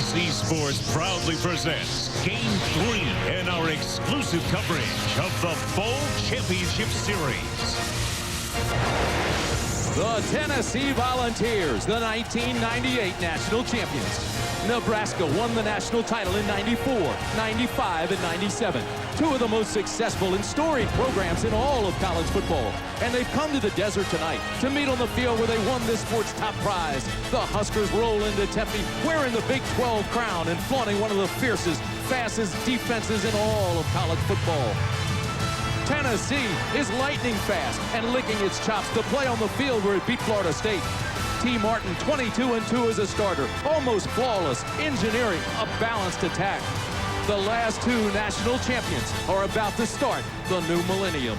NBC Sports proudly presents Game 3 in our exclusive coverage of the Bowl Championship Series. The Tennessee Volunteers, the 1998 national champions. Nebraska won the national title in 94, 95, and 97. Two of the most successful and storied programs in all of college football. And they've come to the desert tonight to meet on the field where they won this sport's top prize. The Huskers roll into Tempe wearing the Big 12 crown and flaunting one of the fiercest, fastest defenses in all of college football. Tennessee is lightning fast and licking its chops to play on the field where it beat Florida State. T. Martin, 22-2 as a starter, almost flawless, engineering a balanced attack. The last two national champions are about to start the new millennium.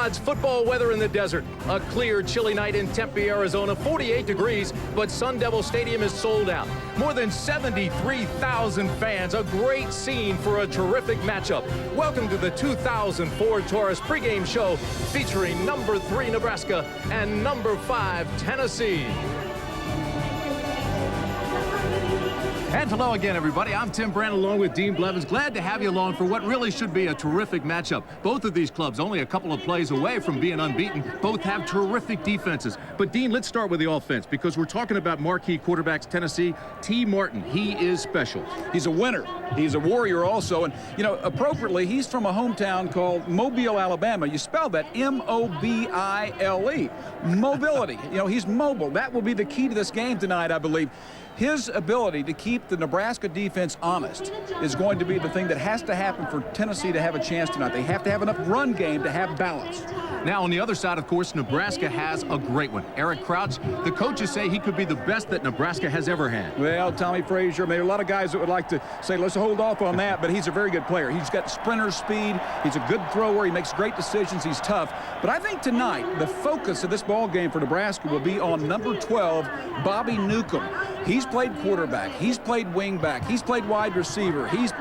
It's football weather in the desert. A clear, chilly night in Tempe, Arizona, 48 degrees, but Sun Devil Stadium is sold out. More than 73,000 fans, a great scene for a terrific matchup. Welcome to the 2004 Taurus pregame show featuring number 3 Nebraska and number 5 Tennessee. And hello again, everybody. I'm Tim Brand along with Dean Blevins. Glad to have you along for what really should be a terrific matchup. Both of these clubs only a couple of plays away from being unbeaten. Both have terrific defenses. But, Dean, let's start with the offense because we're talking about marquee quarterbacks, Tennessee. T. Martin, he is special. He's a winner. He's a warrior also. And, you know, appropriately, he's from a hometown called Mobile, Alabama. You spell that M-O-B-I-L-E. Mobility. You know, he's mobile. That will be the key to this game tonight, I believe. His ability to keep the Nebraska defense honest is going to be the thing that has to happen for Tennessee to have a chance tonight. They have to have enough run game to have balance. Now, on the other side, of course, Nebraska has a great one. Eric Crouch, the coaches say he could be the best that Nebraska has ever had. Well, Tommy Frazier, maybe a lot of guys that would like to say, let's hold off on that, but he's a very good player. He's got sprinter speed. He's a good thrower. He makes great decisions. He's tough. But I think tonight, the focus of this ball game for Nebraska will be on number 12, Bobby Newcomb. He's played quarterback. He's played wingback. He's played wide receiver. He's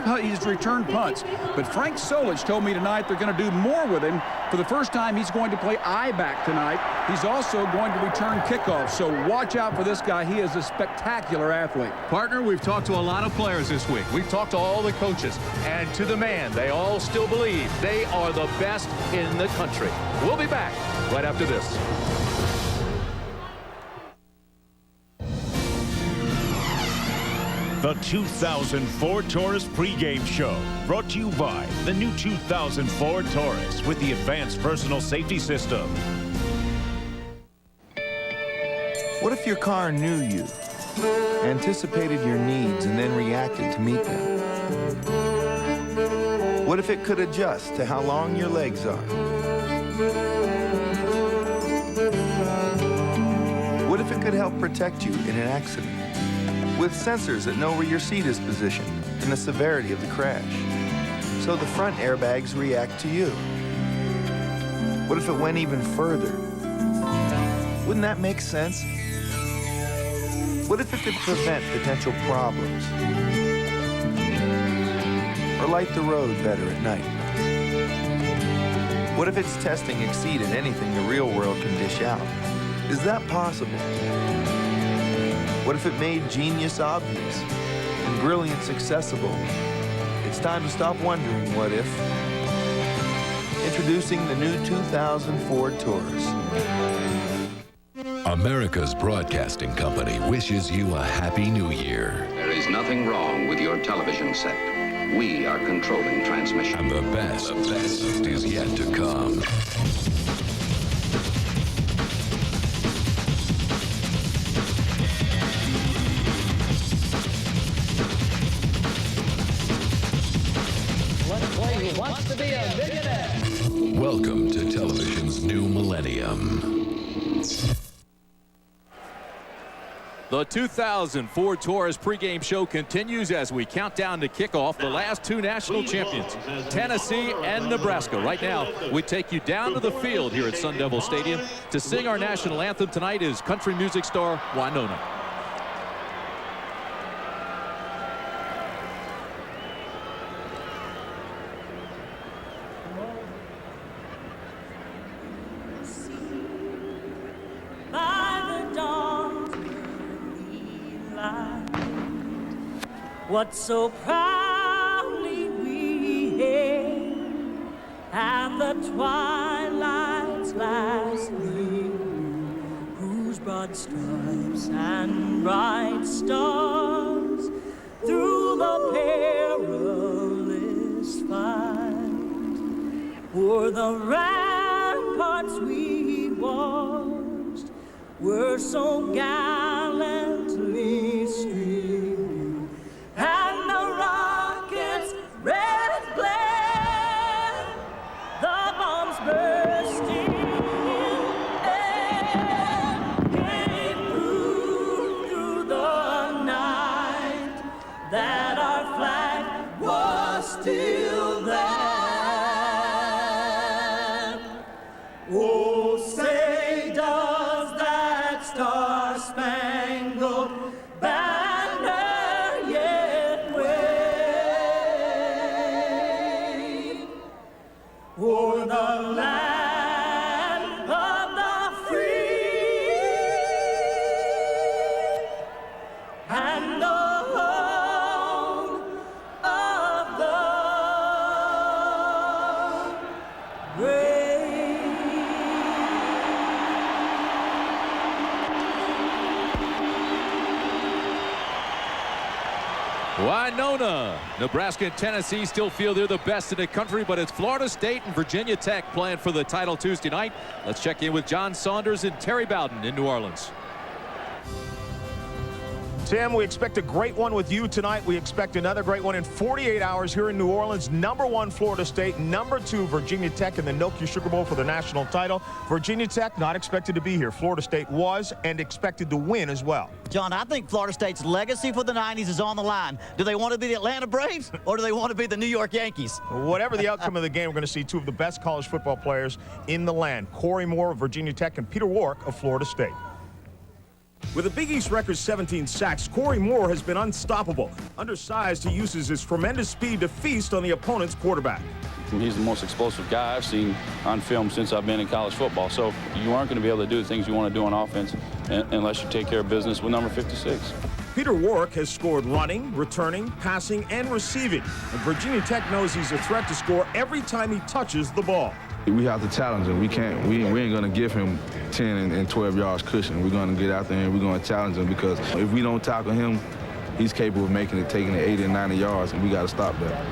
returned punts. But Frank Solich told me tonight they're going to do more with him. For the first time, he's going to play I-back tonight. He's also going to return kickoffs. So watch out for this guy. He is a spectacular athlete. Partner, we've talked to a lot of players this week. We've talked to all the coaches. And to the man, they all still believe they are the best in the country. We'll be back right after this. The 2004 Taurus pregame show, brought to you by the new 2004 Taurus with the advanced personal safety system. What if your car knew you, anticipated your needs, and then reacted to meet them? What if it could adjust to how long your legs are? What if it could help protect you in an accident? With sensors that know where your seat is positioned and the severity of the crash, so the front airbags react to you. What if it went even further? Wouldn't that make sense? What if it could prevent potential problems? Or light the road better at night? What if its testing exceeded anything the real world can dish out? Is that possible? What if it made genius obvious and brilliance accessible? It's time to stop wondering what if. Introducing the new 2004 Taurus. America's Broadcasting Company wishes you a Happy New Year. There is nothing wrong with your television set. We are controlling transmission. And the best is yet to come. Wants to be a millionaire. Welcome to television's new millennium. The 2004 Taurus pregame show continues as we count down to kickoff the last two national champions, Tennessee and Nebraska. Right now, we take you down to the field here at Sun Devil Stadium. To sing our national anthem tonight is country music star Winona. what so proudly we hailed at the twilight's last gleam, whose broad stripes and bright stars through the perilous fight o'er the ramparts we watched were so gallantly streamed, and the rocket's red glare, the bombs bursting in air, came through the night, that our flag was still there. Oh, say does that star-spangled banner yet wave o'er the land of the free and the home of the brave. Winona. Nebraska and Tennessee still feel they're the best in the country, but it's Florida State and Virginia Tech playing for the title Tuesday night. Let's check in with John Saunders and Terry Bowden in New Orleans. Tim, we expect a great one with you tonight. We expect another great one in 48 hours here in New Orleans. #1 Florida State, #2 Virginia Tech in the Nokia Sugar Bowl for the national title. Virginia Tech not expected to be here. Florida State was and expected to win as well. John, I think Florida State's legacy for the 90s is on the line. Do they want to be the Atlanta Braves or do they want to be the New York Yankees? Whatever the outcome of the game, we're going to see two of the best college football players in the land. Corey Moore of Virginia Tech and Peter Warrick of Florida State. With a Big East record 17 sacks, Corey Moore has been unstoppable. Undersized, he uses his tremendous speed to feast on the opponent's quarterback. He's the most explosive guy I've seen on film since I've been in college football. So you aren't going to be able to do the things you want to do on offense unless you take care of business with number 56. Peter Warrick has scored running, returning, passing, and receiving. And Virginia Tech knows he's a threat to score every time he touches the ball. We have to challenge him. We ain't going to give him 10 and 12 yards cushion. We're going to get out there and we're going to challenge him, because if we don't tackle him, he's capable of taking it 80 and 90 yards, and we got to stop that.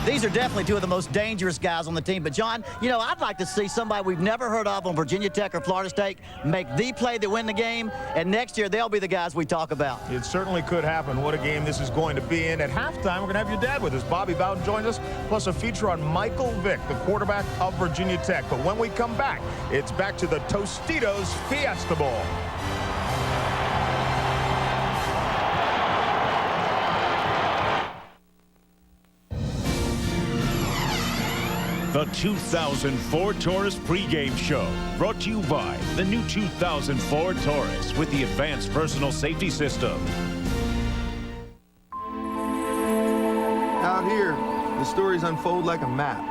These are definitely two of the most dangerous guys on the team. But, John, you know, I'd like to see somebody we've never heard of on Virginia Tech or Florida State make the play that win the game, and next year they'll be the guys we talk about. It certainly could happen. What a game this is going to be. And at halftime, we're going to have your dad with us. Bobby Bowden joins us, plus a feature on Michael Vick, the quarterback of Virginia Tech. But when we come back, it's back to the Tostitos Fiesta Bowl. The 2004 Taurus pregame show, brought to you by the new 2004 Taurus with the advanced personal safety system. Out here, the stories unfold like a map.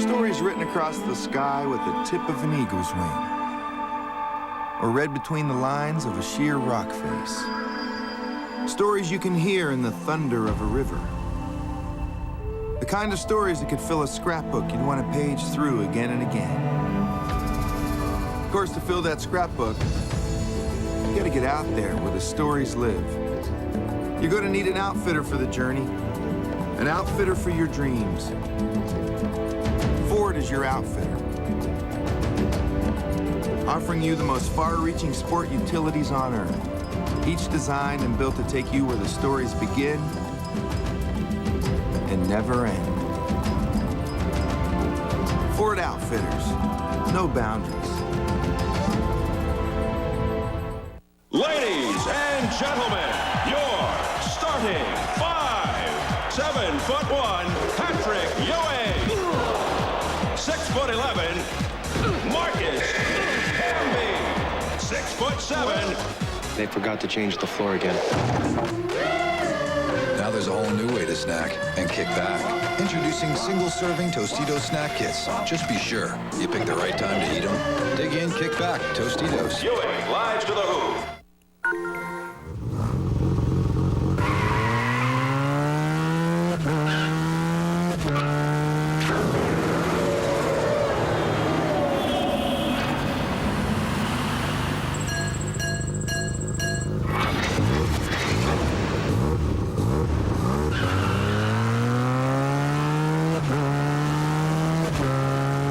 Stories written across the sky with the tip of an eagle's wing, or read between the lines of a sheer rock face. Stories you can hear in the thunder of a river. The kind of stories that could fill a scrapbook you'd want to page through again and again. Of course, to fill that scrapbook, you gotta get out there where the stories live. You're gonna need an outfitter for the journey, an outfitter for your dreams. Ford is your outfitter, offering you the most far-reaching sport utilities on Earth. Each designed and built to take you where the stories begin and never end. Ford Outfitters, no boundaries. Ladies and gentlemen, your starting 5'7" Patrick Ewing, 6'11", Marcus Camby, 6'7". They forgot to change the floor again. Now Now there's a whole new way to snack and kick back. Introducing single-serving Tostitos snack kits. Just be sure you pick the right time to eat them. Dig in, kick back, Tostitos. Ewing live to the hoop.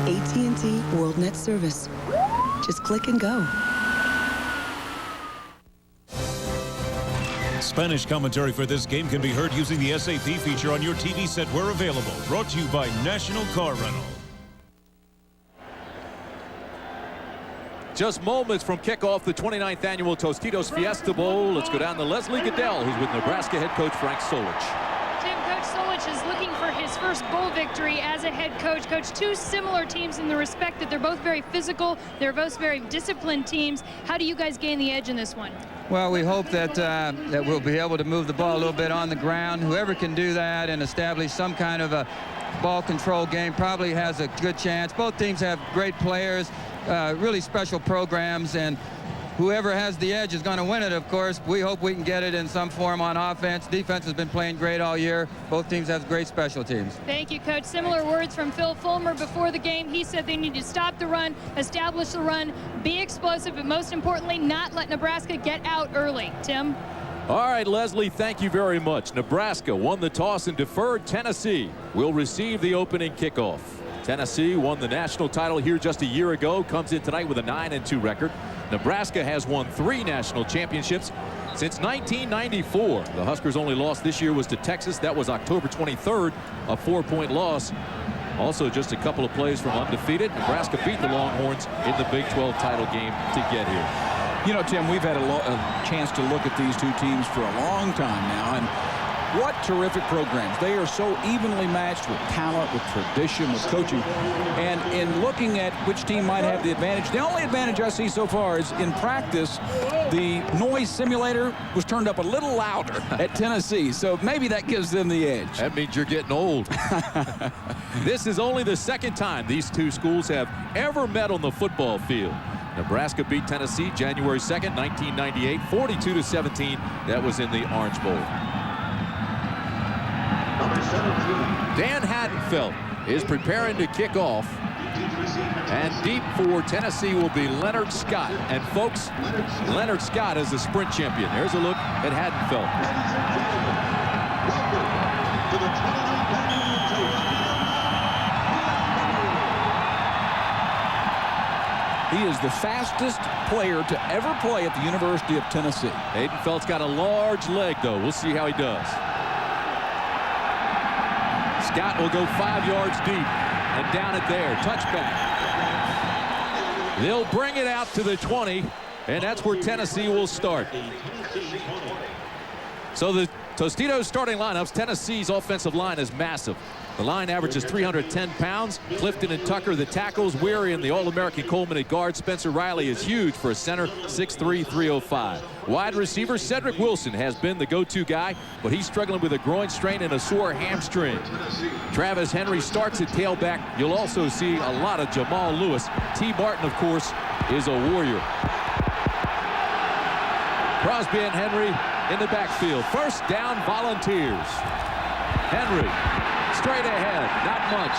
AT&T WorldNet service. Just click and go. Spanish commentary for this game can be heard using the SAP feature on your TV set where available. Brought to you by National Car Rental. Just moments from kickoff, the 29th annual Tostitos Fiesta Bowl. Let's go down to Leslie Goodell, who's with Nebraska head coach Frank Solich. Tim, Coach Solich is looking for his first bowl victory as a head coach. Coach, two similar teams in the respect that they're both very physical. They're both very disciplined teams. How do you guys gain the edge in this one? Well, we hope that that we'll be able to move the ball a little bit on the ground. Whoever can do that and establish some kind of a ball control game probably has a good chance. Both teams have great players, really special programs, and whoever has the edge is going to win it, of course. We hope we can get it in some form on offense. Defense has been playing great all year. Both teams have great special teams. Thank you, Coach. Similar words from Phil Fulmer before the game. He said they need to stop the run, establish the run, be explosive, but most importantly, not let Nebraska get out early. Tim? All right, Leslie, thank you very much. Nebraska won the toss and deferred. Tennessee will receive the opening kickoff. Tennessee won the national title here just a year ago, comes in tonight with a 9-2 record. Nebraska has won 3 national championships since 1994. The Huskers' only loss this year was to Texas. That was October 23rd, a 4-point loss. Also just a couple of plays from undefeated. Nebraska beat the Longhorns in the Big 12 title game to get here. You know, Tim, we've had a chance to look at these two teams for a long time now, and what terrific programs. They are so evenly matched with talent, with tradition, with coaching. And in looking at which team might have the advantage, the only advantage I see so far is in practice, the noise simulator was turned up a little louder at Tennessee. So maybe that gives them the edge. That means you're getting old. This is only the second time these two schools have ever met on the football field. Nebraska beat Tennessee January 2nd, 1998, 42-17. That was in the Orange Bowl. Dan Hadenfeld is preparing to kick off. And deep for Tennessee will be Leonard Scott. And folks, Leonard Scott is the sprint champion. There's a look at Hadenfeld. He is the fastest player to ever play at the University of Tennessee. Hadenfeld's got a large leg, though. We'll see how he does. Scott will go 5 yards deep and down it there. Touchback. They'll bring it out to the 20, and that's where Tennessee will start. So the Tostitos starting lineups, Tennessee's offensive line is massive. The line averages 310 pounds. Clifton and Tucker, the tackles. Weary and the All-American Coleman at guard. Spencer Riley is huge for a center, 6'3", 305. Wide receiver Cedric Wilson has been the go-to guy, but he's struggling with a groin strain and a sore hamstring. Travis Henry starts at tailback. You'll also see a lot of Jamal Lewis. T. Barton, of course, is a warrior. Crosby and Henry in the backfield. First down, Volunteers. Henry straight ahead, not much.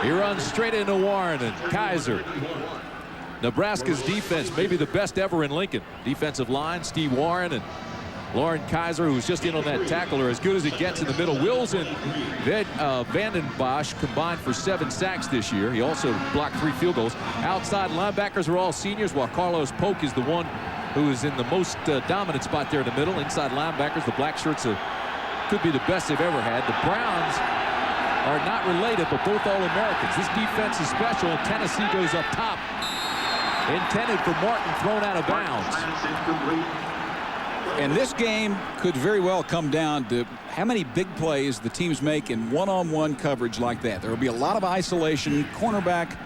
He runs straight into Warren and Kaiser. Nebraska's defense may be the best ever in Lincoln. Defensive line, Steve Warren and Lauren Kaiser, who's just in on that tackle, are as good as it gets in the middle. Wills and Vandenbosch combined for 7 sacks this year. He also blocked 3 field goals. Outside linebackers are all seniors, while Carlos Polk is the one who is in the most dominant spot there in the middle. Inside linebackers, the black shirts could be the best they've ever had. The Browns are not related, but both All-Americans. This defense is special, and Tennessee goes up top. Intended for Martin, thrown out of bounds. And this game could very well come down to how many big plays the teams make in one-on-one coverage like that. There will be a lot of isolation, cornerback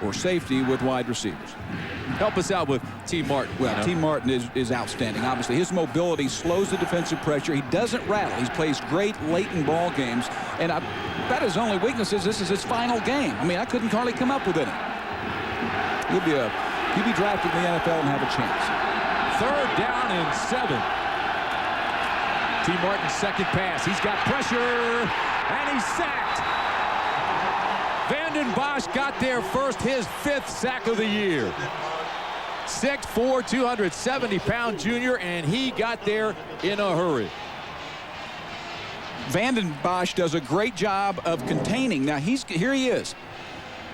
or safety with wide receivers. Help us out with T. Martin. Well, T. Martin is outstanding. Obviously, his mobility slows the defensive pressure. He doesn't rattle. He plays great late in ball games. And about his only weakness is this is his final game. I mean, I couldn't hardly come up with it. He'll be drafted in the NFL and have a chance. 3rd down and 7. T. Martin's second pass. He's got pressure, and he's sacked. Vanden Bosch got there first, his 5th sack of the year. 6'4", 270-pound junior, and he got there in a hurry. Vanden Bosch does a great job of containing. Now, here he is.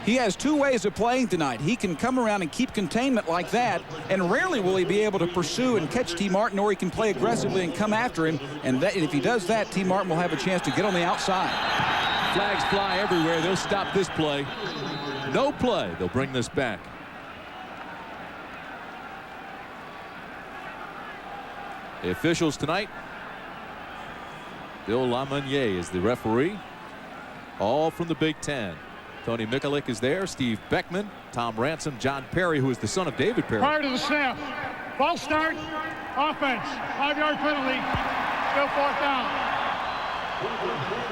He has 2 ways of playing tonight. He can come around and keep containment like that, and rarely will he be able to pursue and catch T. Martin, or he can play aggressively and come after him. And if he does that, T. Martin will have a chance to get on the outside. Flags fly everywhere. They'll stop this play. No play. They'll bring this back. The officials tonight. Bill Lamonnier is the referee. All from the Big Ten. Tony Mikulik is there. Steve Beckman, Tom Ransom, John Perry, who is the son of David Perry. Prior to the snap, false start, offense, 5-yard penalty, still 4th down.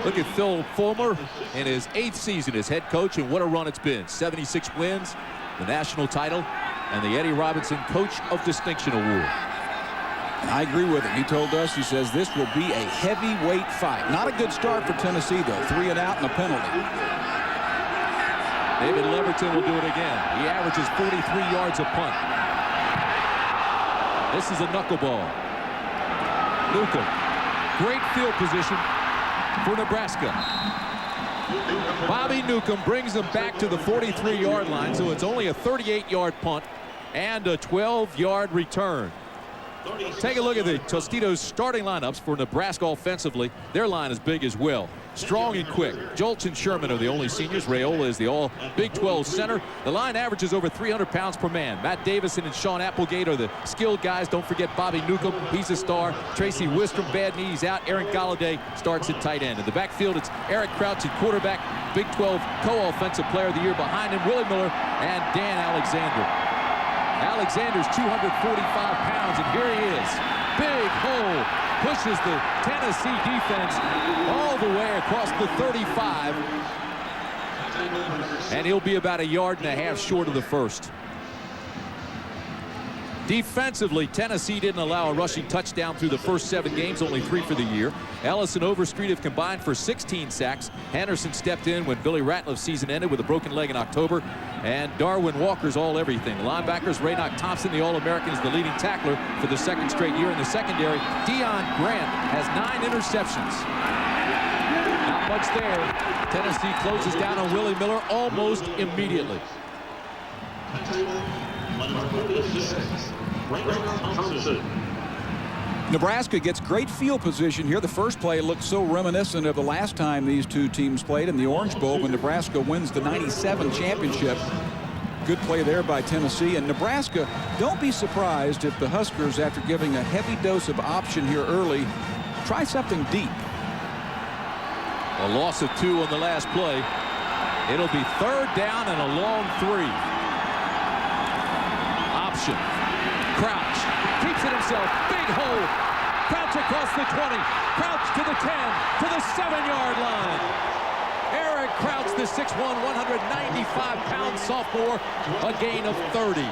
Look at Phil Fulmer in his 8th season as head coach, and what a run it's been. 76 wins, the national title, and the Eddie Robinson Coach of Distinction Award. I agree with him. He told us, he says, this will be a heavyweight fight. Not a good start for Tennessee, though. 3 and out and a penalty. David Leverton will do it again. He averages 43 yards a punt. This is a knuckleball. Newcomb, great field position for Nebraska. Bobby Newcomb brings them back to the 43-yard line, so it's only a 38-yard punt and a 12-yard return. Take a look at the Tostitos starting lineups for Nebraska offensively. Their line is big as well. Strong and quick. Jolch and Sherman are the only seniors. Rayola is the all Big 12 center. The line averages over 300 pounds per man. Matt Davison and Sean Applegate are the skilled guys. Don't forget Bobby Newcomb. He's a star. Tracy Wistrom, bad knees out. Aaron Galladay starts at tight end. In the backfield, it's Eric Crouch at quarterback. Big 12 co-offensive player of the year behind him, Willie Miller and Dan Alexander. Alexander's 245 pounds, and here he is. Big hole. Pushes the Tennessee defense all the way across the 35. And he'll be about 1.5 yards short of the first. Defensively, Tennessee didn't allow a rushing touchdown through the first 7 games, only 3 for the year. Ellis and Overstreet have combined for 16 sacks. Henderson stepped in when Billy Ratliff's season ended with a broken leg in October. And Darwin Walker's all everything. Linebackers, Raynoch Thompson, the All-American, is the leading tackler for the 2nd straight year. In the secondary, Deion Grant has 9 interceptions. Not much there. Tennessee closes down on Willie Miller almost immediately. Nebraska gets great field position here. The first play looked so reminiscent of the last time these 2 teams played in the Orange Bowl when Nebraska wins the '97 championship. Good play there by Tennessee. And Nebraska, don't be surprised if the Huskers, after giving a heavy dose of option here early, try something deep. A loss of 2 on the last play. It'll be 3rd down and a long 3. Option. Crouch keeps it himself. Big hole. Crouch across the 20. Crouch to the 10. To the 7-yard line. Eric Crouch, the 6'1", 195-pound sophomore. A gain of 30.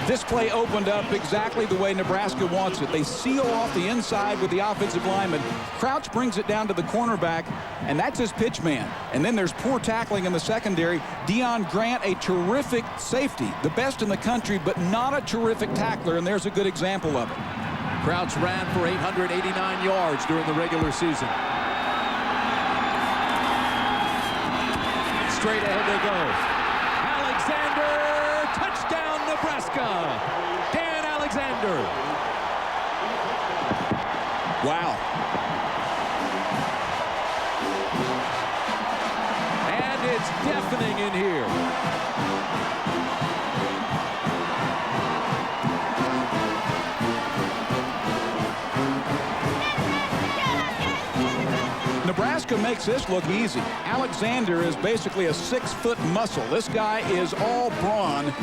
This play opened up exactly the way Nebraska wants it. They seal off the inside with the offensive lineman. Crouch brings it down to the cornerback, and that's his pitch man. And then there's poor tackling in the secondary. Deion Grant, a terrific safety, the best in the country, but not a terrific tackler, and there's a good example of it. Crouch ran for 889 yards during the regular season. Straight ahead they go. Alexander, touchdown Nebraska. Dan Alexander. Wow. And it's deafening in here. Nebraska Nebraska makes this look easy. Alexander is basically a 6-foot muscle. This guy is all brawn,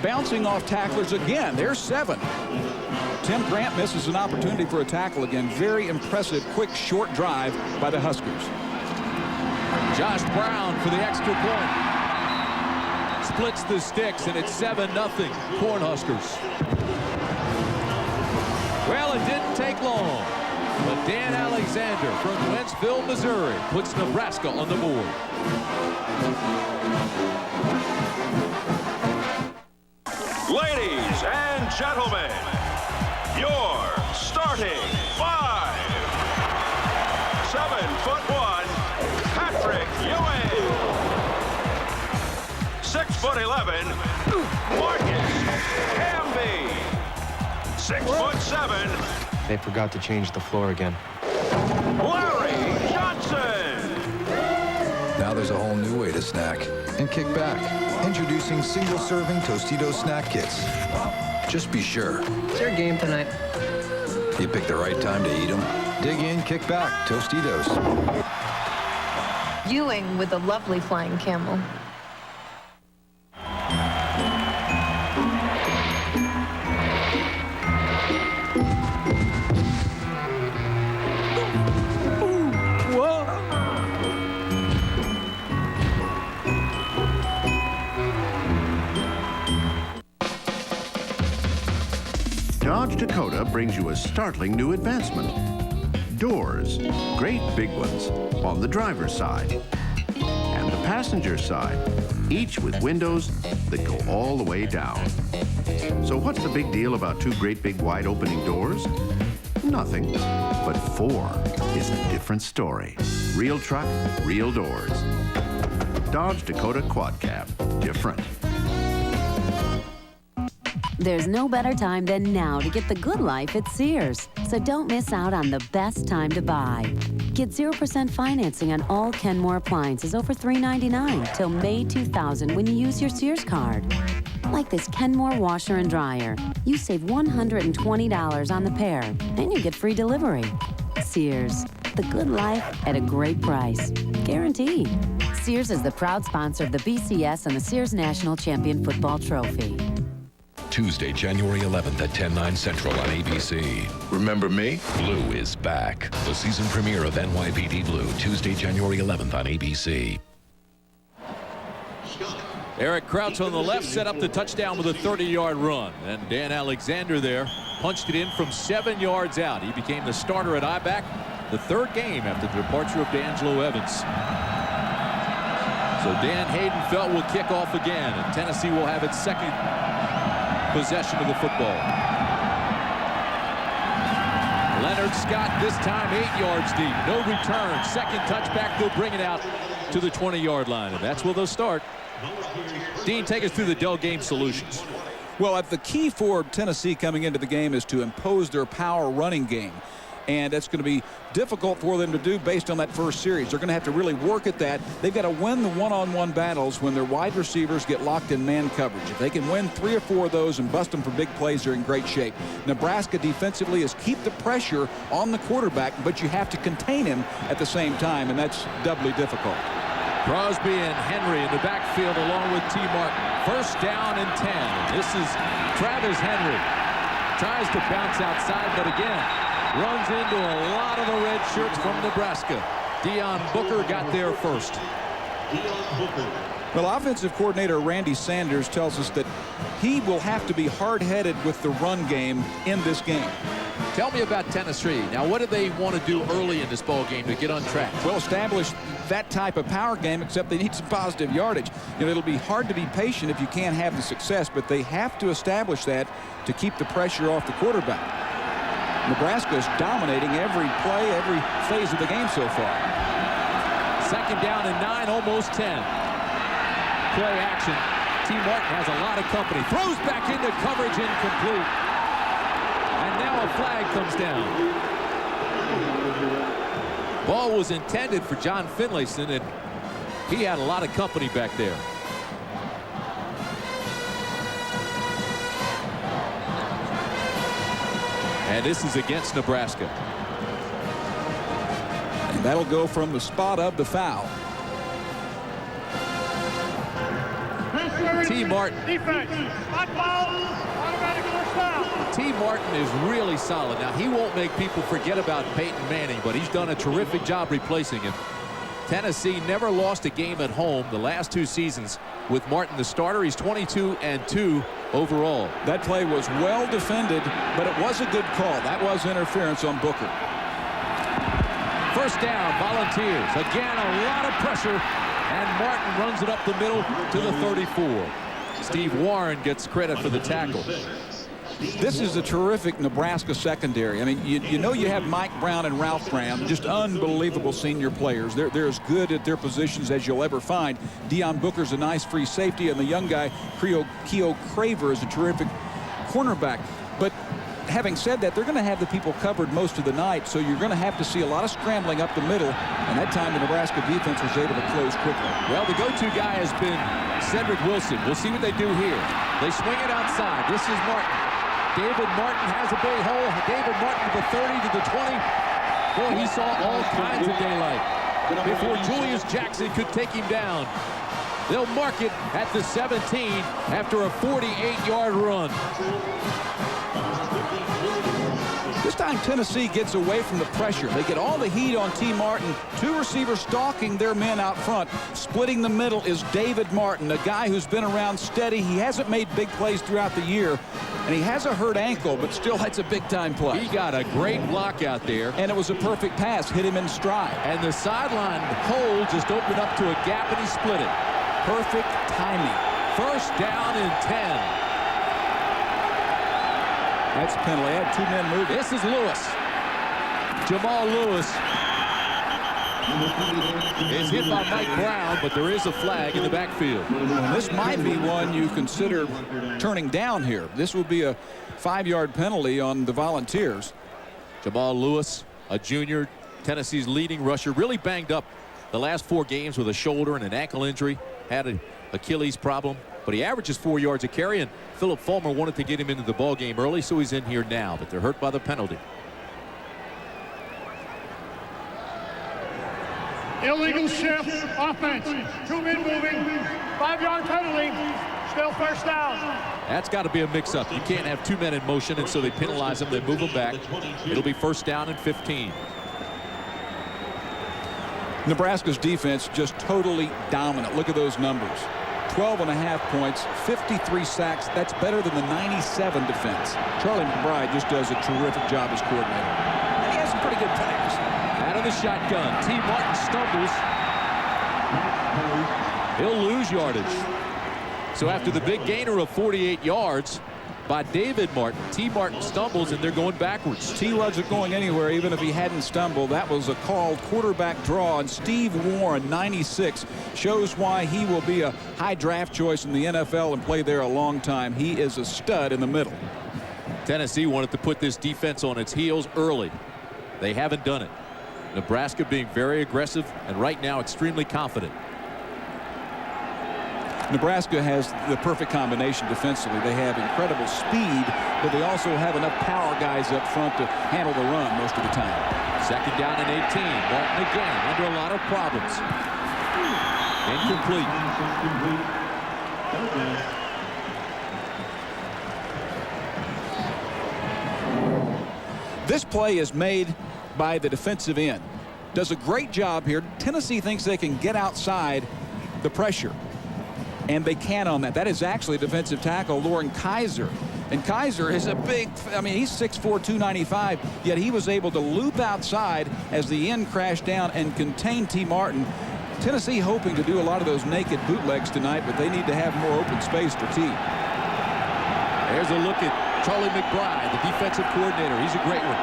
bouncing off tacklers again. There's 7. Tim Grant misses an opportunity for a tackle again. Very impressive, quick, short drive by the Huskers. Josh Brown for the extra point. Splits the sticks, and it's 7-0 Cornhuskers. Well, it didn't take long, but Dan Alexander from Wentzville, Missouri, puts Nebraska on the board. Ladies and gentlemen, your starting 5. 7'1", Patrick Ewing. 6'11", Marcus Camby. 6'7", They forgot to change the floor again. Larry Johnson. Now there's a whole new way to snack and kick back. Introducing single-serving Tostitos snack kits. Just be sure. It's your game tonight. You pick the right time to eat them. Dig in, kick back, Tostitos. Ewing with a lovely flying camel. Dodge Dakota brings you a startling new advancement. Doors, great big ones, on the driver's side. And the passenger side, each with windows that go all the way down. So what's the big deal about 2 great big wide opening doors? Nothing. But 4 is a different story. Real truck, real doors. Dodge Dakota Quad Cab. Different. There's no better time than now to get the good life at Sears. So don't miss out on the best time to buy. Get 0% financing on all Kenmore appliances over $399 till May 2000 when you use your Sears card. Like this Kenmore washer and dryer. You save $120 on the pair, and you get free delivery. Sears, the good life at a great price. Guaranteed. Sears is the proud sponsor of the BCS and the Sears National Champion Football Trophy. Tuesday, January 11th at 10/9 Central on ABC. Remember me? Blue is back. The season premiere of NYPD Blue, Tuesday, January 11th on ABC. Eric Crouch on the left set up the touchdown with a 30-yard run. And Dan Alexander there punched it in from 7 yards out. He became the starter at I-back, the 3rd game after the departure of D'Angelo Evans. So Dan Hayden-Felt will kick off again, and Tennessee will have its 2nd possession of the football. Leonard Scott this time 8 yards deep. No return. 2nd touchback. They'll bring it out to the 20-yard line, and that's where they'll start. Dean, take us through the Dell game solutions. Well, the key for Tennessee coming into the game is to impose their power running game. And that's going to be difficult for them to do based on that first series. They're going to have to really work at that. They've got to win the one-on-one battles when their wide receivers get locked in man coverage. If they can win 3 or 4 of those and bust them for big plays, they're in great shape. Nebraska defensively is keep the pressure on the quarterback, but you have to contain him at the same time, and that's doubly difficult. Crosby and Henry in the backfield along with T. Martin. 1st down and 10. This is Travis Henry. Tries to bounce outside, but again, runs into a lot of the red shirts from Nebraska. Deion Booker got there first. Well, offensive coordinator Randy Sanders tells us that he will have to be hard-headed with the run game in this game. Tell me about Tennessee. Now, what do they want to do early in this ball game to get on track? Well, establish that type of power game, except they need some positive yardage. You know, it'll be hard to be patient if you can't have the success, but they have to establish that to keep the pressure off the quarterback. Nebraska is dominating every play, every phase of the game so far. 2nd down and 9, almost 10. Play action. T. Martin has a lot of company. Throws back into coverage, incomplete. And now a flag comes down. Ball was intended for John Finlayson, and he had a lot of company back there. And this is against Nebraska. And that'll go from the spot of the foul. T. Martin. Defense. Hot foul. Automatic first down. T. Martin is really solid. Now, he won't make people forget about Peyton Manning, but he's done a terrific job replacing him. Tennessee never lost a game at home the last 2 seasons with Martin the starter. He's 22-2 overall. That play was well defended, but it was a good call. That was interference on Booker. First down, Volunteers. Again, a lot of pressure, and Martin runs it up the middle to the 34. Steve Warren gets credit for the tackle. This is a terrific Nebraska secondary. I mean, you know you have Mike Brown and Ralph Brown, just unbelievable senior players. They're as good at their positions as you'll ever find. Deion Booker's a nice free safety, and the young guy, Keo Craver, is a terrific cornerback. But having said that, they're going to have the people covered most of the night, so you're going to have to see a lot of scrambling up the middle, and that time the Nebraska defense was able to close quickly. Well, the go-to guy has been Cedric Wilson. We'll see what they do here. They swing it outside. This is Martin. David Martin has a big hole. David Martin to the 30, to the 20. Boy, he saw all kinds of daylight before Julius Jackson could take him down. They'll mark it at the 17 after a 48-yard run. This time Tennessee gets away from the pressure. They get all the heat on T. Martin. 2 receivers stalking their men out front. Splitting the middle is David Martin, a guy who's been around steady. He hasn't made big plays throughout the year, and he has a hurt ankle, but still that's a big-time play. He got a great block out there. And it was a perfect pass. Hit him in stride. And the sideline hole just opened up to a gap, and he split it. Perfect timing. First down and 10. That's a penalty. I had 2 men moving. This is Lewis. Jamal Lewis is hit by Mike Brown, but there is a flag in the backfield. And this might be one you consider turning down here. This will be a 5-yard penalty on the Volunteers. Jamal Lewis, a junior, Tennessee's leading rusher, really banged up the last 4 games with a shoulder and an ankle injury. Had an Achilles problem, but he averages 4 yards a carry, and Philip Fulmer wanted to get him into the ball game early, so he's in here now, but they're hurt by the penalty. Illegal shift, offense. 2 men moving, 5-yard penalty, still first down. That's got to be a mix-up. You can't have 2 men in motion, and so they penalize them. They move them back. It'll be first down and 15. Nebraska's defense just totally dominant. Look at those numbers. 12.5 points, 53 sacks. That's better than the 97 defense. Charlie McBride just does a terrific job as coordinator. And he has some pretty good players. Out of the shotgun, T. Martin stumbles. He'll lose yardage. So after the big gainer of 48 yards by David Martin, T. Martin stumbles, and they're going backwards. T. wasn't going anywhere even if he hadn't stumbled. That was a called quarterback draw, and Steve Warren, 96, shows why he will be a high draft choice in the NFL and play there a long time. He is a stud in the middle. Tennessee wanted to put this defense on its heels early. They haven't done it. Nebraska being very aggressive and right now extremely confident. Nebraska has the perfect combination defensively. They have incredible speed, but they also have enough power guys up front to handle the run most of the time. Second down and 18. Martin again under a lot of problems. Incomplete. This play is made by the defensive end. Does a great job here. Tennessee thinks they can get outside the pressure, and they can on that. That is actually defensive tackle Lauren Kaiser. And Kaiser is a big, I mean, he's 6'4", 295, yet he was able to loop outside as the end crashed down and contain T. Martin. Tennessee hoping to do a lot of those naked bootlegs tonight, but they need to have more open space for T. There's a look at Charlie McBride, the defensive coordinator. He's a great one.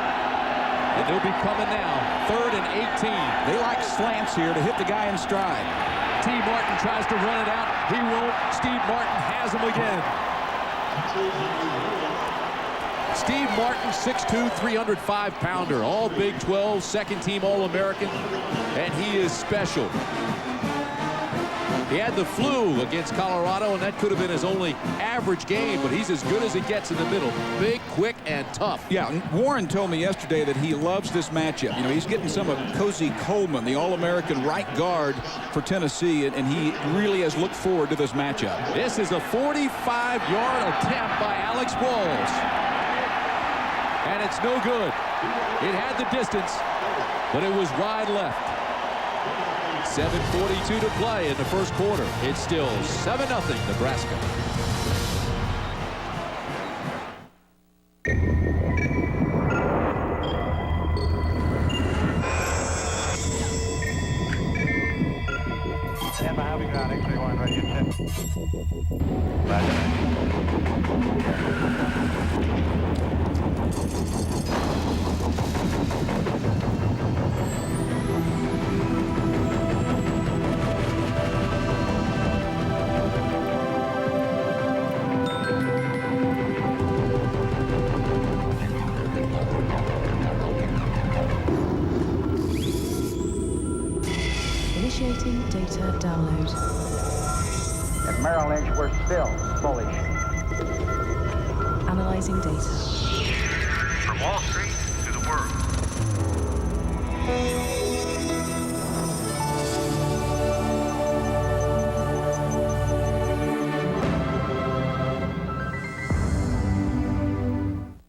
And they'll be coming now. 3rd and 18. They like slants here to hit the guy in stride. T. Martin tries to run it out. He won't. Steve Martin has him again. Steve Martin, 6'2", 305-pounder, all Big 12, second-team All-American, and he is special. He had the flu against Colorado, and that could have been his only average game, but he's as good as it gets in the middle. Big, quick, and tough. Yeah, Warren told me yesterday that he loves this matchup. You know, he's getting some of Cozy Coleman, the All-American right guard for Tennessee, and he really has looked forward to this matchup. This is a 45-yard attempt by Alex Walls. And it's no good. It had the distance, but it was wide left. 7:42 to play in the first quarter. It's still 7-0 Nebraska. Stand by, we got X-ray 1 right here. Initiating data download. At Merrill Lynch, we're still bullish. Analyzing data. From Wall Street to the world.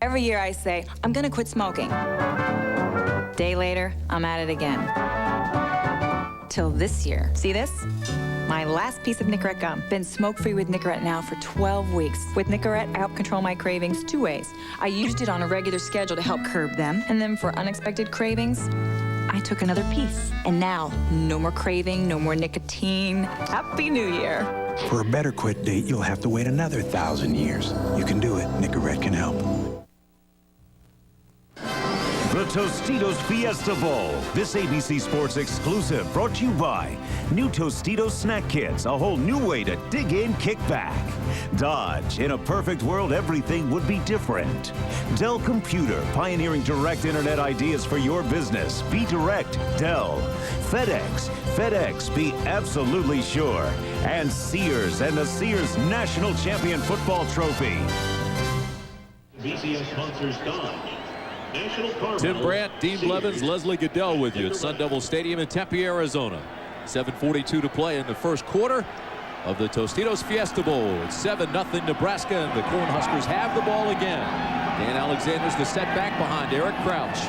Every year I say, I'm gonna quit smoking. Day later, I'm at it again. Till this year. See this? My last piece of Nicorette gum. Been smoke-free with Nicorette now for 12 weeks. With Nicorette, I help control my cravings 2 ways. I used it on a regular schedule to help curb them, and then for unexpected cravings, I took another piece. And now, no more craving, no more nicotine. Happy New Year. For a better quit date, you'll have to wait another 1,000 years. You can do it. Nicorette can help. The Tostitos Fiesta Bowl. This ABC Sports exclusive brought to you by new Tostitos Snack Kits, a whole new way to dig in, kick back. Dodge, in a perfect world, everything would be different. Dell Computer, pioneering direct internet ideas for your business. Be direct, Dell. FedEx, be absolutely sure. And Sears and the Sears National Champion Football Trophy. VCS sponsors Dodge. Tim Brandt, Dean Blevins, Leslie Goodell with you at Sun Devil Stadium in Tempe, Arizona. 7:42 to play in the first quarter of the Tostitos Fiesta Bowl. It's 7-0 Nebraska, and the Cornhuskers have the ball again. Dan Alexander's the setback behind Eric Crouch.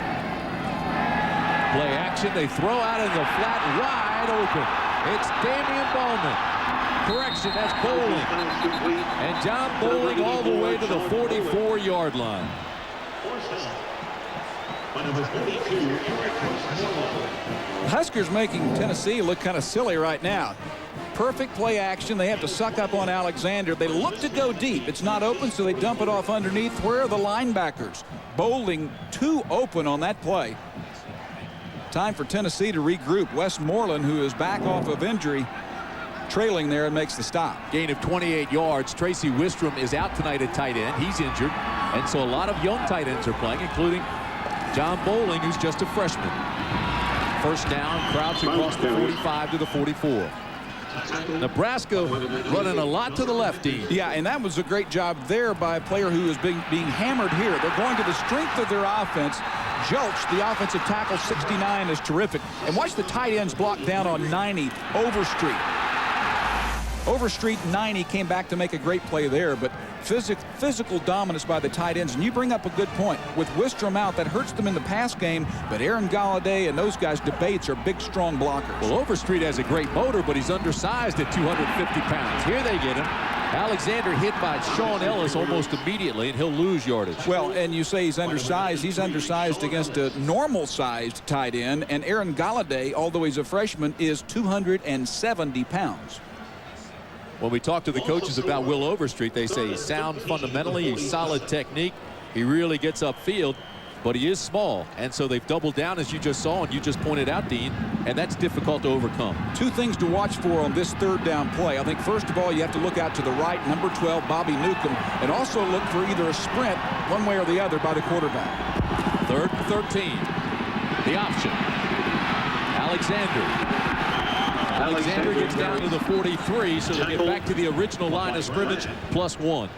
Play action, they throw out in the flat, wide open. It's Damian Bowman. Correction, that's Bowling. And John Bowling all the way to the 44-yard line. Huskers making Tennessee look kind of silly right now. Perfect play action. They have to suck up on Alexander. They look to go deep. It's not open, so they dump it off underneath. Where are the linebackers? Bowling too open on that play. Time for Tennessee to regroup. Westmoreland, who is back off of injury, trailing there and makes the stop. Gain of 28 yards. Tracy Wistrom is out tonight at tight end. He's injured. And so a lot of young tight ends are playing, including John Bowling, who's just a freshman. First down, Crouch across the 45 to the 44. Nebraska running a lot to the left, Dean. Yeah, and that was a great job there by a player who is being hammered here. They're going to the strength of their offense. Jolch, the offensive tackle, 69, is terrific. And watch the tight ends block down on 90, Overstreet. Overstreet 90 came back to make a great play there, but physical dominance by the tight ends. And you bring up a good point. With Wistrom out, that hurts them in the pass game, but Aaron Galladay and those guys, debates, are big, strong blockers. Well, Overstreet has a great motor, but he's undersized at 250 pounds. Here they get him. Alexander hit by Sean Ellis almost immediately, and he'll lose yardage. Well, and you say he's undersized. He's undersized against a normal-sized tight end, and Aaron Galladay, although he's a freshman, is 270 pounds. When we talk to the coaches about Will Overstreet, they say he's sound fundamentally, he's solid technique. He really gets upfield, but he is small. And so they've doubled down, as you just saw, and you just pointed out, Dean, and that's difficult to overcome. Two things to watch for on this third down play. I think, first of all, you have to look out to the right, number 12, Bobby Newcomb, and also look for either a sprint, one way or the other, by the quarterback. 3rd and 13. The option. Alexander. Alexander gets down to the 43, so they get back to the original line of scrimmage, +1.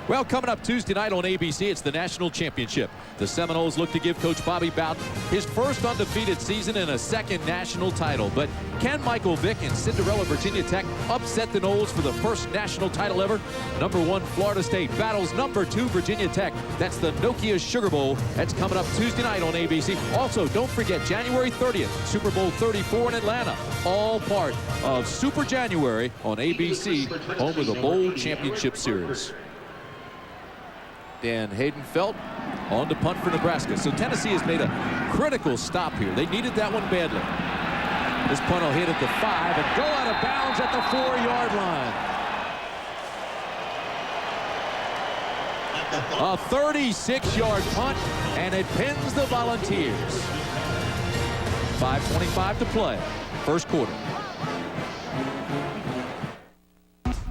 Well, coming up Tuesday night on ABC, it's the national championship. The Seminoles look to give Coach Bobby Bowden his first undefeated season and a second national title. But can Michael Vick and Cinderella Virginia Tech upset the Noles for the first national title ever? #1 Florida State battles #2 Virginia Tech. That's the Nokia Sugar Bowl. That's coming up Tuesday night on ABC. Also, don't forget January 30th, Super Bowl 34 in Atlanta. All part of Super January on ABC, home of the Bowl Championship Series. And Hayden Felt on to punt for Nebraska. So Tennessee has made a critical stop here. They needed that one badly. This punt will hit at the 5 and go out of bounds at the 4-yard line. A 36-yard punt, and it pins the Volunteers. 5:25 to play, first quarter.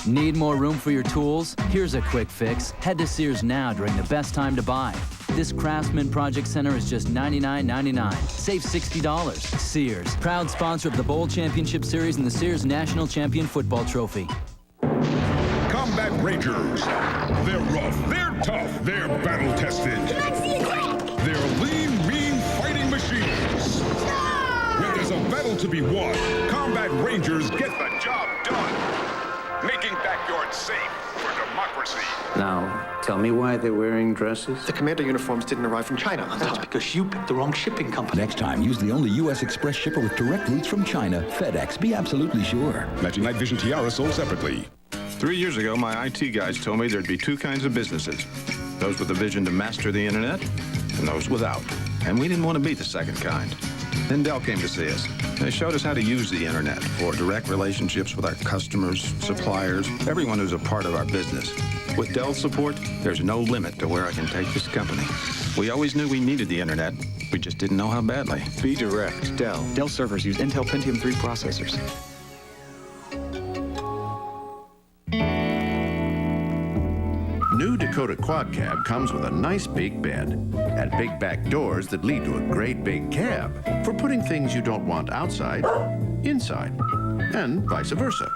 Need more room for your tools? Here's a quick fix. Head to Sears now during the best time to buy. This Craftsman Project Center is just $99.99. Save $60. Sears, proud sponsor of the Bowl Championship Series and the Sears National Champion Football Trophy. Combat Rangers. They're rough, they're tough, they're battle-tested. They're lean, mean fighting machines. When there's a battle to be won, Combat Rangers get the job done. Making backyards safe for democracy. Now, tell me why they're wearing dresses? The commander uniforms didn't arrive from China. That's because you picked the wrong shipping company. Next time, use the only U.S. Express shipper with direct routes from China, FedEx. Be absolutely sure. Matching night vision tiara sold separately. 3 years ago, my IT guys told me there'd be two kinds of businesses. Those with the vision to master the internet, and those without. And we didn't want to be the second kind. Then Dell came to see us. They showed us how to use the internet for direct relationships with our customers, suppliers, everyone who's a part of our business. With Dell's support, there's no limit to where I can take this company. We always knew we needed the internet. We just didn't know how badly. Be direct. Dell. Dell servers use Intel Pentium 3 processors. New Dakota Quad Cab comes with a nice big bed and big back doors that lead to a great big cab for putting things you don't want outside, inside, and vice versa.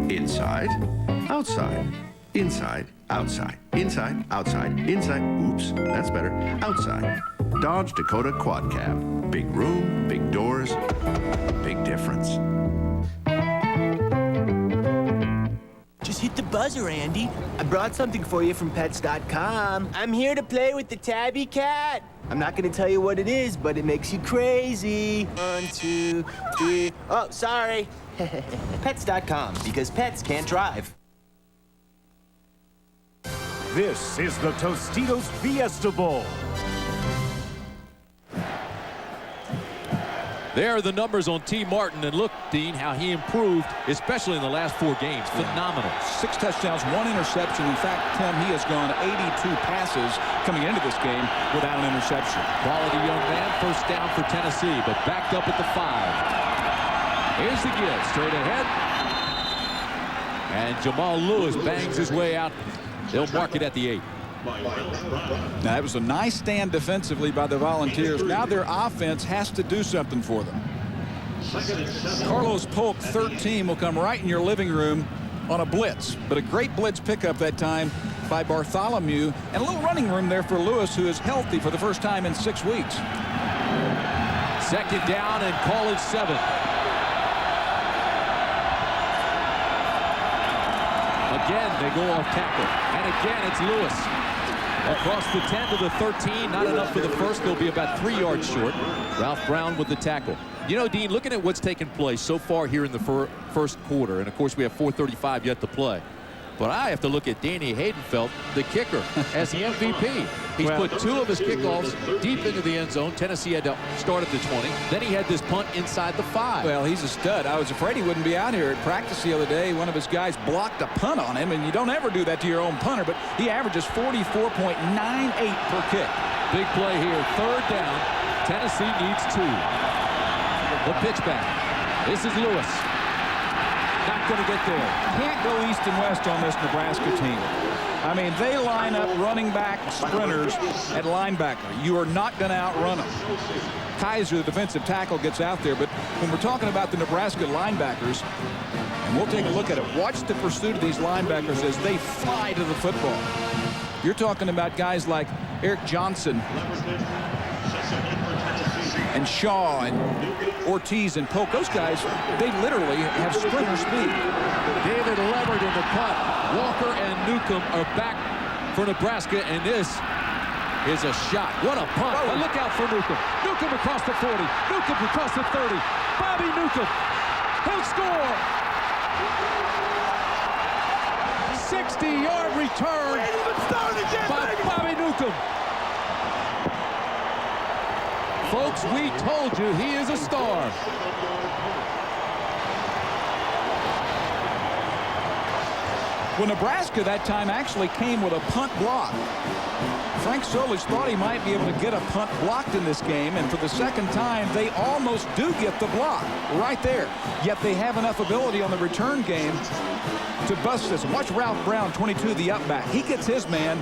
Inside, outside, inside, outside, inside, outside, inside, oops, that's better, outside. Dodge Dakota Quad Cab. Big room, big doors, big difference. Just hit the buzzer, Andy. I brought something for you from Pets.com. I'm here to play with the tabby cat. I'm not going to tell you what it is, but it makes you crazy. 1, 2, 3. Oh, sorry. Pets.com, because pets can't drive. This is the Tostitos Fiesta Bowl. There are the numbers on T. Martin, and look, Dean, how he improved, especially in the last 4 games. Phenomenal. 6 touchdowns, 1 interception. In fact, Tim, he has gone 82 passes coming into this game without an interception. Quality young man, first down for Tennessee, but backed up at the 5. Here's the give, straight ahead. And Jamal Lewis bangs his way out. They'll mark it at the 8. Now, it was a nice stand defensively by the Volunteers. Now their offense has to do something for them. Carlos Polk, 13, will come right in your living room on a blitz. But a great blitz pickup that time by Bartholomew. And a little running room there for Lewis, who is healthy for the first time in 6 weeks. Second down and call it 7. Again, they go off tackle. And again, it's Lewis. Across the 10 to the 13, not enough for the first. They'll be about 3 yards short. Ralph Brown with the tackle. You know, Dean, looking at what's taken place so far here in the first quarter, and of course we have 4:35 yet to play. But I have to look at Danny Haydenfeld, the kicker, as the MVP. He's put 2 of his kickoffs deep into the end zone. Tennessee had to start at the 20. Then he had this punt inside the 5. Well, he's a stud. I was afraid he wouldn't be out here at practice the other day. One of his guys blocked a punt on him, and you don't ever do that to your own punter, but he averages 44.98 per kick. Big play here. 3rd down. Tennessee needs 2. The pitch back. This is Lewis. Not going to get there. Can't go east and west on this Nebraska team. I mean, they line up running back sprinters at linebacker. You are not going to outrun them. Kaiser, the defensive tackle, gets out there. But when we're talking about the Nebraska linebackers, and we'll take a look at it, watch the pursuit of these linebackers as they fly to the football. You're talking about guys like Eric Johnson and Shaw and Ortiz and Polk. Those guys, they literally have sprinter speed. David Leverett in the punt. Walker and Newcomb are back for Nebraska, and this is a shot. What a punt. But look out for Newcomb. Newcomb across the 40. Newcomb across the 30. Bobby Newcomb. He'll score. 60-yard return by Bobby Newcomb. Folks, we told you he is a star. Well, Nebraska that time actually came with a punt block. Frank Solich thought he might be able to get a punt blocked in this game, and for the second time, they almost do get the block right there. Yet they have enough ability on the return game to bust this. Watch Ralph Brown, 22, the up back. He gets his man,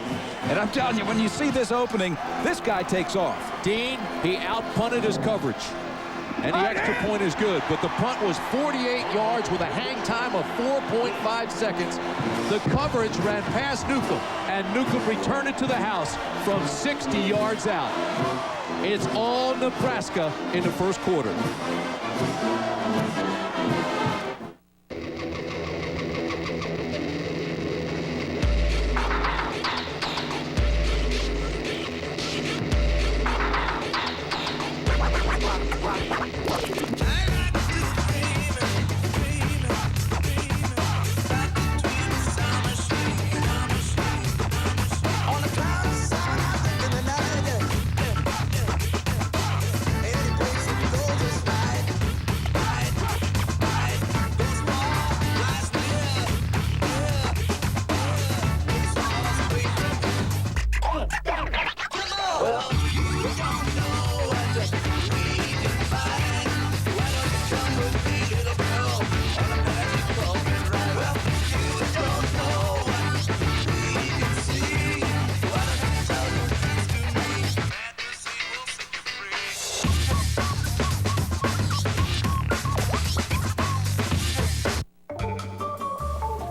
and I'm telling you, when you see this opening, this guy takes off. Dean, he out-punted his coverage. And the extra point is good, but the punt was 48 yards with a hang time of 4.5 seconds. The coverage ran past Newcomb, and Newcomb returned it to the house from 60 yards out. It's all Nebraska in the first quarter.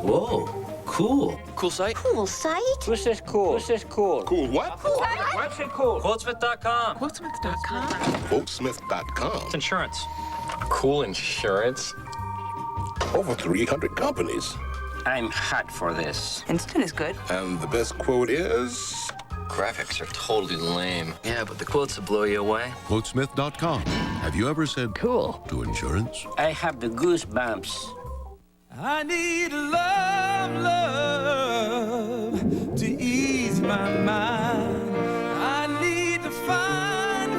Whoa, cool. Cool site? Cool site? What's this cool? What's this cool? Cool what? Cool. What's it cool? Quotesmith.com. Quotesmith.com. Quotesmith.com. It's insurance. Cool insurance. Over 300 companies. I'm hot for this. Instant is good. And the best quote is... Graphics are totally lame. Yeah, but the quotes will blow you away. Quotesmith.com. Have you ever said cool to insurance? I have the goosebumps. I need love, love to ease my mind. I need to find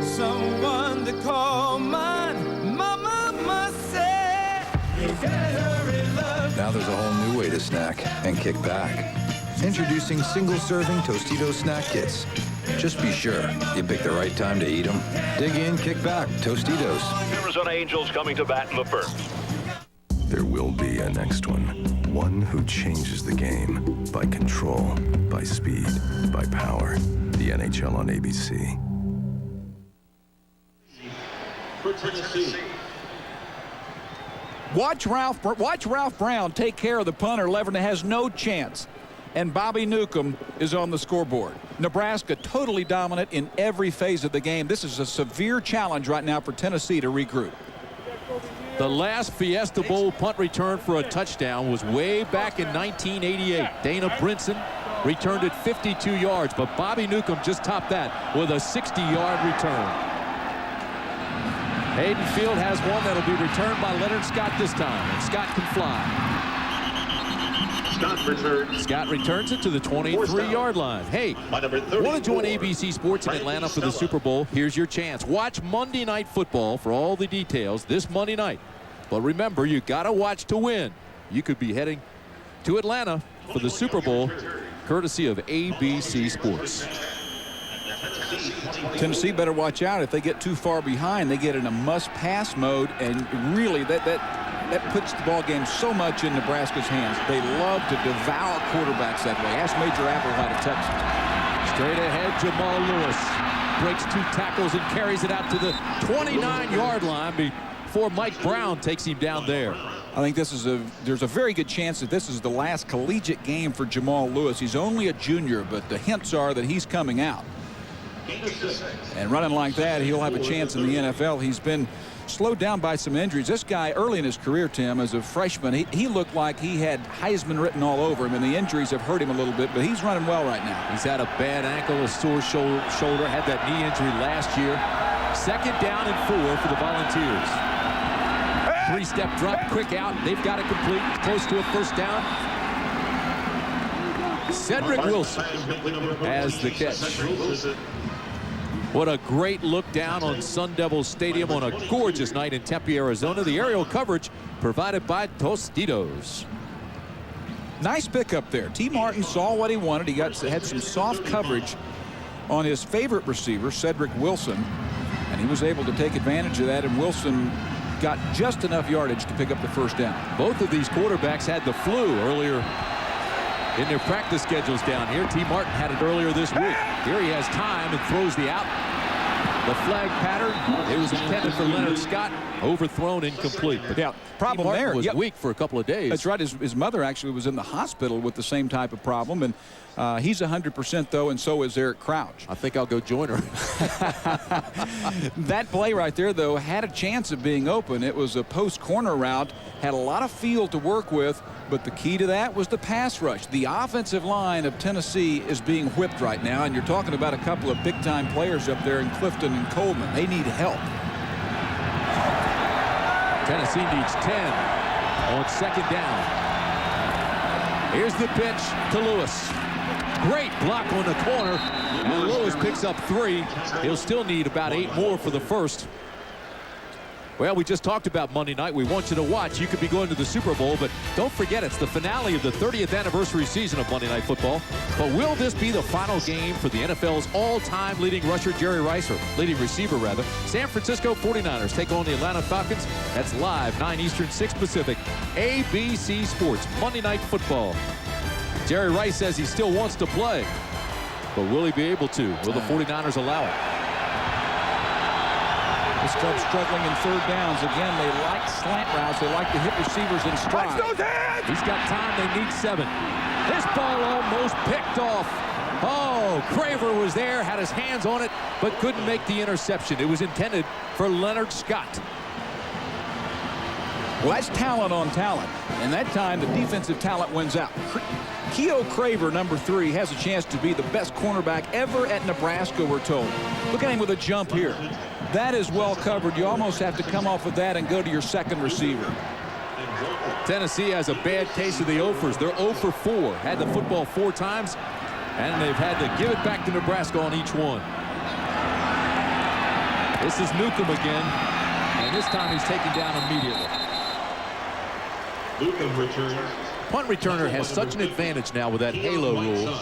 someone to call mine. Mama must say, you gotta hurry, love. Now there's a whole new way to snack and kick back. Introducing single-serving Tostitos snack kits. Just be sure you pick the right time to eat them. Dig in, kick back. Tostitos. Arizona Angels coming to bat in the first. There will be a next one. One who changes the game by control, by speed, by power. The NHL on ABC. Watch Ralph Brown take care of the punter. Leverett has no chance. And Bobby Newcomb is on the scoreboard. Nebraska totally dominant in every phase of the game. This is a severe challenge right now for Tennessee to regroup. The last Fiesta Bowl punt return for a touchdown was way back in 1988. Dana Brinson returned it 52 yards, but Bobby Newcomb just topped that with a 60-yard return. Hayden Field has one that'll be returned by Leonard Scott this time, and Scott can fly. Scott returns it to the 23-yard line. Hey, want to join ABC Sports in Atlanta for the Super Bowl? Here's your chance. Watch Monday Night Football for all the details this Monday night. But remember, you got to watch to win. You could be heading to Atlanta for the Super Bowl, courtesy of ABC Sports. Tennessee better watch out. If they get too far behind, they get in a must-pass mode, and really that that puts the ball game so much in Nebraska's hands. They love to devour quarterbacks that way. Ask Major Applewhite of Texas. Straight ahead, Jamal Lewis breaks 2 tackles and carries it out to the 29-yard line before Mike Brown takes him down there. I think there's a very good chance that this is the last collegiate game for Jamal Lewis. He's only a junior, but the hints are that he's coming out. And running like that, he'll have a chance in the NFL. He's been slowed down by some injuries. This guy, early in his career, Tim, as a freshman, he looked like he had Heisman written all over him, and the injuries have hurt him a little bit, but he's running well right now. He's had a bad ankle, a sore shoulder, had that knee injury last year. 2nd down and 4 for the Volunteers. 3-step drop, quick out. They've got it complete, close to a 1st down. Cedric Wilson has the catch. What a great look down on Sun Devil Stadium on a gorgeous night in Tempe, Arizona. The aerial coverage provided by Tostitos. Nice pickup there. T. Martin saw what he wanted. He had some soft coverage on his favorite receiver, Cedric Wilson, and he was able to take advantage of that, and Wilson got just enough yardage to pick up the 1st down. Both of these quarterbacks had the flu earlier in their practice schedules down here. T. Martin had it earlier this week. Here he has time and throws the out. The flag pattern, it was intended for Leonard Scott, overthrown, incomplete. But yeah, problem T. Martin there. Was weak for a couple of days. That's right. His mother actually was in the hospital with the same type of problem, and he's 100% though, and so is Eric Crouch. I think I'll go join her. That play right there, though, had a chance of being open. It was a post corner route, had a lot of field to work with, but the key to that was the pass rush. The offensive line of Tennessee is being whipped right now, and you're talking about a couple of big-time players up there in Clifton and Coleman. They need help. Tennessee needs 10 on 2nd down. Here's the pitch to Lewis. Great block on the corner, and Lewis picks up 3. He'll still need about 8 more for the 1st. Well, we just talked about Monday night. We want you to watch. You could be going to the Super Bowl, but don't forget it's the finale of the 30th anniversary season of Monday Night Football. But will this be the final game for the NFL's all-time leading rusher, Jerry Rice, or leading receiver, rather? San Francisco 49ers take on the Atlanta Falcons. That's live, 9 Eastern, 6 Pacific. ABC Sports, Monday Night Football. Jerry Rice says he still wants to play, but will he be able to? Will the 49ers allow it? This club's struggling in 3rd downs. Again, they like slant routes. They like to hit receivers in stride. He's got time. They need 7. This ball almost picked off. Oh, Craver was there, had his hands on it, but couldn't make the interception. It was intended for Leonard Scott. Well, that's talent on talent. And that time, the defensive talent wins out. Keo Craver, number 3, has a chance to be the best cornerback ever at Nebraska, we're told. Look at him with a jump here. That is well covered. You almost have to come off of that and go to your 2nd receiver. Tennessee has a bad case of the offers. They're 0 for 4. Had the football 4 times, and they've had to give it back to Nebraska on each one. This is Newcomb again, and this time he's taken down immediately. Newcomb returns. Punt returner has such an advantage now with that halo rule.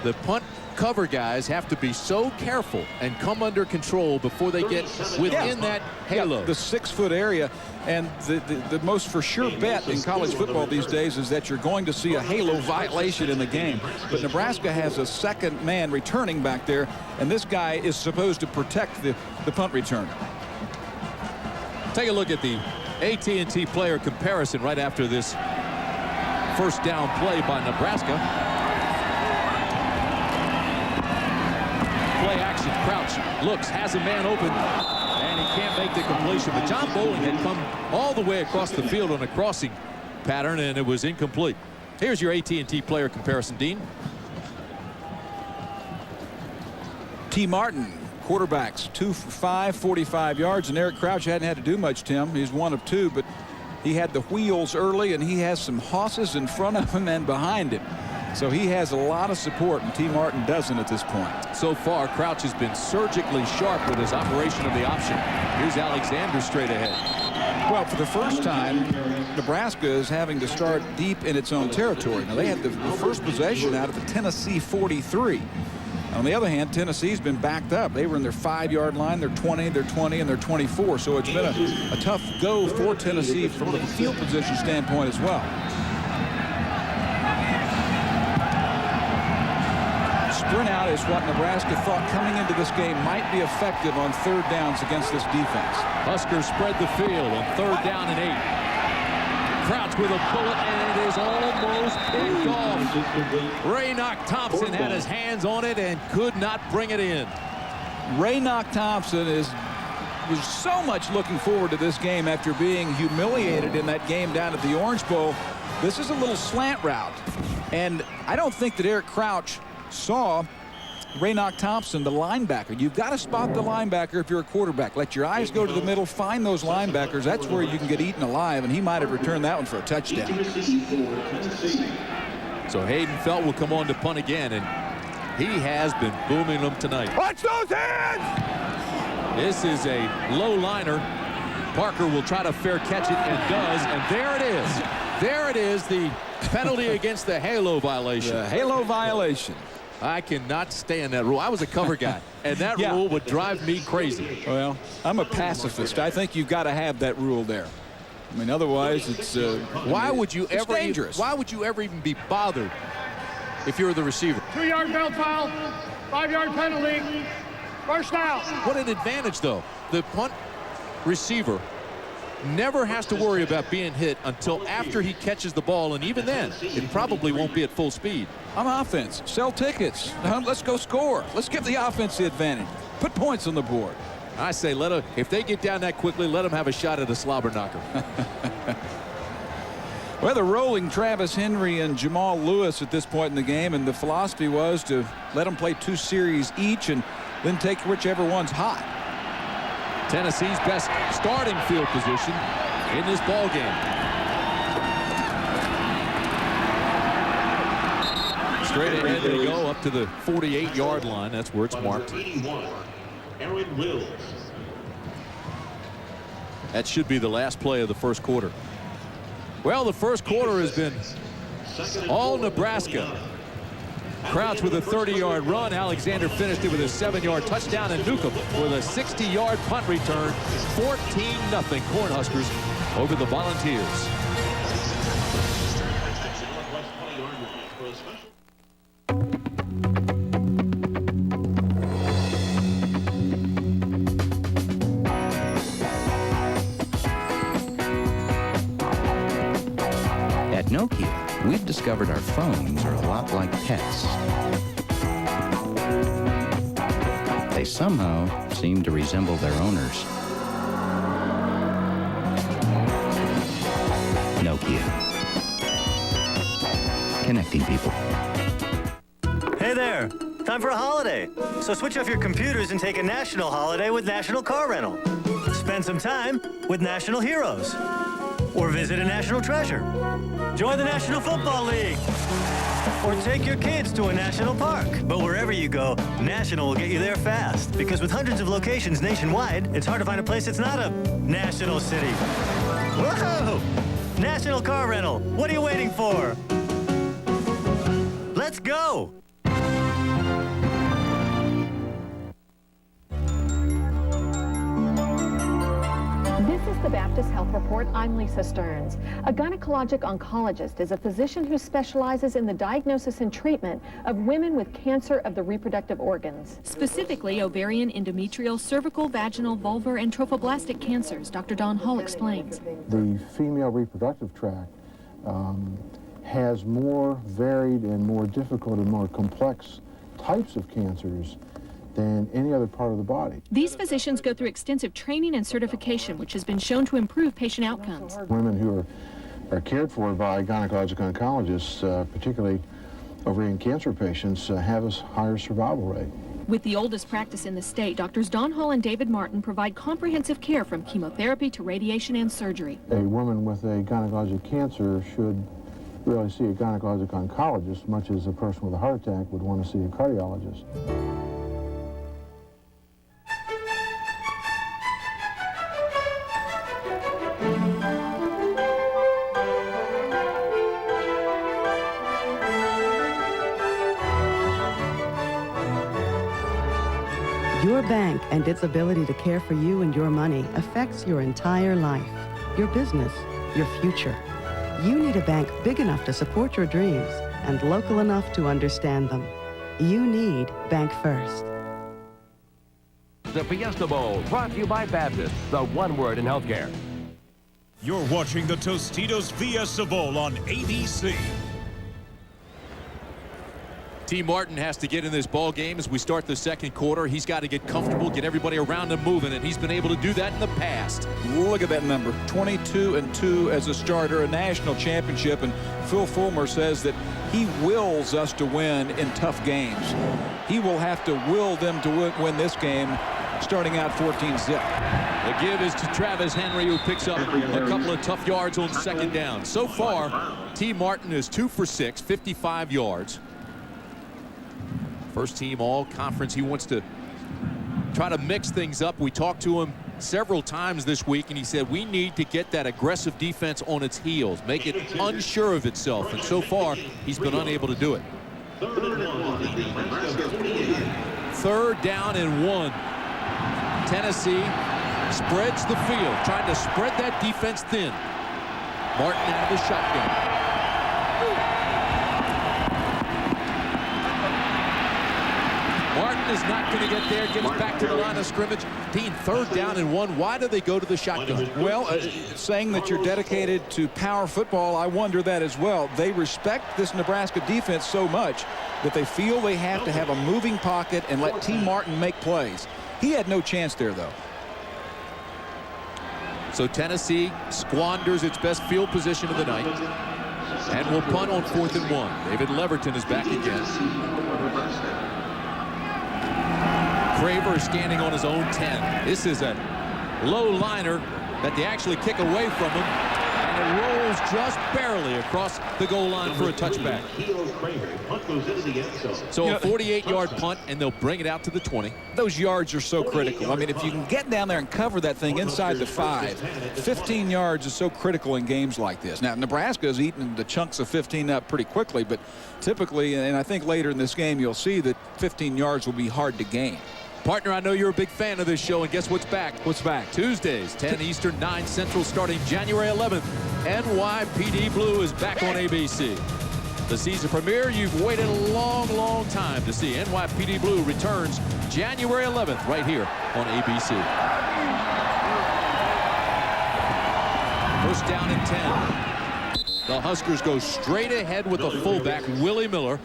The punt cover guys have to be so careful and come under control before they get within that halo. Yeah, the 6-foot area, and the most for sure bet in college football these days is that you're going to see a halo violation in the game. But Nebraska has a 2nd man returning back there, and this guy is supposed to protect the punt returner. Take a look at the AT&T player comparison right after this 1st down play by Nebraska. Play action, Crouch looks, has a man open, and he can't make the completion. But John Bowling had come all the way across the field on a crossing pattern, and it was incomplete. Here's your AT&T player comparison, Dean. T. Martin, quarterbacks, 2 for 5, 45 yards, and Eric Crouch hadn't had to do much, Tim. He's 1 of 2, but he had the wheels early, and he has some hosses in front of him and behind him. So he has a lot of support, and T. Martin doesn't at this point. So far, Crouch has been surgically sharp with his operation of the option. Here's Alexander straight ahead. Well, for the first time, Nebraska is having to start deep in its own territory. Now, they had the first possession out of the Tennessee 43. On the other hand, Tennessee's been backed up. They were in their 5-yard line, their 20, their 20, and their 24. So it's been a tough go for Tennessee from a field position standpoint as well. Sprint out is what Nebraska thought coming into this game might be effective on 3rd downs against this defense. Huskers spread the field on 3rd down and 8. Crouch with a bullet, and it is almost picked off. Ray Thompson had his hands on it and could not bring it in. Ray Thompson was so much looking forward to this game after being humiliated in that game down at the Orange Bowl. This is a little slant route, and I don't think that Eric Crouch saw Ray Thompson, the linebacker. You've got to spot the linebacker if you're a quarterback. Let your eyes go to the middle, find those linebackers. That's where you can get eaten alive, and he might have returned that one for a touchdown. So Hayden Felt will come on to punt again, and he has been booming them tonight. Watch those hands! This is a low liner. Parker will try to fair catch it and does, and there it is. There it is, the penalty against the halo violation. The halo violation. I cannot stand that rule. I was a cover guy, and that rule would drive me crazy. Well, I'm a pacifist. I think you've got to have that rule there. I mean, otherwise, it's why would you ever dangerous? Why would you ever even be bothered if you're the receiver? 2-yard belt foul, 5-yard penalty, first down. What an advantage, though. The punt receiver never has to worry about being hit until after he catches the ball, and even then, it probably won't be at full speed. On offense, sell tickets. Let's go score. Let's give the offense the advantage. Put points on the board. I say, if they get down that quickly, let them have a shot at a slobber knocker. Well, they're rolling Travis Henry and Jamal Lewis at this point in the game, and the philosophy was to let them play 2 series each and then take whichever one's hot. Tennessee's best starting field position in this ball game. Straight ahead they go up to the 48-yard line. That's where it's marked. That should be the last play of the first quarter. Well, the first quarter has been all Nebraska. Crouch with a 30-yard run. Alexander finished it with a 7-yard touchdown, and Newcomb with a 60-yard punt return. 14-0 Cornhuskers over the Volunteers. At Nokia, we've discovered our phones are a lot like pets. They somehow seem to resemble their owners. Nokia. Connecting people. Hey there. Time for a holiday. So switch off your computers and take a national holiday with National Car Rental. Spend some time with National Heroes. Or visit a national treasure. Join the National Football League. Or take your kids to a national park. But wherever you go, National will get you there fast. Because with hundreds of locations nationwide, it's hard to find a place that's not a national city. Whoa! National Car Rental. What are you waiting for? Let's go! This is the Baptist Health Report. I'm Lisa Stearns. A gynecologic oncologist is a physician who specializes in the diagnosis and treatment of women with cancer of the reproductive organs. Specifically, ovarian, endometrial, cervical, vaginal, vulvar, and trophoblastic cancers. Dr. Don Hall explains. The female reproductive tract has more varied and more difficult and more complex types of cancers than any other part of the body. These physicians go through extensive training and certification, which has been shown to improve patient outcomes. Women who are cared for by gynecologic oncologists, particularly ovarian cancer patients, have a higher survival rate. With the oldest practice in the state, Doctors Don Hall and David Martin provide comprehensive care from chemotherapy to radiation and surgery. A woman with a gynecologic cancer should really see a gynecologic oncologist, much as a person with a heart attack would want to see a cardiologist. Your bank and its ability to care for you and your money affects your entire life, your business, your future. You need a bank big enough to support your dreams and local enough to understand them. You need Bank First. The Fiesta Bowl, brought to you by Baptist, the one word in healthcare. You're watching the Tostitos Fiesta Bowl on ABC. T. Martin has to get in this ball game as we start the second quarter. He's got to get comfortable, get everybody around him moving, and he's been able to do that in the past. Look at that number, 22-2 as a starter, a national championship, and Phil Fulmer says that he wills us to win in tough games. He will have to will them to win this game, starting out 14-zip. The give is to Travis Henry, who picks up a couple of tough yards on second down. So far, T. Martin is 2 for 6, 55 yards. First team all conference. He wants to try to mix things up. We talked to him several times this week, and he said we need to get that aggressive defense on its heels, make it unsure of itself, and so far he's been unable to do it. 3rd down and 1. Tennessee spreads the field, trying to spread that defense thin. Martin out of the shotgun. Martin is not going to get there, gets back to the line of scrimmage. Dean, 3rd down and 1. Why do they go to the shotgun? Well, saying that you're dedicated to power football, I wonder that as well. They respect this Nebraska defense so much that they feel they have to have a moving pocket and let T. Martin make plays. He had no chance there, though. So Tennessee squanders its best field position of the night and will punt on 4th and 1. David Leverton is back again. Craver is standing on his own 10. This is a low liner that they actually kick away from him, and it rolls just barely across the goal line for a touchback. So a 48-yard punt, and they'll bring it out to the 20. Those yards are so critical. I mean, if you can get down there and cover that thing inside the 5, 15 yards is so critical in games like this. Now, Nebraska has eaten the chunks of 15 up pretty quickly, but typically, and I think later in this game, you'll see that 15 yards will be hard to gain. Partner, I know you're a big fan of this show, and guess what's back? What's back? Tuesdays, 10 Eastern, 9 Central, starting January 11th. NYPD Blue is back on ABC. The season premiere you've waited a long, long time to see. NYPD Blue returns January 11th right here on ABC. 1st down and 10. The Huskers go straight ahead with the fullback, Willie Miller.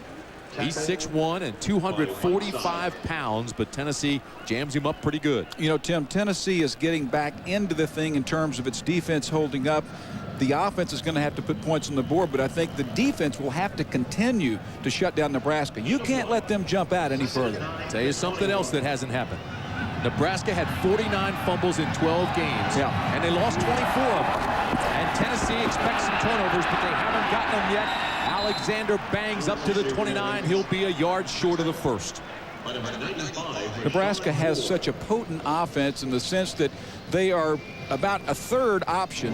He's 6'1" and 245 pounds, but Tennessee jams him up pretty good. You know, Tim, Tennessee is getting back into the thing in terms of its defense holding up. The offense is going to have to put points on the board, but I think the defense will have to continue to shut down Nebraska. You can't let them jump out any further. Tell you something else that hasn't happened. Nebraska had 49 fumbles in 12 games, and they lost 24 of them. And Tennessee expects some turnovers, but they haven't gotten them yet. Alexander bangs up to the 29. He'll be a yard short of the first. Nebraska has such a potent offense in the sense that they are about a third option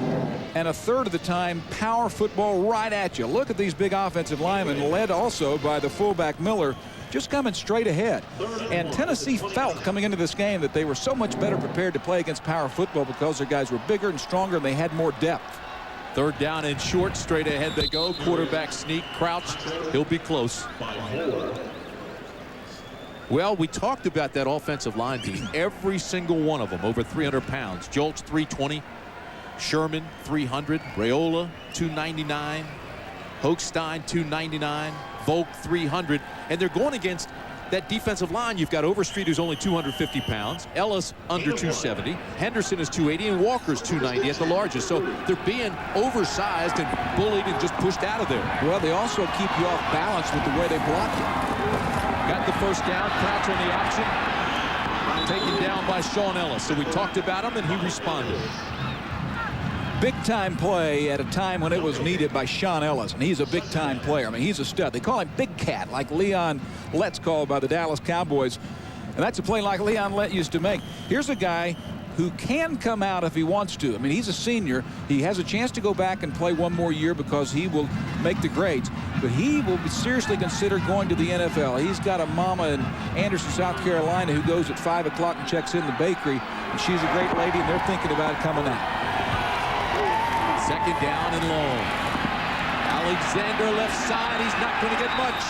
and a third of the time power football right at you. Look at these big offensive linemen, led also by the fullback Miller, just coming straight ahead. And Tennessee felt coming into this game that they were so much better prepared to play against power football because their guys were bigger and stronger and they had more depth. 3rd down and short, straight ahead they go. Quarterback sneak, crouch. He'll be close. Well, we talked about that offensive line team. Every single one of them over 300 pounds. Jolt's 320. Sherman 300. Raiola 299. Hochstein 299. Volk 300. And they're going against that defensive line. You've got Overstreet, who's only 250 pounds. Ellis under 270. Henderson is 280, and Walker's 290 at the largest. So they're being oversized and bullied and just pushed out of there. Well, they also keep you off balance with the way they block you. Got the first down. Crouch on the option. Taken down by Sean Ellis. So we talked about him, and he responded. Big-time play at a time when it was needed by Sean Ellis, and he's a big-time player. I mean, he's a stud. They call him Big Cat, like Leon Lett's called by the Dallas Cowboys, and that's a play like Leon Lett used to make. Here's a guy who can come out if he wants to. I mean, he's a senior. He has a chance to go back and play one more year because he will make the grades. but he will seriously consider going to the NFL. He's got a mama in Anderson, South Carolina, who goes at 5 o'clock and checks in the bakery, and she's a great lady, and they're thinking about coming out. Second down and long. Alexander left side. He's not going to get much.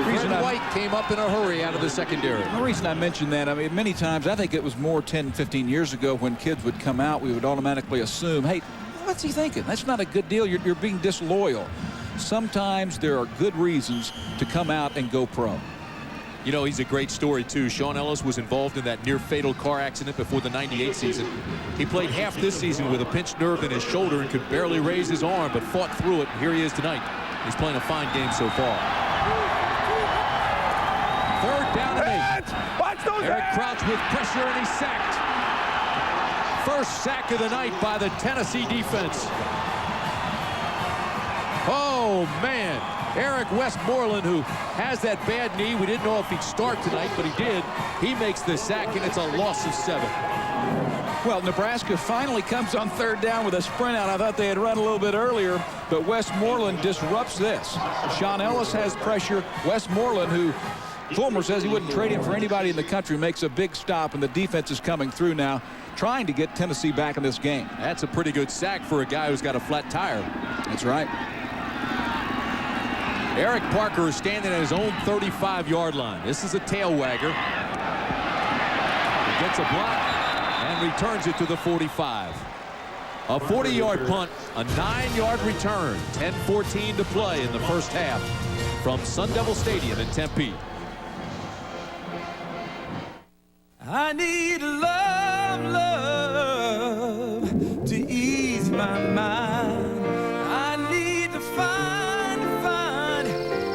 Fred White came up in a hurry out of the secondary. The reason I mentioned that, I mean, many times, I think it was more 10, 15 years ago when kids would come out, we would automatically assume, hey, what's he thinking? That's not a good deal. You're being disloyal. Sometimes there are good reasons to come out and go pro. You know, he's a great story, too. Sean Ellis was involved in that near-fatal car accident before the '98 season. He played half this season with a pinched nerve in his shoulder and could barely raise his arm, but fought through it. Here he is tonight. He's playing a fine game so far. Third down and 8. Watch those Eric Crouch with pressure, and he's sacked. First sack of the night by the Tennessee defense. Oh, man. Eric Westmoreland, who has that bad knee. We didn't know if he'd start tonight, but he did. He makes the sack, and it's a loss of 7. Well, Nebraska finally comes on third down with a sprint out. I thought they had run a little bit earlier, but Westmoreland disrupts this. Sean Ellis has pressure. Westmoreland, who Fulmer says he wouldn't trade him for anybody in the country, makes a big stop, and the defense is coming through now, trying to get Tennessee back in this game. That's a pretty good sack for a guy who's got a flat tire. That's right. Eric Parker is standing at his own 35-yard line. This is a tail wagger. He gets a block and returns it to the 45. A 40-yard punt, a 9-yard return, 10-14 to play in the first half from Sun Devil Stadium in Tempe. I need love, love to ease my mind. I need to find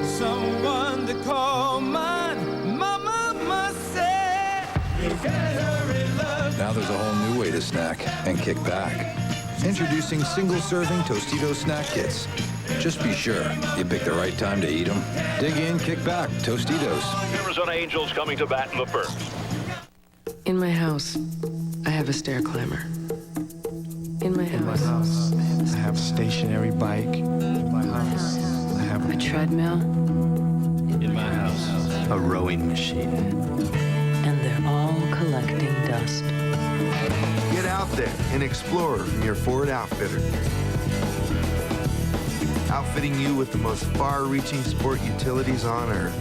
someone to call mine. Mama said, you gotta hurry, love. Now there's a whole new way to snack and kick back. Introducing single-serving Tostitos snack kits. Just be sure you pick the right time to eat them. Dig in, kick back. Tostitos. Arizona Angels coming to bat in the first. In my house, I have a stair climber. In my house, I have a stationary bike. In my house, I have a treadmill. In my house, a rowing machine. And they're all collecting dust. Get out there and explore from your Ford Outfitter. Outfitting you with the most far-reaching sport utilities on Earth.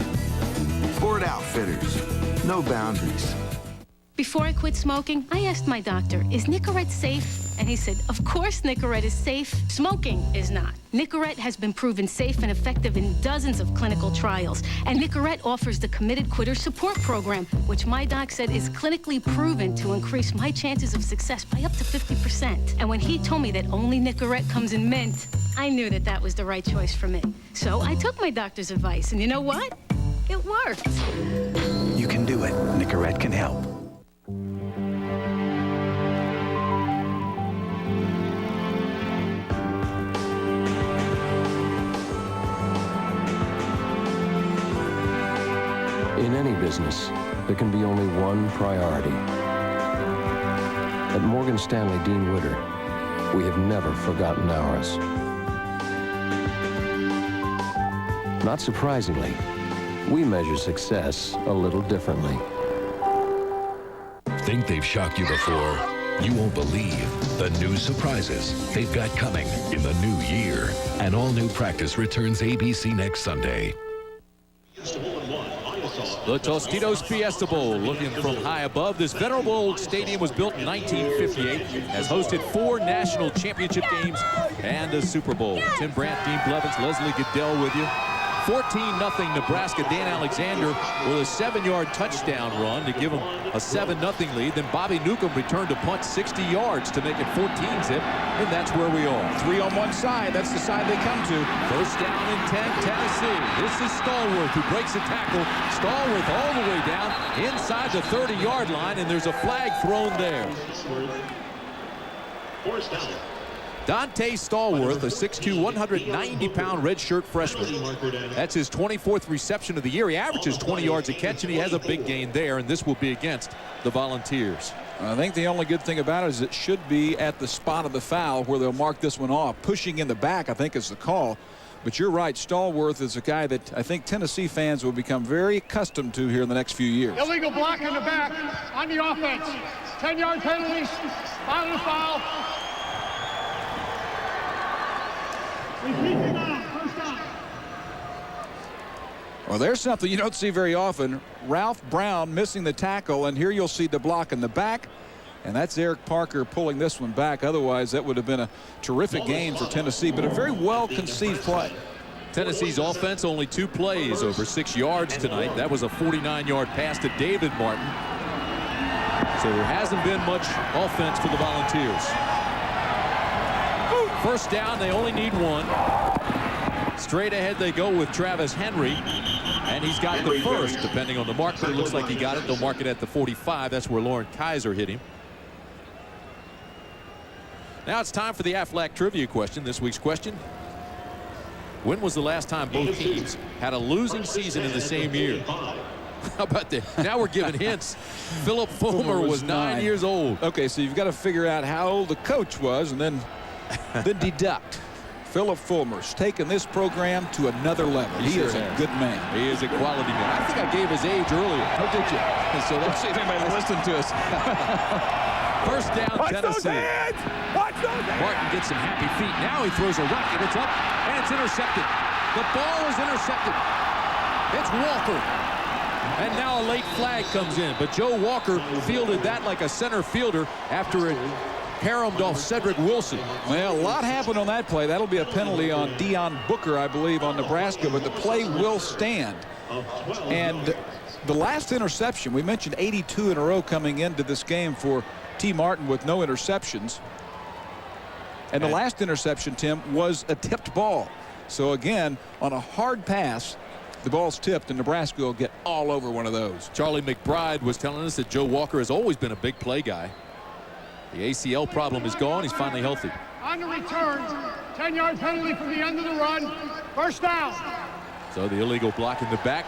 Ford Outfitters, no boundaries. Before I quit smoking, I asked my doctor, is Nicorette safe? And he said, of course Nicorette is safe. Smoking is not. Nicorette has been proven safe and effective in dozens of clinical trials. And Nicorette offers the Committed Quitter Support Program, which my doc said is clinically proven to increase my chances of success by up to 50%. And when he told me that only Nicorette comes in mint, I knew that that was the right choice for me. So I took my doctor's advice, and you know what? It worked. You can do it. Nicorette can help. In any business, there can be only one priority. At Morgan Stanley Dean Witter, we have never forgotten ours. Not surprisingly, we measure success a little differently. Think they've shocked you before? You won't believe the new surprises they've got coming in the new year. An all-new practice returns ABC next Sunday. The Tostitos Fiesta Bowl, looking from high above. This venerable old stadium was built in 1958, has hosted 4 national championship games and a Super Bowl. Tim Brandt, Dean Blevins, Leslie Goodell with you. 14-0 Nebraska. Dan Alexander with a 7-yard touchdown run to give them a 7-0 lead. Then Bobby Newcomb returned to punt 60 yards to make it 14-zip, and that's where we are. 3 on one side. That's the side they come to. First down and 10, Tennessee. This is Stallworth who breaks the tackle. Stallworth all the way down inside the 30-yard line, and there's a flag thrown there. Dante Stallworth, a 6'2", 190-pound redshirt freshman. That's his 24th reception of the year. He averages 20 yards a catch, and he has a big gain there, and this will be against the Volunteers. I think the only good thing about it is it should be at the spot of the foul where they'll mark this one off. Pushing in the back, I think, is the call. But you're right, Stallworth is a guy that I think Tennessee fans will become very accustomed to here in the next few years. Illegal block in the back on the offense. 10-yard penalties. Final foul. First down. Well, there's something you don't see very often. Ralph Brown missing the tackle, and here you'll see the block in the back. And that's Eric Parker pulling this one back. Otherwise, that would have been a terrific game for Tennessee, but a very well-conceived play. Tennessee's offense only 2 plays over 6 yards tonight. That was a 49-yard pass to David Martin. So there hasn't been much offense for the Volunteers. First down, they only need 1. Straight ahead they go with Travis Henry. And he's got the first, depending on the mark, but it looks like he got it. They'll mark it at the 45. That's where Lauren Kaiser hit him. Now it's time for the Aflac trivia question. This week's question: when was the last time both teams had a losing season in the same year? How about that? Now we're giving hints. Philip Fulmer was 9 years old. Okay, so you've got to figure out how old the coach was and then deduct. Philip Fulmer's taken this program to another level. He is a good man. He is a quality man. I think I gave his age earlier. Oh, did you? So let's see if anybody listened to us. First down, Tennessee. Watch those hands. Martin gets some happy feet. Now he throws a rocket. It's up, and it's intercepted. The ball is intercepted. It's Walker. And now a late flag comes in. But Joe Walker fielded that like a center fielder after it caromed off Cedric Wilson. Well, a lot happened on that play. That'll be a penalty on Deion Booker, I believe, on Nebraska, but the play will stand. And the last interception, we mentioned 82 in a row coming into this game for T. Martin with no interceptions. And the last interception, Tim, was a tipped ball. So again, on a hard pass, the ball's tipped, and Nebraska will get all over one of those. Charlie McBride was telling us that Joe Walker has always been a big play guy. The ACL problem is gone. He's finally healthy. On the return, 10-yard penalty for the end of the run. First down. So the illegal block in the back,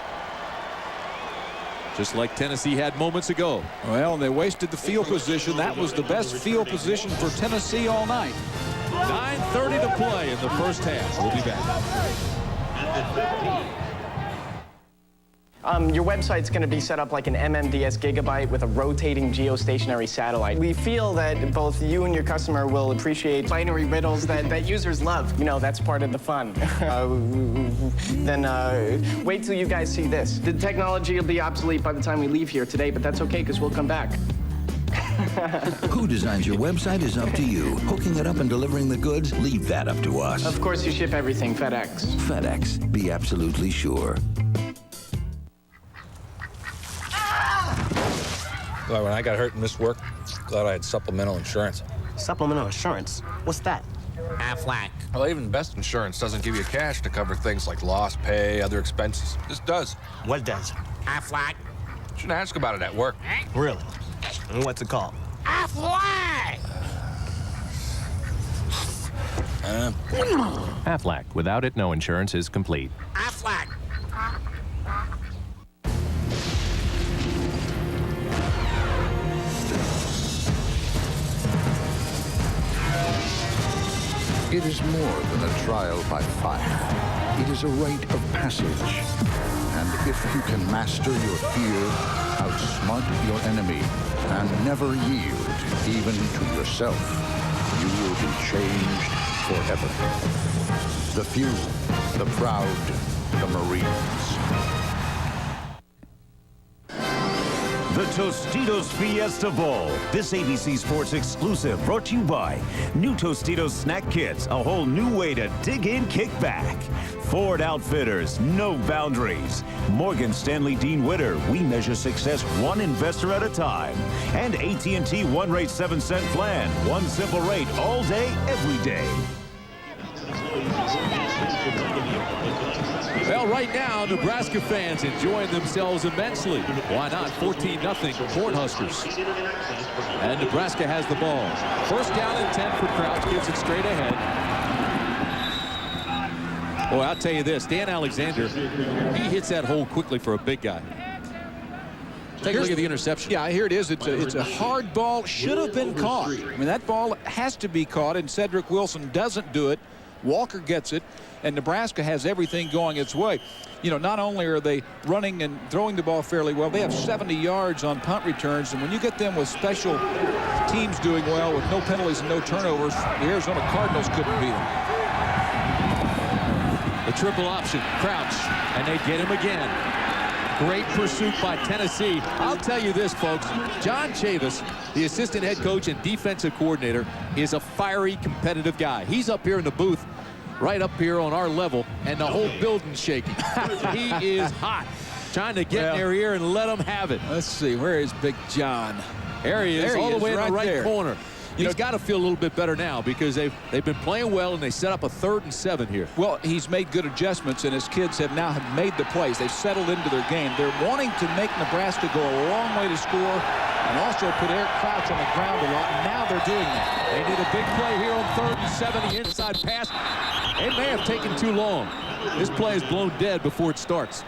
just like Tennessee had moments ago. Well, and they wasted the field position. That was the best field position for Tennessee all night. 9:30 to play in the first half. We'll be back. Your website's going to be set up like an MMDS gigabyte with a rotating geostationary satellite. We feel that both you and your customer will appreciate binary riddles that users love. You know, that's part of the fun. Then wait till you guys see this. The technology will be obsolete by the time we leave here today, but that's okay because we'll come back. Who designs your website is up to you. Hooking it up and delivering the goods, leave that up to us. Of course you ship everything FedEx. FedEx, be absolutely sure. Glad when I got hurt and missed work, glad I had supplemental insurance. Supplemental insurance? What's that? Aflac. Well, even best insurance doesn't give you cash to cover things like lost pay, other expenses. This does. What does? Aflac. You should ask about it at work. Really? And what's it called? Aflac! Aflac. Without it, no insurance is complete. Aflac. It is more than a trial by fire. It is a rite of passage. And if you can master your fear, outsmart your enemy, and never yield even to yourself, you will be changed forever. The few, the proud, the Marines. The Tostitos Fiesta Bowl. This ABC Sports exclusive brought to you by new Tostitos Snack Kits, a whole new way to dig in, kick back. Ford Outfitters, no boundaries. Morgan Stanley Dean Witter, we measure success one investor at a time. And AT&T One Rate 7-cent plan, one simple rate all day, every day. Well, right now, Nebraska fans enjoying themselves immensely. Why not? 14-0 Cornhuskers. And Nebraska has the ball. First down and 10 for Crouch. Gives it straight ahead. Boy, I'll tell you this. Dan Alexander, he hits that hole quickly for a big guy. Take a look at the interception. Yeah, here it is. It's a hard ball. Should have been caught. I mean, that ball has to be caught, and Cedric Wilson doesn't do it. Walker gets it, and Nebraska has everything going its way. You know, not only are they running and throwing the ball fairly well, they have 70 yards on punt returns, and when you get them with special teams doing well with no penalties and no turnovers, the Arizona Cardinals couldn't beat them. The triple option, Crouch, and they get him again. Great pursuit by Tennessee. I'll tell you this, folks. John Chavis, the assistant head coach and defensive coordinator, is a fiery, competitive guy. He's up here in the booth, right up here on our level, and the whole building's shaking. He is hot, trying to get in their ear and let them have it. Let's see, where is Big John? There he is, all the way in the right corner. He's got to feel a little bit better now because they've been playing well, and they set up a 3rd and 7 here. Well, he's made good adjustments, and his kids have now made the plays. They've settled into their game. They're wanting to make Nebraska go a long way to score and also put Eric Crouch on the ground a lot, and now they're doing that. They need a big play here on 3rd and 7, the inside pass. It may have taken too long. This play is blown dead before it starts.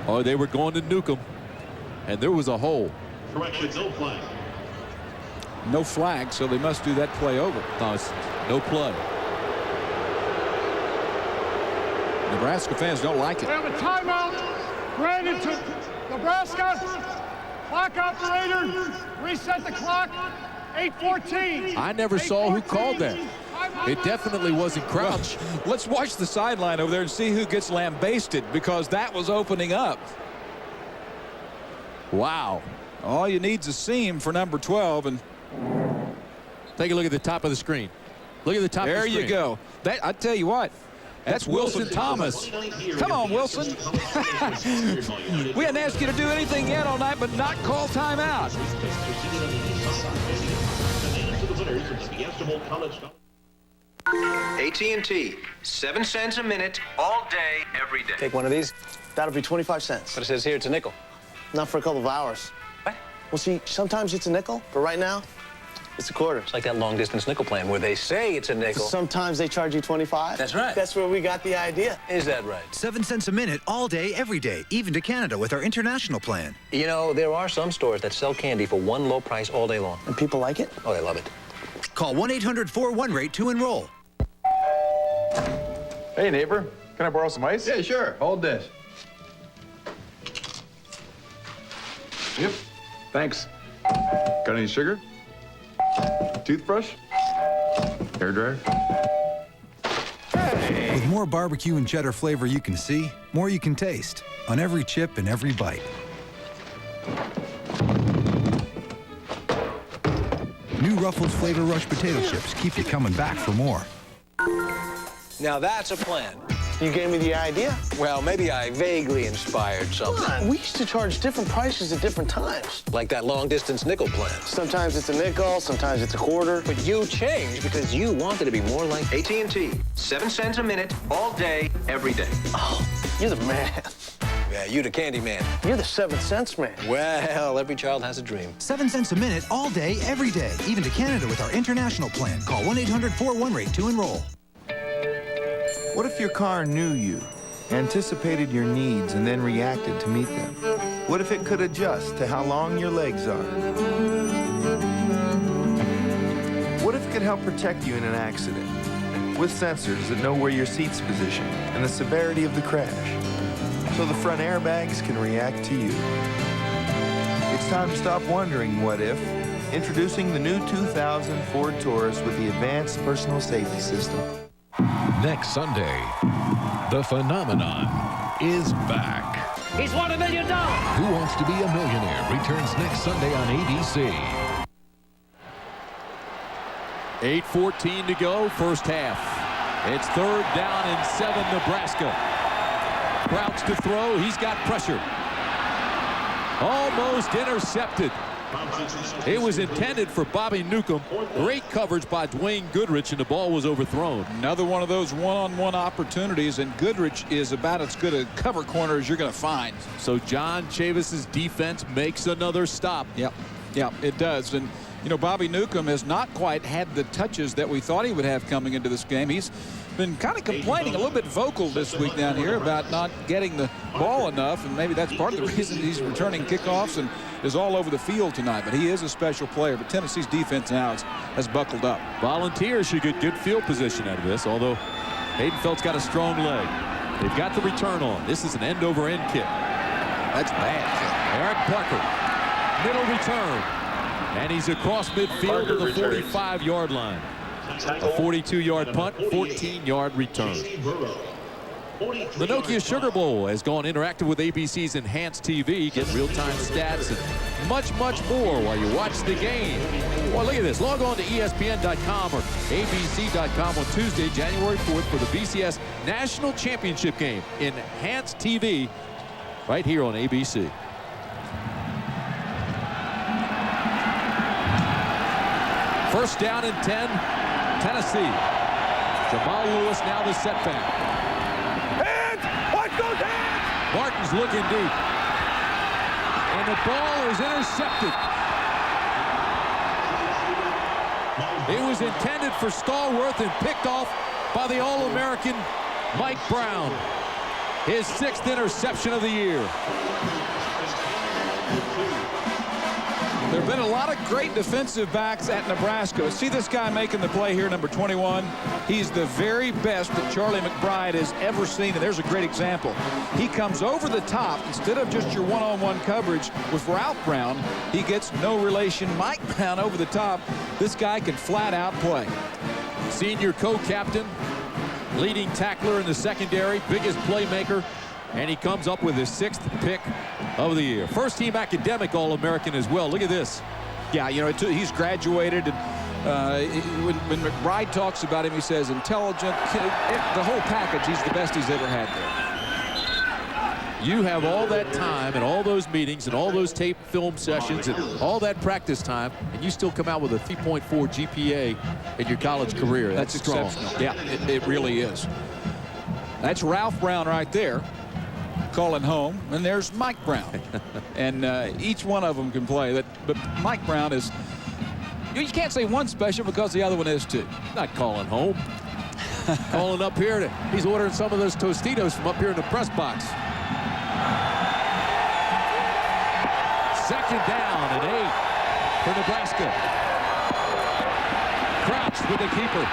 Oh, they were going to nuke him, and there was a hole. Correction, no flag. No flag, so they must do that play over. No play. Nebraska fans don't like it. We have a timeout granted to Nebraska. Clock operator, reset the clock. 8:14. I never saw who called that. It definitely wasn't Crouch. Well, let's watch the sideline over there and see who gets lambasted, because that was opening up. Wow. All you need is a seam for number 12, and take a look at the top of the screen. Look at the top of the screen. There you go. That, I tell you what, that's Wilson Thomas. Come on, Wilson. We hadn't asked you to do anything yet all night, but not call timeout. AT&T, 7 cents a minute, all day, every day. Take one of these. That'll be 25 cents. But it says here it's a nickel. Not for a couple of hours. What? Well, see, sometimes it's a nickel, but right now, it's a quarter. It's like that long-distance nickel plan where they say it's a nickel. Sometimes they charge you 25. That's right. That's where we got the idea. Is that right? 7 cents a minute, all day, every day, even to Canada with our international plan. You know, there are some stores that sell candy for one low price all day long. And people like it? Oh, they love it. Call 1-800-41-RATE to enroll. Hey, neighbor. Can I borrow some ice? Yeah, sure. Hold this. Yep. Thanks. Got any sugar? Toothbrush? Hairdryer? With more barbecue and cheddar flavor you can see, more you can taste on every chip and every bite. New Ruffles Flavor Rush potato chips keep you coming back for more. Now that's a plan. You gave me the idea? Well, maybe I vaguely inspired something. Come on, we used to charge different prices at different times. Like that long-distance nickel plan. Sometimes it's a nickel, sometimes it's a quarter. But you changed because you wanted to be more like AT&T. 7 cents a minute, all day, every day. Oh, you're the man. Yeah, you the candy man. You're the 7 cents man. Well, every child has a dream. 7 cents a minute, all day, every day, even to Canada with our international plan. Call 1-800-41-RATE to enroll. What if your car knew you, anticipated your needs, and then reacted to meet them? What if it could adjust to how long your legs are? What if it could help protect you in an accident with sensors that know where your seat's positioned and the severity of the crash, so the front airbags can react to you? It's time to stop wondering what if. Introducing the new 2000 Ford Taurus with the advanced personal safety system. Next Sunday, the phenomenon is back. He's won $1 million. Who Wants to Be a Millionaire returns next Sunday on ABC. 8:14 to go, first half. It's 3rd down and 7, Nebraska. Crouch to throw, he's got pressure. Almost intercepted. It was intended for Bobby Newcomb. Great coverage by Dwayne Goodrich, and the ball was overthrown. Another one of those one-on-one opportunities, and Goodrich is about as good a cover corner as you're going to find. So John Chavis's defense makes another stop. Yep, it does. And, you know, Bobby Newcomb has not quite had the touches that we thought he would have coming into this game. He's been kind of complaining, a little bit vocal this week down here about not getting the ball enough, and maybe that's part of the reason he's returning kickoffs and is all over the field tonight. But he is a special player. But Tennessee's defense now has buckled up. Volunteers should get good field position out of this, although Haydenfeld's got a strong leg. They've got the return on. This is an end-over-end kick. That's bad. Eric Parker, middle return. And he's across midfield to the 45-yard line. A 42-yard punt, 14-yard return. The Nokia Sugar Bowl has gone interactive with ABC's Enhanced TV. Get real-time stats and much, much more while you watch the game. Well, look at this. Log on to ESPN.com or ABC.com on Tuesday, January 4th for the BCS National Championship game. Enhanced TV right here on ABC. First down and 10, Tennessee. Jamal Lewis now the setback. Martin's looking deep. And the ball is intercepted. It was intended for Stallworth and picked off by the All-American Mike Brown. His 6th interception of the year. There have been a lot of great defensive backs at Nebraska. See this guy making the play here, number 21. He's the very best that Charlie McBride has ever seen, and there's a great example. He comes over the top. Instead of just your one-on-one coverage with Ralph Brown, he gets no relation Mike Brown over the top. This guy can flat out play. Senior co-captain, leading tackler in the secondary, biggest playmaker, and he comes up with his 6th pick of the year. First team academic All-American as well. Look at this. Yeah, you know, he's graduated, and when McBride talks about him, he says intelligent, the whole package. He's the best he's ever had there. You have all that time and all those meetings and all those tape film sessions and all that practice time, and you still come out with a 3.4 GPA in your college career. That's strong. Exceptional. Yeah, it really is. That's Ralph Brown right there, calling home, and there's Mike Brown. And each one of them can play. But Mike Brown is, you can't say one's special because the other one is too. Not calling home. Calling up here. He's ordering some of those Tostitos from up here in the press box. 2nd down and 8 for Nebraska. Crouched with the keeper.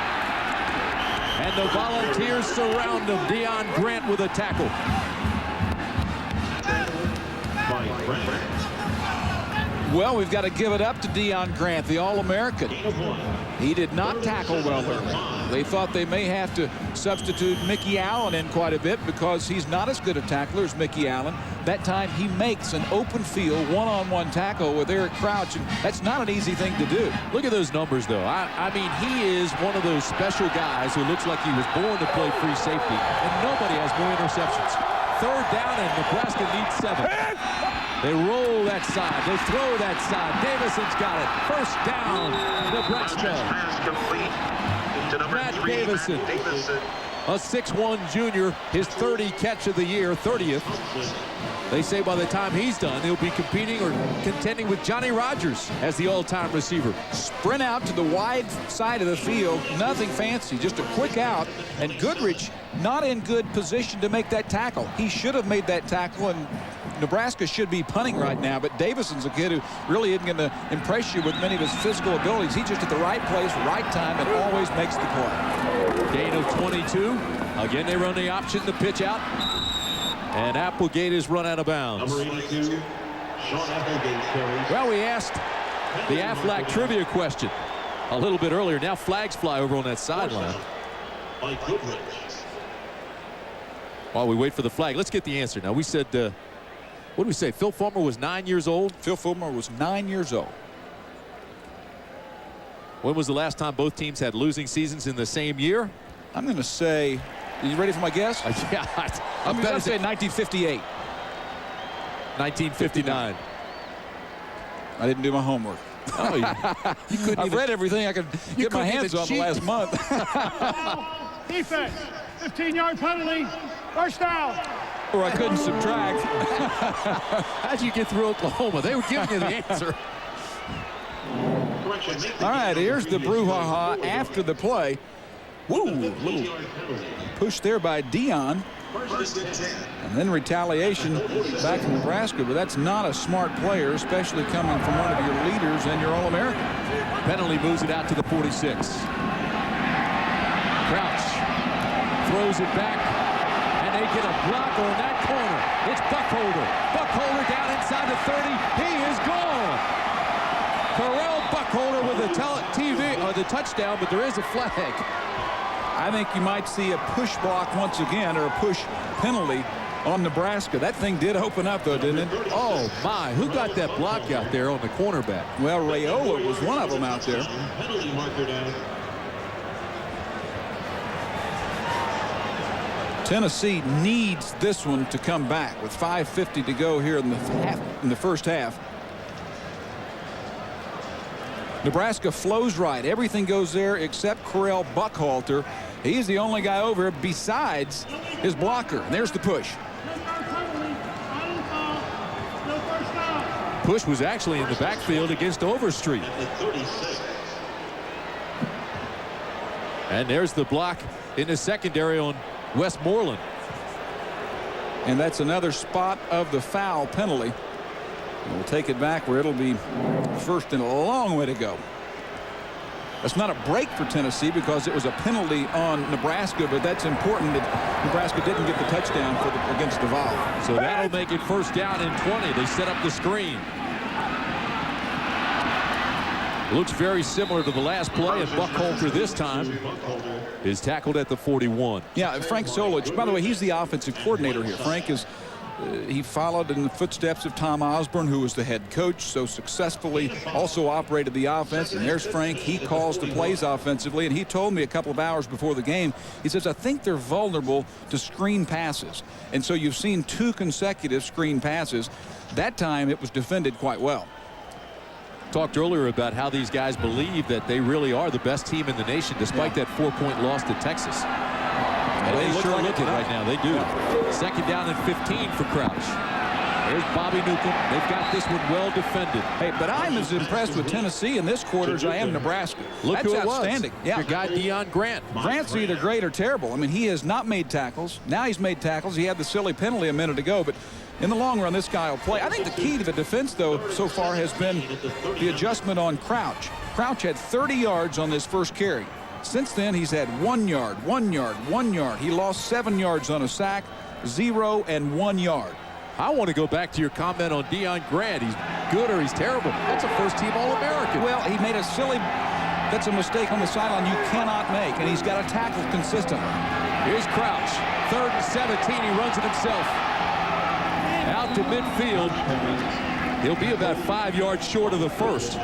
And the Volunteers surround him. Deion Grant with a tackle. Well, we've got to give it up to Deion Grant, the All-American. He did not tackle well early. They thought they may have to substitute Mickey Allen in quite a bit because he's not as good a tackler as Mickey Allen. That time he makes an open field one-on-one tackle with Eric Crouch, and that's not an easy thing to do. Look at those numbers, though. I mean, he is one of those special guys who looks like he was born to play free safety, and nobody has more interceptions. 3rd down, and Nebraska needs 7. They roll that side. They throw that side. Davison's got it. First down, Nebraska. Matt Davison, a 6'1 junior, his 30 catch of the year, 30th. They say by the time he's done, he'll be competing or contending with Johnny Rodgers as the all-time receiver. Sprint out to the wide side of the field. Nothing fancy, just a quick out. And Goodrich not in good position to make that tackle. He should have made that tackle, and Nebraska should be punting right now, but Davison's a kid who really isn't going to impress you with many of his physical abilities. He's just at the right place, right time, and always makes the play. Gain of 22. Again, they run the option to pitch out. And Applegate is run out of bounds. Well, we asked the Aflac trivia question a little bit earlier. Now flags fly over on that sideline. While we wait for the flag, let's get the answer. Now, we said, what did we say? Phil Fulmer was 9 years old? Phil Fulmer was 9 years old. When was the last time both teams had losing seasons in the same year? I'm going to say, are you ready for my guess? Yeah, I'm going to say 1958. 1959. I didn't do my homework. Oh, you couldn't. I've read everything I could get my hands on the last month. Defense, 15-yard penalty, first down. Or I couldn't subtract. How'd you get through Oklahoma? They were giving you the answer. All right, here's the brouhaha after the play. Woo, little push there by Dion. And then retaliation back in Nebraska, but that's not a smart player, especially coming from one of your leaders and your All-American. Penalty moves it out to the 46. Crouch throws it back, and they get a block on that corner. It's Buckholder. Buckholder down inside the 30. He is gone. Correll Buckholder with the touchdown, but there is a flag. I think you might see a push block once again, or a push penalty on Nebraska. That thing did open up, though, didn't it? Oh, my. Who got that block out there on the cornerback? Well, Rayola was one of them out there. Tennessee needs this one to come back with 5:50 to go here in the first half. Nebraska flows right. Everything goes there except Correll Buckhalter. He's the only guy over besides his blocker. And there's the push. Push was actually in the backfield against Overstreet. And there's the block in the secondary on Westmoreland. And that's another spot of the foul penalty. We'll take it back where it'll be first and a long way to go. That's not a break for Tennessee because it was a penalty on Nebraska, but that's important that Nebraska didn't get the touchdown against Duval. So that'll make it first down and 20. They set up the screen. Looks very similar to the last play, and Buckholter this time is tackled at the 41. Yeah, Frank Solich, by the way, he's the offensive coordinator here. Frank is he followed in the footsteps of Tom Osborne, who was the head coach, so successfully also operated the offense. And there's Frank. He calls the plays offensively, and he told me a couple of hours before the game, he says, I think they're vulnerable to screen passes. And so you've seen 2 consecutive screen passes. That time it was defended quite well. Talked earlier about how these guys believe that they really are the best team in the nation despite that 4-point loss to Texas. And they sure look it right now. They do. Second down and 15 for Crouch. There's Bobby Newcomb. They've got this one well defended. Hey, but I'm as impressed with Tennessee in this quarter as I am Nebraska. Look That's who it outstanding. was. Yeah. Your guy Deion Grant. Grant's either great or terrible. I mean, he has not made tackles. Now he's made tackles. He had the silly penalty a minute ago, but in the long run, this guy will play. I think the key to the defense, though, so far has been the adjustment on Crouch. Crouch had 30 yards on this first carry. Since then, he's had 1 yard, 1 yard, 1 yard. He lost 7 yards on a sack, 0 and 1 yard. I want to go back to your comment on Deion Grant. He's good or he's terrible. That's a first-team All-American. Well, he made a silly, that's a mistake on the sideline you cannot make, and he's got to tackle consistently. Here's Crouch, 3rd and 17. He runs it himself. Out to midfield. He'll be about 5 yards short of the first.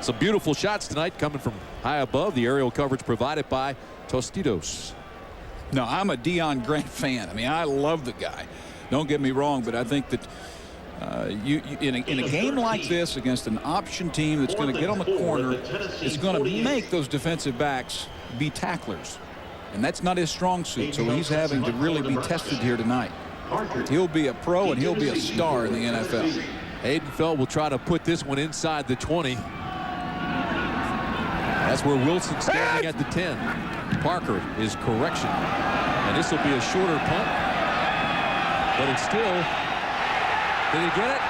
Some beautiful shots tonight coming from high above. The aerial coverage provided by Tostitos. No, I'm a Deion Grant fan. I mean, I love the guy. Don't get me wrong, but I think that in a game like this against an option team that's going to get on the corner, it's going to make those defensive backs be tacklers. And that's not his strong suit, so he's having to really be tested here tonight. He'll be a pro and he'll be a star in the NFL. Haydenfeld will try to put this one inside the 20. That's where Wilson's standing at the 10. Parker is correction. And this will be a shorter punt. But it's still, did he get it?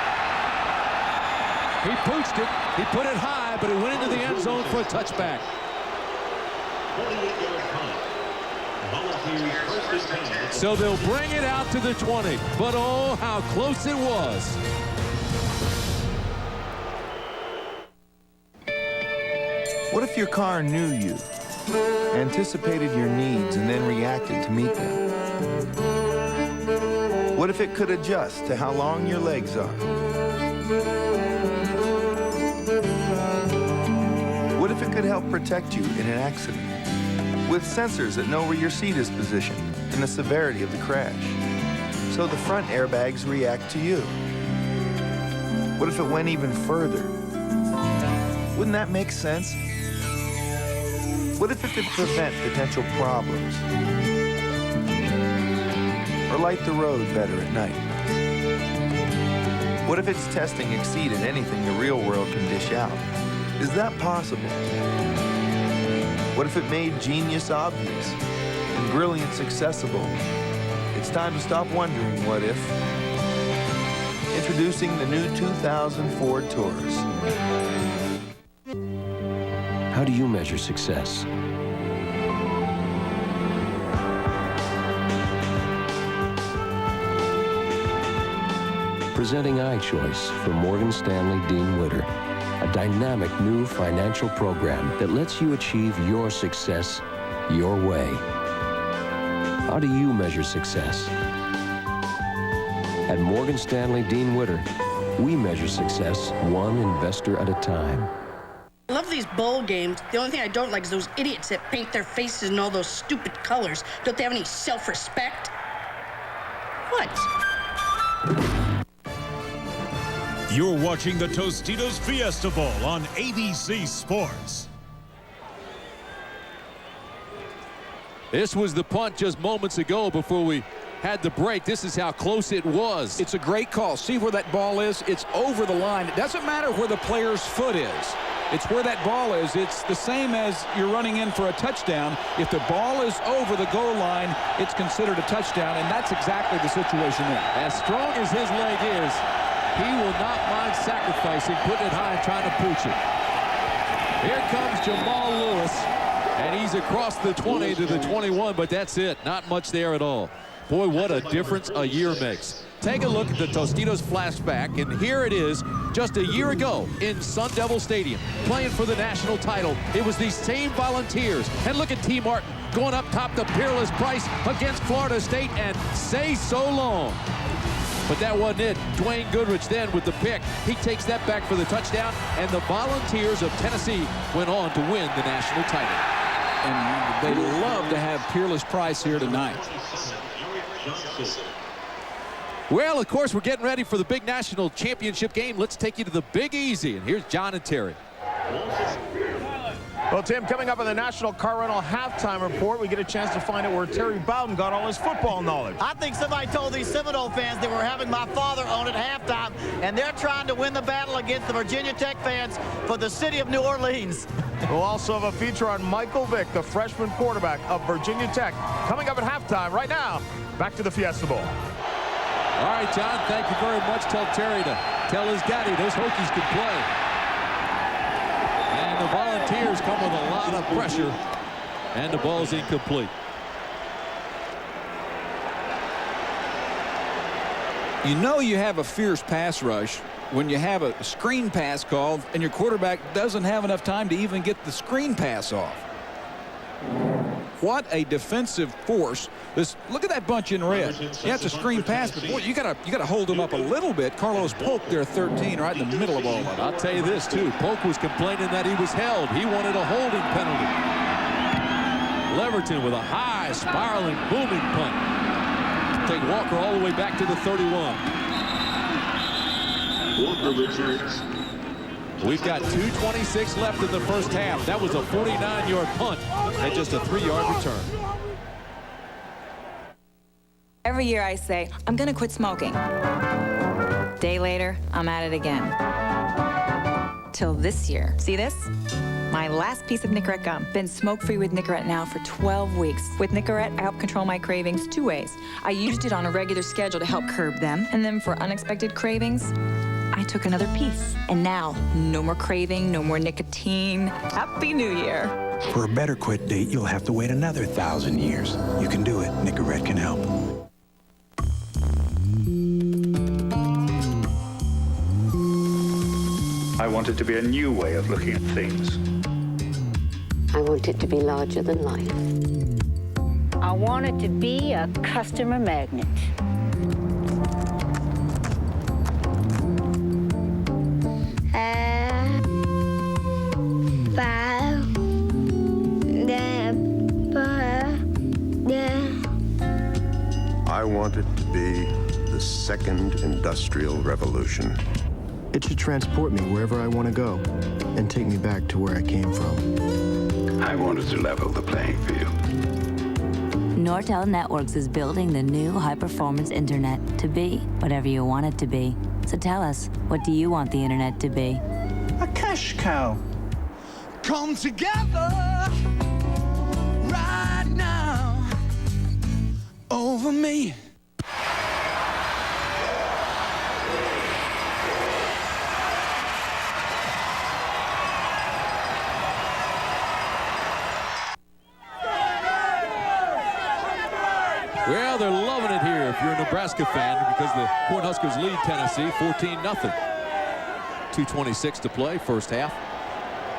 He pooched it. He put it high, but it went into the end zone for a touchback. So they'll bring it out to the 20. But oh, how close it was. What if your car knew you, anticipated your needs, and then reacted to meet them? What if it could adjust to how long your legs are? What if it could help protect you in an accident? With sensors that know where your seat is positioned and the severity of the crash, so the front airbags react to you. What if it went even further? Wouldn't that make sense? What if it could prevent potential problems? Or light the road better at night? What if its testing exceeded anything the real world can dish out? Is that possible? What if it made genius obvious and brilliance accessible? It's time to stop wondering what if. Introducing the new 2000 Ford Taurus. How do you measure success? Presenting iChoice from Morgan Stanley Dean Witter, a dynamic new financial program that lets you achieve your success your way. How do you measure success? At Morgan Stanley Dean Witter, we measure success one investor at a time. I love these bowl games. The only thing I don't like is those idiots that paint their faces in all those stupid colors. Don't they have any self-respect? What? You're watching the Tostitos Fiesta Bowl on ABC Sports. This was the punt just moments ago before we had the break. This is how close it was. It's a great call. See where that ball is? It's over the line. It doesn't matter where the player's foot is. It's where that ball is. It's the same as you're running in for a touchdown. If the ball is over the goal line, it's considered a touchdown, and that's exactly the situation there. As strong as his leg is, he will not mind sacrificing, putting it high and trying to pooch it. Here comes Jamal Lewis, and he's across the 20 to the 21, but that's it. Not much there at all. Boy, what a difference a year makes. Take a look at the Tostitos flashback, and here it is just a year ago in Sun Devil Stadium, playing for the national title. It was these same Volunteers. And look at T. Martin going up top to Peerless Price against Florida State, and say so long. But that wasn't it. Dwayne Goodrich then with the pick. He takes that back for the touchdown, and the Volunteers of Tennessee went on to win the national title. And they love to have Peerless Price here tonight. Well, of course, we're getting ready for the big national championship game. Let's take you to the Big Easy, and here's John and Terry. Well, Tim, coming up on the National Car Rental Halftime Report, we get a chance to find out where Terry Bowden got all his football knowledge. I think somebody told these Seminole fans they were having my father on at halftime, and they're trying to win the battle against the Virginia Tech fans for the city of New Orleans. We'll also have a feature on Michael Vick, the freshman quarterback of Virginia Tech, coming up at halftime. Right now, back to the Fiesta Bowl. All right, John, thank you very much. Tell Terry to tell his daddy those Hokies can play. And the Volunteers come with a lot of pressure, and the ball's incomplete. You know you have a fierce pass rush when you have a screen pass called and your quarterback doesn't have enough time to even get the screen pass off. What a defensive force. Look at that bunch in red. Yeah, it's a screen pass, but boy, you gotta hold them up a little bit. Carlos Polk there, 13, right in the middle of all of it. I'll tell you this too. Polk was complaining that he was held. He wanted a holding penalty. Leverton with a high, spiraling, booming punt. Take Walker all the way back to the 31. We've got 2:26 left in the first half. That was a 49-yard punt and just a 3-yard return. Every year I say, I'm gonna quit smoking. Day later, I'm at it again. Till this year. See this? My last piece of Nicorette gum. Been smoke-free with Nicorette now for 12 weeks. With Nicorette, I help control my cravings 2 ways. I used it on a regular schedule to help curb them, and then for unexpected cravings, I took another piece. And now, no more craving, no more nicotine. Happy New Year. For a better quit date, you'll have to wait another 1,000 years. You can do it. Nicorette can help. I want it to be a new way of looking at things. I want it to be larger than life. I want it to be a customer magnet. I want it to be the second industrial revolution. It should transport me wherever I want to go and take me back to where I came from. I wanted to level the playing field. Nortel Networks is building the new high-performance internet to be whatever you want it to be. So tell us, what do you want the internet to be? A cash cow. come together right now over me. Well, they're loving it here if you're a Nebraska fan because the Cornhuskers lead Tennessee 14-0. 2:26 to play, first half.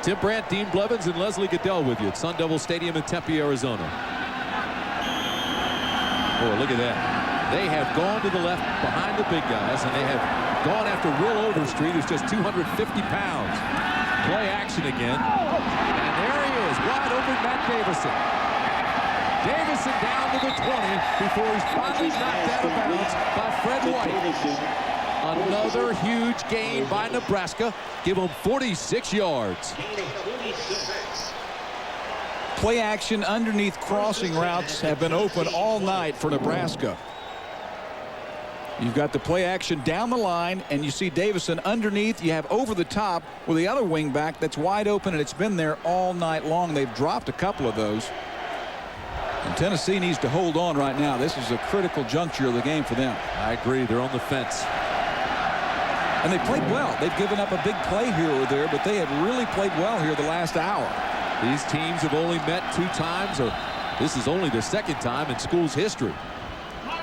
Tim Brandt, Dean Blevins, and Leslie Goodell with you at Sun Devil Stadium in Tempe, Arizona. Oh, look at that. They have gone to the left behind the big guys, and they have gone after Will Overstreet, who's just 250 pounds. Play action again. And there he is, wide open Matt Davison. Davison down to the 20 before he's finally knocked out of bounds by Fred White. Another huge gain by Nebraska. Give them 46 yards. Play action underneath crossing routes have been open all night for Nebraska. You've got the play action down the line, and you see Davison underneath. You have over the top with the other wing back that's wide open, and it's been there all night long. They've dropped a couple of those. And Tennessee needs to hold on right now. This is a critical juncture of the game for them. I agree. They're on the fence. And they played well. They've given up a big play here or there, but they have really played well here the last hour. These teams have only met 2 times, or this is only the second time in school's history.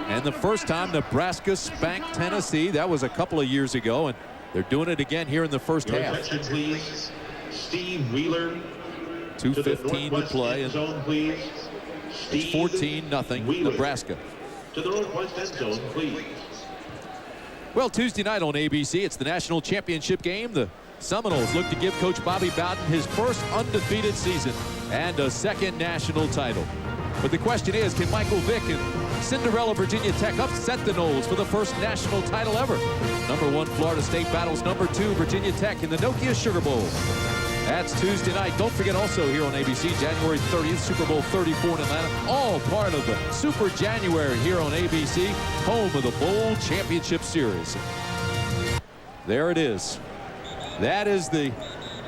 And the first time Nebraska spanked Tennessee, that was a couple of years ago, and they're doing it again here in the first half. Attention, please. Steve Wheeler. 2:15 to play, and zone, please. it's 14-0 Nebraska. To the northwest end zone, please. Well, Tuesday night on ABC, it's the national championship game. The Seminoles look to give Coach Bobby Bowden his first undefeated season and a second national title. But the question is, can Michael Vick and Cinderella Virginia Tech upset the Noles for the first national title ever? Number 1 Florida State battles number 2 Virginia Tech in the Nokia Sugar Bowl. That's Tuesday night. Don't forget also here on ABC, January 30th, Super Bowl 34 in Atlanta. All part of the Super January here on ABC, home of the Bowl Championship Series. There it is. That is the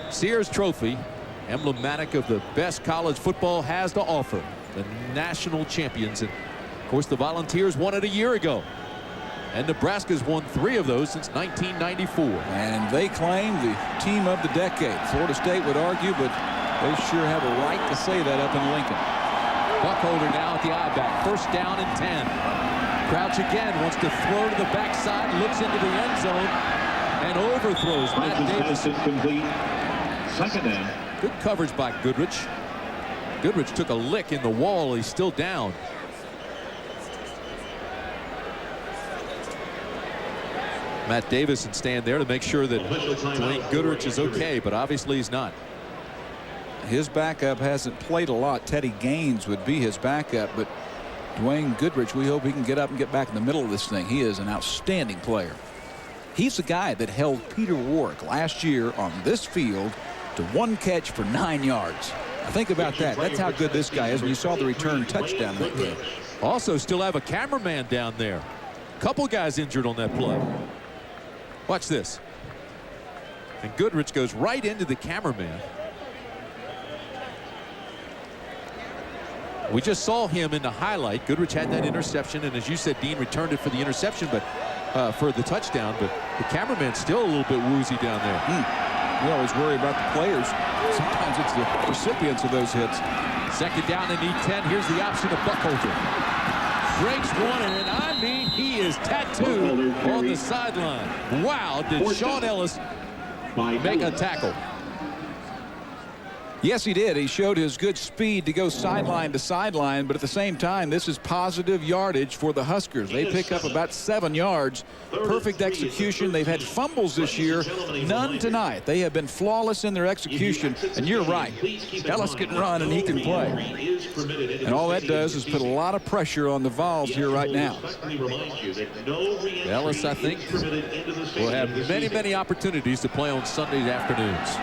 Sears Trophy, emblematic of the best college football has to offer. The national champions. And, of course, the Volunteers won it a year ago. And Nebraska's won 3 of those since 1994. And they claim the team of the decade. Florida State would argue, but they sure have a right to say that up in Lincoln. Buckholder now at the I-back. First down and 10. Crouch again, wants to throw to the backside, looks into the end zone, and overthrows Matt Davis. Complete. Second down. Good coverage by Goodrich. Goodrich took a lick in the wall. He's still down. Matt Davison stand there to make sure that Dwayne Goodrich is okay, but obviously he's not. His backup hasn't played a lot. Teddy Gaines would be his backup, but Dwayne Goodrich, we hope he can get up and get back in the middle of this thing. He is an outstanding player. He's the guy that held Peter Warrick last year on this field to 1 catch for 9 yards. Now think about that. That's how good this guy is. And you saw the return touchdown in that game. Also still have a cameraman down there. Couple guys injured on that play. Watch this. And Goodrich goes right into the cameraman. We just saw him in the highlight. Goodrich had that interception, and as you said, Dean returned it for the interception, but for the touchdown. But the cameraman's still a little bit woozy down there. We always worry about the players. Sometimes it's the recipients of those hits. Second down and need 10. Here's the option of Buckholder. Breaks one, and I mean, he is tattooed on the sideline. Wow, did Sean Ellis make a tackle? Yes, he did. He showed his good speed to go sideline to sideline, but at the same time, this is positive yardage for the Huskers. They pick up about 7 yards. Perfect execution. They've had fumbles this year, none tonight. They have been flawless in their execution, and you're right. Ellis can run and he can play. And all that does is put a lot of pressure on the Vols here right now. Ellis, I think, will have many, many opportunities to play on Sunday afternoons.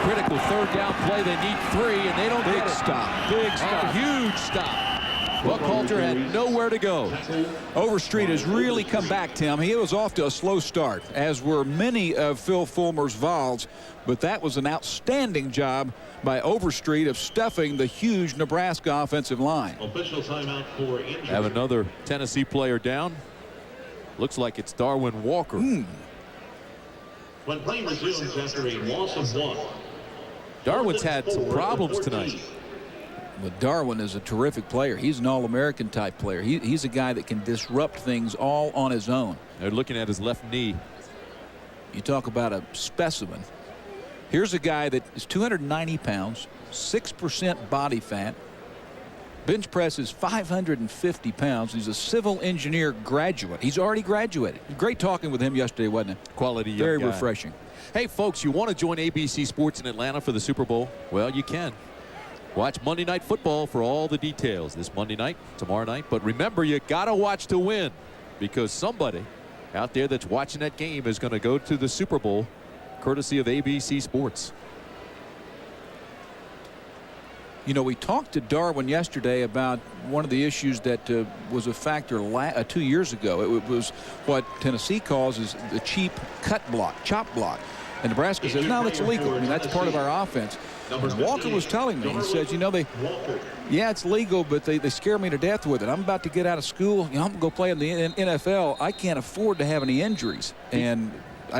Critical third down play. They need 3, and they don't get it. Big stop. A huge stop. Buckhalter had nowhere to go. Overstreet has really come back, Tim. He was off to a slow start, as were many of Phil Fulmer's Vols, but that was an outstanding job by Overstreet of stuffing the huge Nebraska offensive line. Official timeout for injury. Have another Tennessee player down. Looks like it's Darwin Walker. When play resumes after a loss of 1. Darwin's had some problems tonight. But Darwin is a terrific player. He's an All-American type player. He's a guy that can disrupt things all on his own. They're looking at his left knee. You talk about a specimen. Here's a guy that is 290 pounds, 6% body fat. Bench press is 550 pounds. He's a civil engineer graduate. He's already graduated. Great talking with him yesterday, wasn't it? Quality young Very guy. refreshing. Hey, folks, you want to join ABC Sports in Atlanta for the Super Bowl? Well, you can. Watch Monday Night Football for all the details this Monday night, tomorrow night. But remember, you got to watch to win, because somebody out there that's watching that game is going to go to the Super Bowl courtesy of ABC Sports. You know, we talked to Darwin yesterday about one of the issues that was a factor 2 years ago. It was what Tennessee calls is the cheap cut block, chop block. And Nebraska says, no, that's illegal. I mean, that's part of our offense. And Walker was telling me, he says, you know, yeah, it's legal, but they scare me to death with it. I'm about to get out of school. You know, I'm going to go play in the NFL. I can't afford to have any injuries. And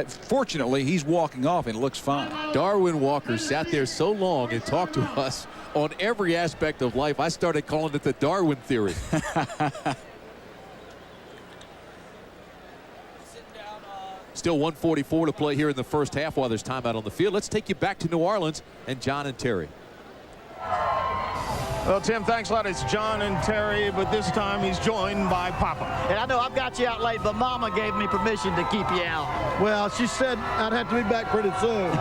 fortunately, he's walking off and it looks fine. Darwin Walker sat there so long and talked to us on every aspect of life. I started calling it the Darwin theory. Still 1:44 to play here in the first half while there's timeout on the field. Let's take you back to New Orleans and John and Terry. Well, Tim, thanks a lot. It's John and Terry, but this time he's joined by Papa. And I know I've got you out late, but Mama gave me permission to keep you out. Well, she said I'd have to be back pretty soon.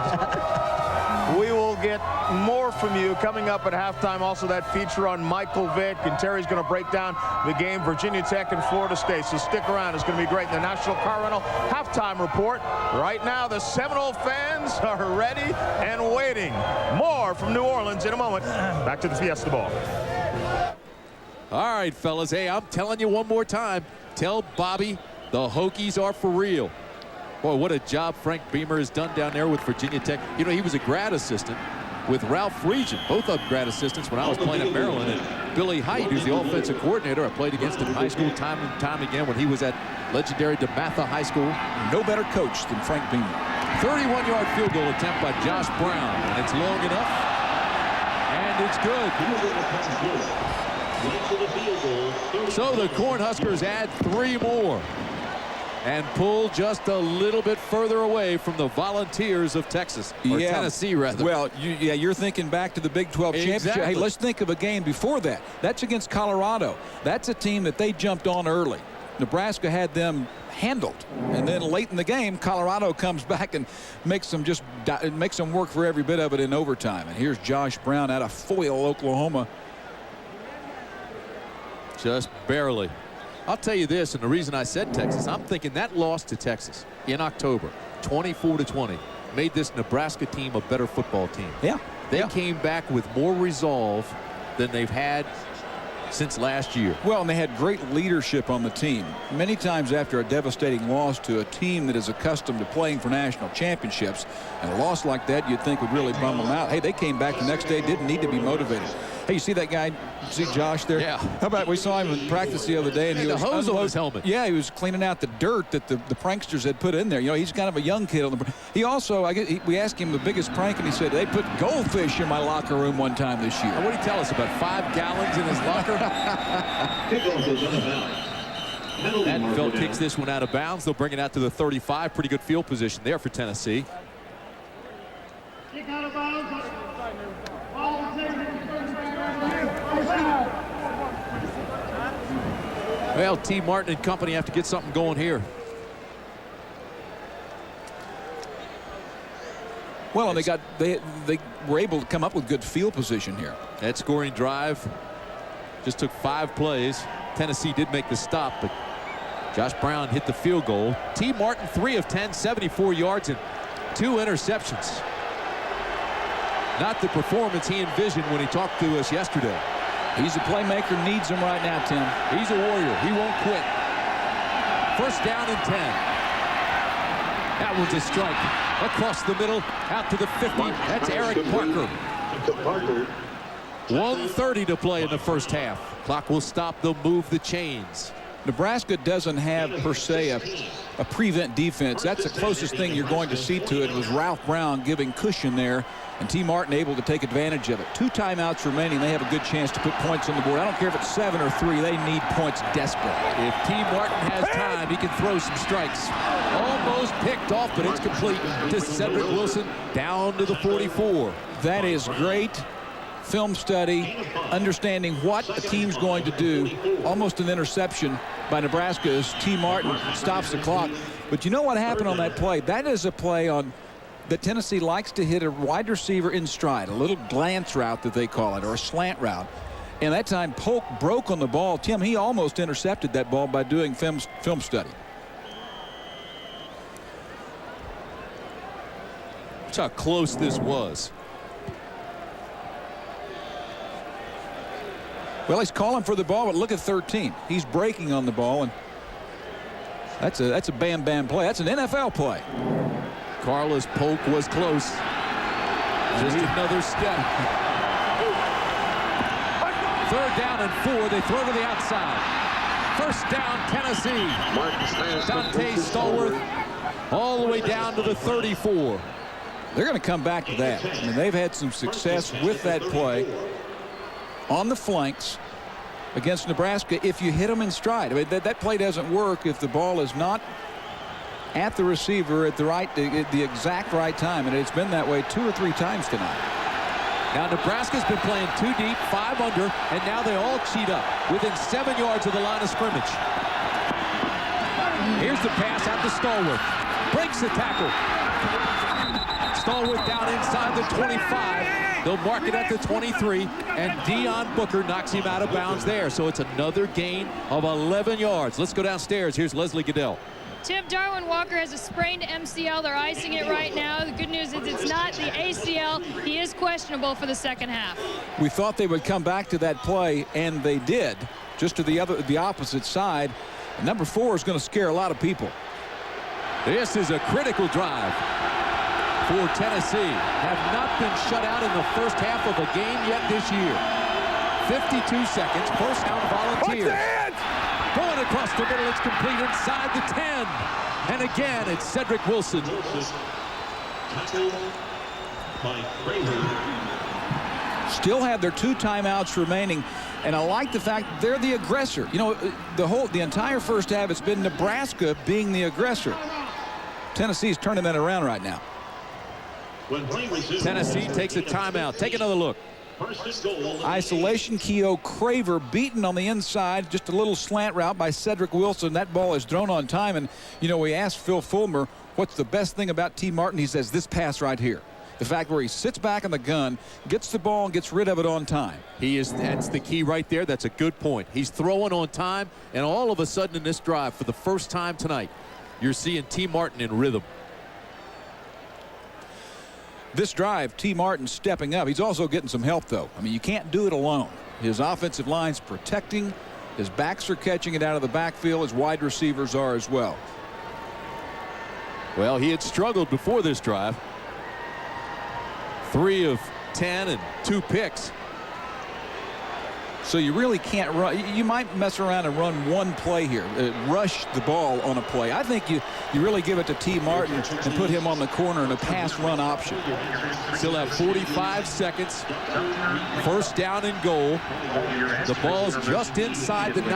We will get more from you coming up at halftime. Also, that feature on Michael Vick, and Terry's going to break down the game, Virginia Tech and Florida State. So stick around. It's going to be great in the National Car Rental halftime report. Right now, the Seminole fans are ready and waiting. More from New Orleans in a moment. Back to the Fiesta Bowl. All right, fellas. Hey, I'm telling you one more time. Tell Bobby the Hokies are for real. Boy, what a job Frank Beamer has done down there with Virginia Tech. You know, he was a grad assistant with Ralph Regent, both of grad assistants when I was playing at Maryland. And Billy Height, who's the offensive coordinator, I played against in high school time and time again when he was at legendary DeMatha High School. No better coach than Frank Beamer. 31-yard field goal attempt by Josh Brown, and it's long enough, and it's good. So the Cornhuskers add 3 more and pull just a little bit further away from the Volunteers of Texas, or Tennessee, rather. Well, you're thinking back to the Big 12 championship. Hey, let's think of a game before that. That's against Colorado. That's a team that they jumped on early. Nebraska had them handled, and then late in the game, Colorado comes back and makes them work for every bit of it in overtime. And here's Josh Brown out of Foyle, Oklahoma. Just barely. I'll tell you this, and the reason I said Texas, I'm thinking that loss to Texas in October, 24-20, made this Nebraska team a better football team. Yeah. They came back with more resolve than they've had since last year. Well, and they had great leadership on the team. Many times after a devastating loss to a team that is accustomed to playing for national championships, and a loss like that you'd think would really bum them out. Hey, they came back the next day, didn't need to be motivated. Hey, you see that guy? See Josh there? Yeah. How about we saw him in practice the other day, and he the was hose on his helmet. Yeah, he was cleaning out the dirt that the pranksters had put in there. You know, he's kind of a young kid on the. He also, we asked him the biggest prank, and he said they put goldfish in my locker room one time this year. What did he tell us? About 5 gallons in his locker? Addenfeld kicks this one out of bounds. They'll bring it out to the 35. Pretty good field position there for Tennessee. Kick out of bounds. Well, T. Martin and company have to get something going here. Well, and they were able to come up with good field position here. That scoring drive just took 5 plays. Tennessee did make the stop, but Josh Brown hit the field goal. T. Martin 3 of 10, 74 yards and 2 interceptions. Not the performance he envisioned when he talked to us yesterday. He's a playmaker, needs him right now, Tim. He's a warrior. He won't quit. First down and 10. That one's a strike. Across the middle, out to the 50. That's Eric Parker. 1:30 to play in the first half. Clock will stop. They'll move the chains. Nebraska doesn't have, per se, a prevent defense. That's the closest thing you're going to see to it was Ralph Brown giving cushion there, and T. Martin able to take advantage of it. 2 timeouts remaining. They have a good chance to put points on the board. I don't care if it's 7 or 3. They need points desperately. If T. Martin has time, he can throw some strikes. Almost picked off, but it's complete to Cedric Wilson down to the 44. That is great film study, understanding what a team's going to do. Almost an interception by Nebraska as T. Martin stops the clock. But you know what happened on that play? That is a play on that Tennessee likes to hit a wide receiver in stride, a little glance route that they call it, or a slant route. And that time Polk broke on the ball. Tim, he almost intercepted that ball by doing film study. That's how close this was. Well, he's calling for the ball, but look at 13. He's breaking on the ball, and that's a bam-bam play. That's an NFL play. Carlos Polk was close. Just another step. 3rd down and 4. They throw to the outside. First down, Tennessee. Dante Stallworth all the way down to the 34. They're going to come back to that. I mean, they've had some success with that play on the flanks against Nebraska if you hit them in stride. I mean, that play doesn't work if the ball is not at the receiver at the exact right time, and it's been that way 2 or 3 times tonight. Now Nebraska's been playing 2 deep, 5 under, and now they all cheat up within 7 yards of the line of scrimmage. Here's the pass out to Stallworth. Breaks the tackle. Stallworth down inside the 25. They'll mark it at the 23, and Deion Booker knocks him out of bounds there. So it's another gain of 11 yards. Let's go downstairs. Here's Leslie Goodell. Tim, Darwin Walker has a sprained MCL. They're icing it right now. The good news is it's not the ACL. He is questionable for the second half. We thought they would come back to that play, and they did, just to the opposite side. And number 4 is going to scare a lot of people. This is a critical drive for Tennessee. Have not been shut out in the first half of a game yet this year. 52 seconds. First down, Volunteers. Going across the middle. It's complete inside the 10. And again, it's Cedric Wilson. Still have their 2 timeouts remaining. And I like the fact they're the aggressor. You know, the entire first half, it's been Nebraska being the aggressor. Tennessee's turning that around right now. Tennessee takes a timeout. Take another look. Isolation, Keogh Craver beaten on the inside. Just a little slant route by Cedric Wilson. That ball is thrown on time. And, you know, we asked Phil Fulmer, what's the best thing about T. Martin? He says this pass right here. The fact where he sits back on the gun, gets the ball, and gets rid of it on time. That's the key right there. That's a good point. He's throwing on time, and all of a sudden in this drive, for the first time tonight, you're seeing T. Martin in rhythm. This drive, T. Martin stepping up. He's also getting some help, though. I mean, you can't do it alone. His offensive line's protecting. His backs are catching it out of the backfield. His wide receivers are as well. Well, he had struggled before this drive. 3 of 10 and 2 picks. So you really can't run. You might mess around and run one play here, rush the ball on a play. I think you really give it to T. Martin and put him on the corner in a pass run option. Still have 45 seconds. First down and goal. The ball's just inside the 9.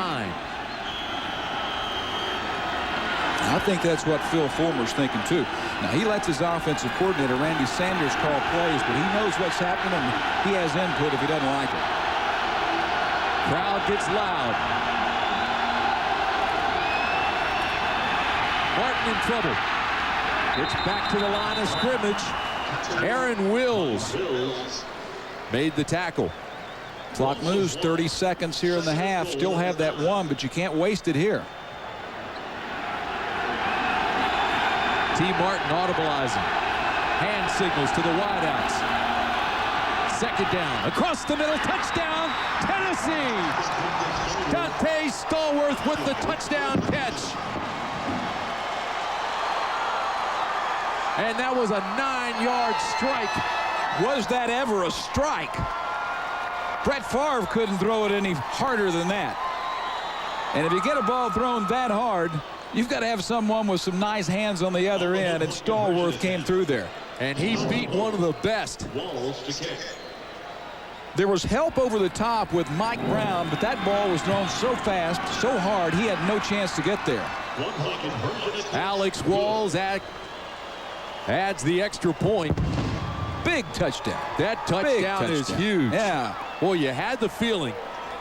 I think that's what Phil Fulmer's thinking too. Now he lets his offensive coordinator Randy Sanders call plays, but he knows what's happening and he has input if he doesn't like it. Crowd gets loud. Martin in trouble. Gets back to the line of scrimmage. Aaron Wills made the tackle. Clock moves. 30 seconds here in the half. Still have that 1, but you can't waste it here. T. Martin audibilizing. Hand signals to the wideouts. Second down. Across the middle. Touchdown. Tennessee. Tennessee. Dante Stallworth with the touchdown catch. And that was a 9-yard strike. Was that ever a strike? Brett Favre couldn't throw it any harder than that. And if you get a ball thrown that hard, you've got to have someone with some nice hands on the other end, and Stallworth came through there. And he beat one of the best. There was help over the top with Mike Brown, but that ball was thrown so fast, so hard, he had no chance to get there. Alex Walls adds the extra point. Big touchdown. That touchdown is huge. Yeah. Boy, you had the feeling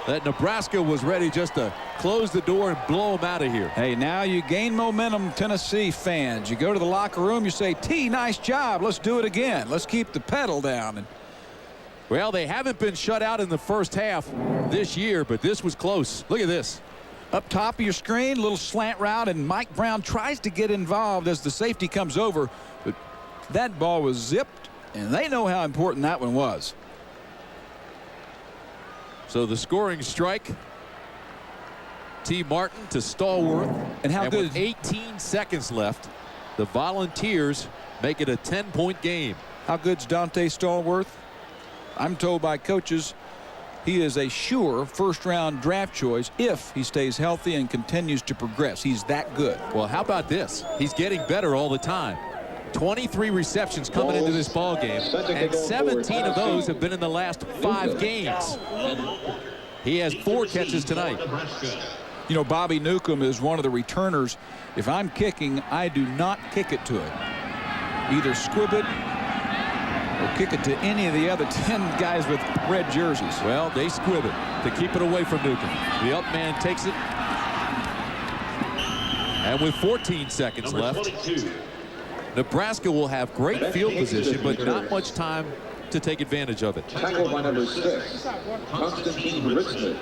that Nebraska was ready just to close the door and blow them out of here. Hey, now you gain momentum, Tennessee fans. You go to the locker room, you say, T, nice job. Let's do it again. Let's keep the pedal down. Well, they haven't been shut out in the first half this year, but this was close. Look at this. Up top of your screen, little slant route, and Mike Brown tries to get involved as the safety comes over, but that ball was zipped, and they know how important that one was. So the scoring strike, T. Martin to Stallworth. And how good? With 18 seconds left, the Volunteers make it a 10-point game. How good's Dante Stallworth? I'm told by coaches he is a sure first-round draft choice if he stays healthy and continues to progress. He's that good. Well, how about this? He's getting better all the time. 23 receptions coming into this ball game, and 17 of those have been in the last 5 games. He has 4 catches tonight. You know, Bobby Newcomb is one of the returners. If I'm kicking, I do not kick it to him. Either squib it or kick it to any of the other 10 guys with red jerseys. Well, they squib it to keep it away from Newcomb. The up man takes it. And with 14 seconds left, Nebraska will have great field position, but not much time to take advantage of it. Tackled by number 6, Constantine Richmond.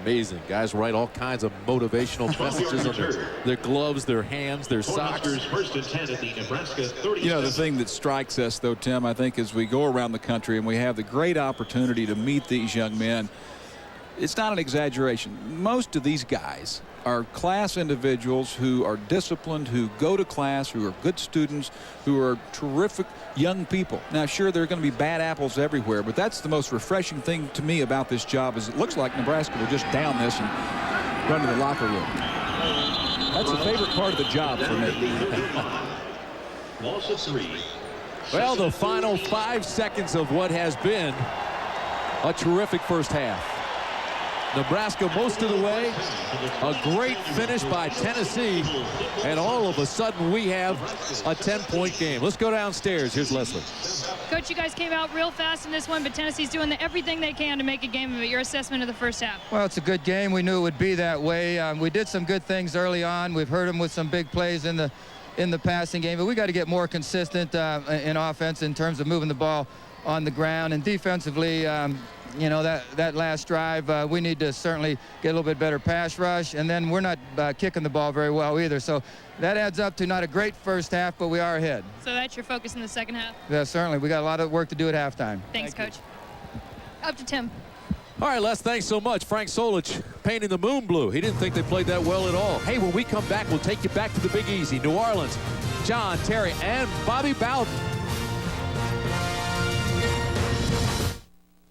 Amazing. Guys write all kinds of motivational messages on their gloves, their hands, their socks. You know, the thing that strikes us, though, Tim, I think, as we go around the country and we have the great opportunity to meet these young men, it's not an exaggeration. Most of these guys are class individuals who are disciplined, who go to class, who are good students, who are terrific young people. Now, sure, there are going to be bad apples everywhere, but that's the most refreshing thing to me about this job is it looks like Nebraska will just down this and run to the locker room. That's a favorite part of the job for me. Loss of 3. Well, the final 5 seconds of what has been a terrific first half. Nebraska most of the way. A great finish by Tennessee. And all of a sudden we have a 10-point game. Let's go downstairs. Here's Leslie. Coach, you guys came out real fast in this one, but Tennessee's doing everything they can to make a game of it. Your assessment of the first half? Well, it's a good game. We knew it would be that way. We did some good things early on. We've heard them with some big plays in the passing game, but we got to get more consistent in offense in terms of moving the ball on the ground. And defensively, you know, that last drive, we need to certainly get a little bit better pass rush, and then we're not kicking the ball very well either. So that adds up to not a great first half, but we are ahead. So that's your focus in the second half? Yeah, certainly. We got a lot of work to do at halftime. Thanks, Coach. Up to Tim. All right, Les, thanks so much. Frank Solich painting the moon blue. He didn't think they played that well at all. Hey, when we come back, we'll take you back to the Big Easy. New Orleans, John, Terry, and Bobby Bowden.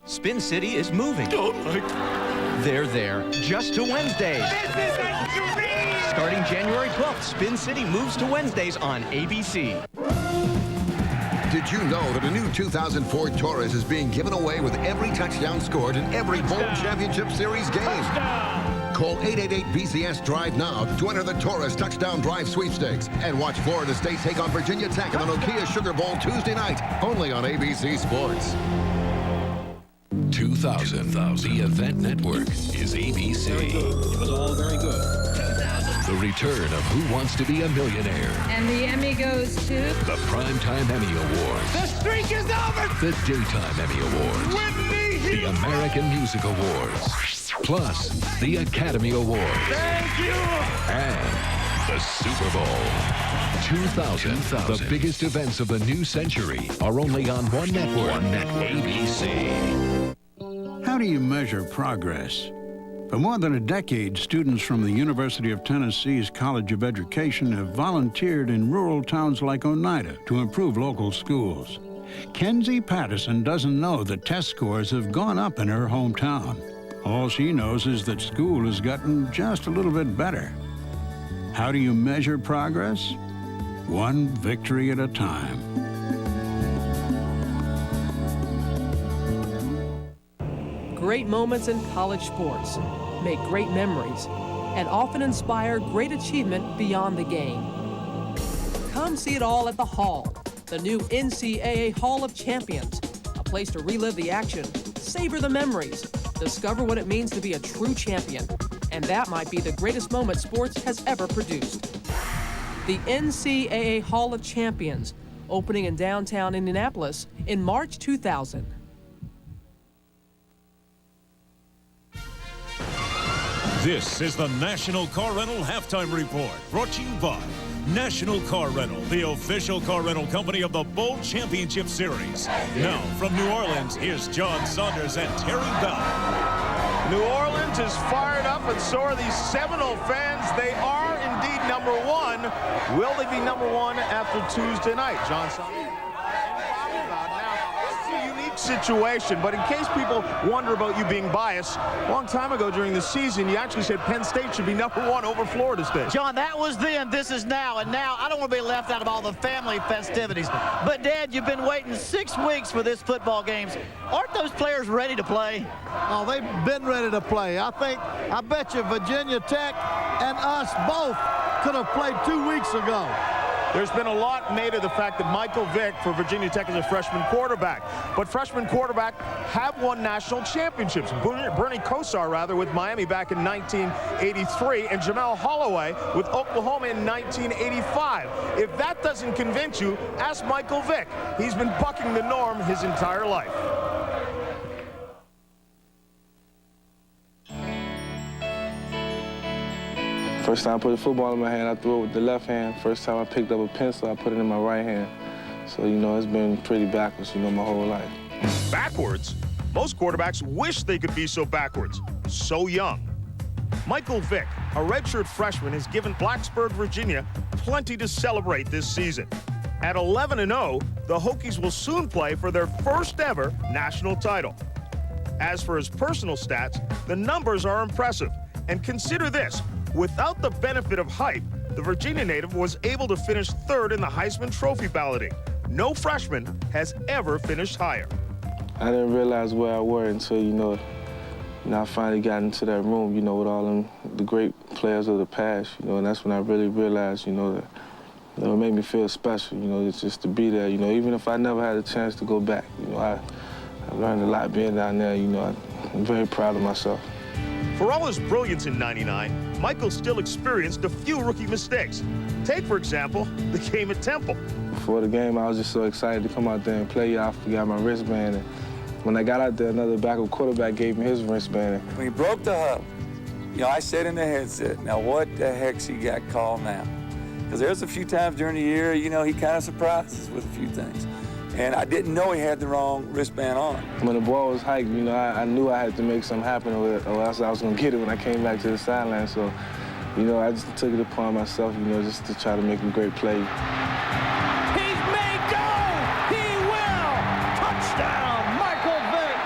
Spin City is moving. They're there just to Wednesdays. This is a dream! Starting January 12th, Spin City moves to Wednesdays on ABC. Did you know that a new 2004 Taurus is being given away with every touchdown scored in every Bowl Championship Series game? Call 888-BCS-DRIVE now to enter the Taurus Touchdown Drive Sweepstakes and watch Florida State take on Virginia Tech in the Nokia Sugar Bowl Tuesday night, only on ABC Sports. 2000, the event network is ABC. It was all very good. The return of Who Wants to Be a Millionaire. And the Emmy goes to... The Primetime Emmy Awards. The streak is over! The Daytime Emmy Awards. Whitney Houston! The American Music Awards. Plus, the Academy Awards. Thank you! And The Super Bowl 2000. The biggest events of the new century are only on one network, ABC. How do you measure progress? For more than a decade, students from the University of Tennessee's College of Education have volunteered in rural towns like Oneida to improve local schools. Kenzie Patterson doesn't know that test scores have gone up in her hometown. All she knows is that school has gotten just a little bit better. How do you measure progress? One victory at a time. Great moments in college sports make great memories and often inspire great achievement beyond the game. Come see it all at the Hall, the new NCAA Hall of Champions, a place to relive the action, savor the memories, discover what it means to be a true champion, and that might be the greatest moment sports has ever produced. The NCAA Hall of Champions, opening in downtown Indianapolis in March 2000. This is the National Car Rental Halftime Report, brought to you by National Car Rental, the official car rental company of the Bowl Championship Series. Now, from New Orleans, here's John Saunders and Terry Bell. New Orleans is fired up, and so are these Seminole fans. They are indeed number one. Will they be number one after Tuesday night? John Saunders. Situation, but in case people wonder about you being biased, a long time ago during the season, you actually said Penn State should be number one over Florida State. John, that was then, this is now, and now I don't want to be left out of all the family festivities. But, Dad, you've been waiting 6 weeks for this football game. Aren't those players ready to play? Oh, they've been ready to play. I bet you Virginia Tech and us both could have played 2 weeks ago. There's been a lot made of the fact that Michael Vick for Virginia Tech is a freshman quarterback. But freshman quarterback have won national championships. Bernie Kosar, rather, with Miami back in 1983, and Jamel Holloway with Oklahoma in 1985. If that doesn't convince you, ask Michael Vick. He's been bucking the norm his entire life. First time I put a football in my hand, I threw it with the left hand. First time I picked up a pencil, I put it in my right hand. So, you know, it's been pretty backwards, you know, my whole life. Backwards? Most quarterbacks wish they could be so backwards, so young. Michael Vick, a redshirt freshman, has given Blacksburg, Virginia, plenty to celebrate this season. At 11-0, the Hokies will soon play for their first ever national title. As for his personal stats, the numbers are impressive. And consider this. Without the benefit of hype, the Virginia native was able to finish third in the Heisman Trophy balloting. No freshman has ever finished higher. I didn't realize where I were until, you know, I finally got into that room, you know, with all the great players of the past, you know, and that's when I really realized, you know, that it made me feel special, you know, it's just to be there, you know, even if I never had a chance to go back, you know, I learned a lot being down there, you know, I'm very proud of myself. For all his brilliance in '99, Michael still experienced a few rookie mistakes. Take, for example, the game at Temple. Before the game, I was just so excited to come out there and play. I forgot my wristband. And when I got out there, another backup quarterback gave me his wristband. When he broke the huddle, you know, I said in the headset, now what the heck's he got called now? Because there's a few times during the year, you know, he kind of surprised us with a few things. And I didn't know he had the wrong wristband on. When the ball was hiked, you know, I knew I had to make something happen or else I was going to get it when I came back to the sideline. So, you know, I just took it upon myself, you know, just to try to make a great play. He's made go! He will! Touchdown, Michael Vick!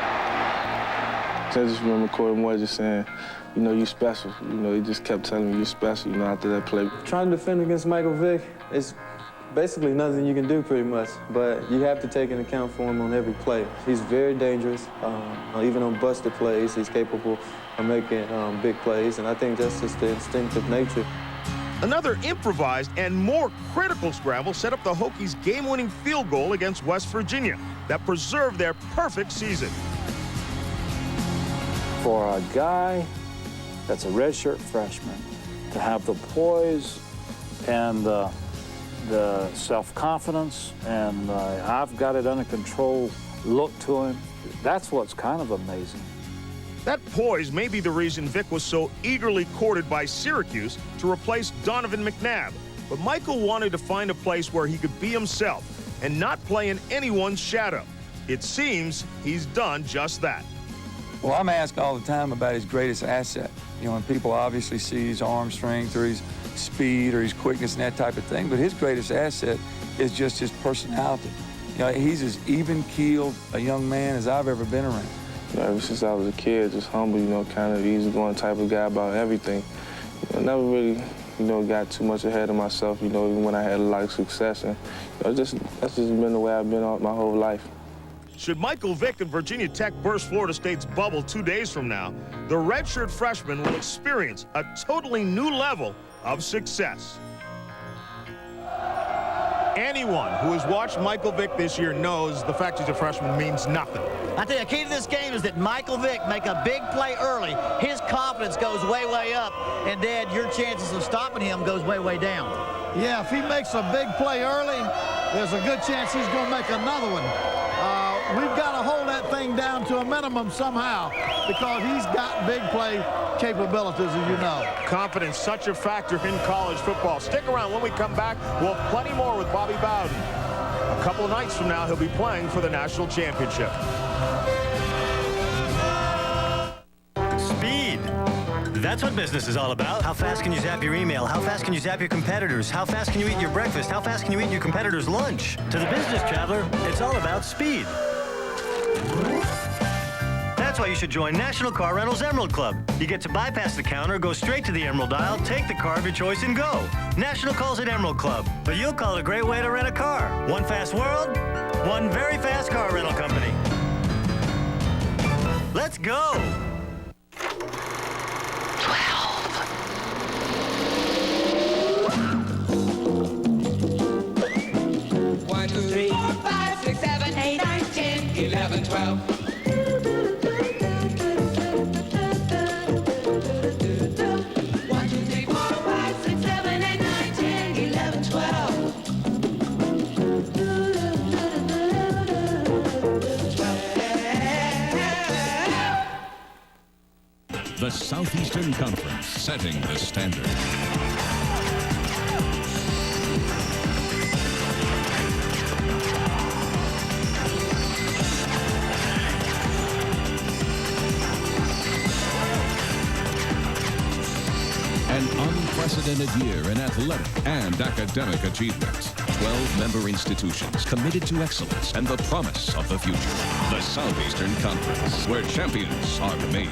I just remember Corey Moore just saying, you know, you special. You know, he just kept telling me you're special, you know, after that play. Trying to defend against Michael Vick is basically nothing you can do pretty much, but you have to take into account for him on every play. He's very dangerous. Even on busted plays, he's capable of making big plays, and I think that's just the instinctive nature. Another improvised and more critical scramble set up the Hokies' game-winning field goal against West Virginia that preserved their perfect season. For a guy that's a redshirt freshman to have the poise and the self-confidence and I've got it under control look to him, that's what's kind of amazing. That poise may be the reason Vic was so eagerly courted by Syracuse to replace Donovan McNabb. But Michael wanted to find a place where he could be himself and not play in anyone's shadow. It seems he's done just that. Well, I'm asked all the time about his greatest asset. You know, and people obviously see his arm strength or his speed or his quickness and that type of thing, but his greatest asset is just his personality. You know, he's as even-keeled a young man as I've ever been around. You know, ever since I was a kid, just humble, you know, kind of easygoing type of guy about everything. You know, never really, you know, got too much ahead of myself, you know, even when I had a lot of success. And, you know, that's just been the way I've been all my whole life. Should Michael Vick and Virginia Tech burst Florida State's bubble 2 days from now, the redshirt freshman will experience a totally new level of success. Anyone who has watched Michael Vick this year knows the fact he's a freshman means nothing. I tell you, the key to this game is that Michael Vick make a big play early. His confidence goes way, way up. And, Dad, your chances of stopping him goes way, way down. Yeah, if he makes a big play early, there's a good chance he's going to make another one. We've got to hold that thing down to a minimum somehow because he's got big play capabilities, as you know. Confidence, such a factor in college football. Stick around. When we come back, we'll have plenty more with Bobby Bowden. A couple of nights from now, he'll be playing for the national championship. Speed. That's what business is all about. How fast can you zap your email? How fast can you zap your competitors? How fast can you eat your breakfast? How fast can you eat your competitor's lunch? To the business traveler, it's all about speed. That's why you should join National Car Rental's Emerald Club. You get to bypass the counter, go straight to the Emerald aisle, take the car of your choice, and go. National calls it Emerald Club, but you'll call it a great way to rent a car. One fast world, one very fast car rental company. Let's go! 1, 2, 3, 4, 5, 6, 7, 8, 9, 10, 11, 12. 1, 2, 3, 4, 5, 6, 7, 8, 9, 10, 11, 12. The Southeastern Conference, setting the standard. An unprecedented year in athletic and academic achievements. 12 member institutions committed to excellence and the promise of the future. The Southeastern Conference, where champions are made.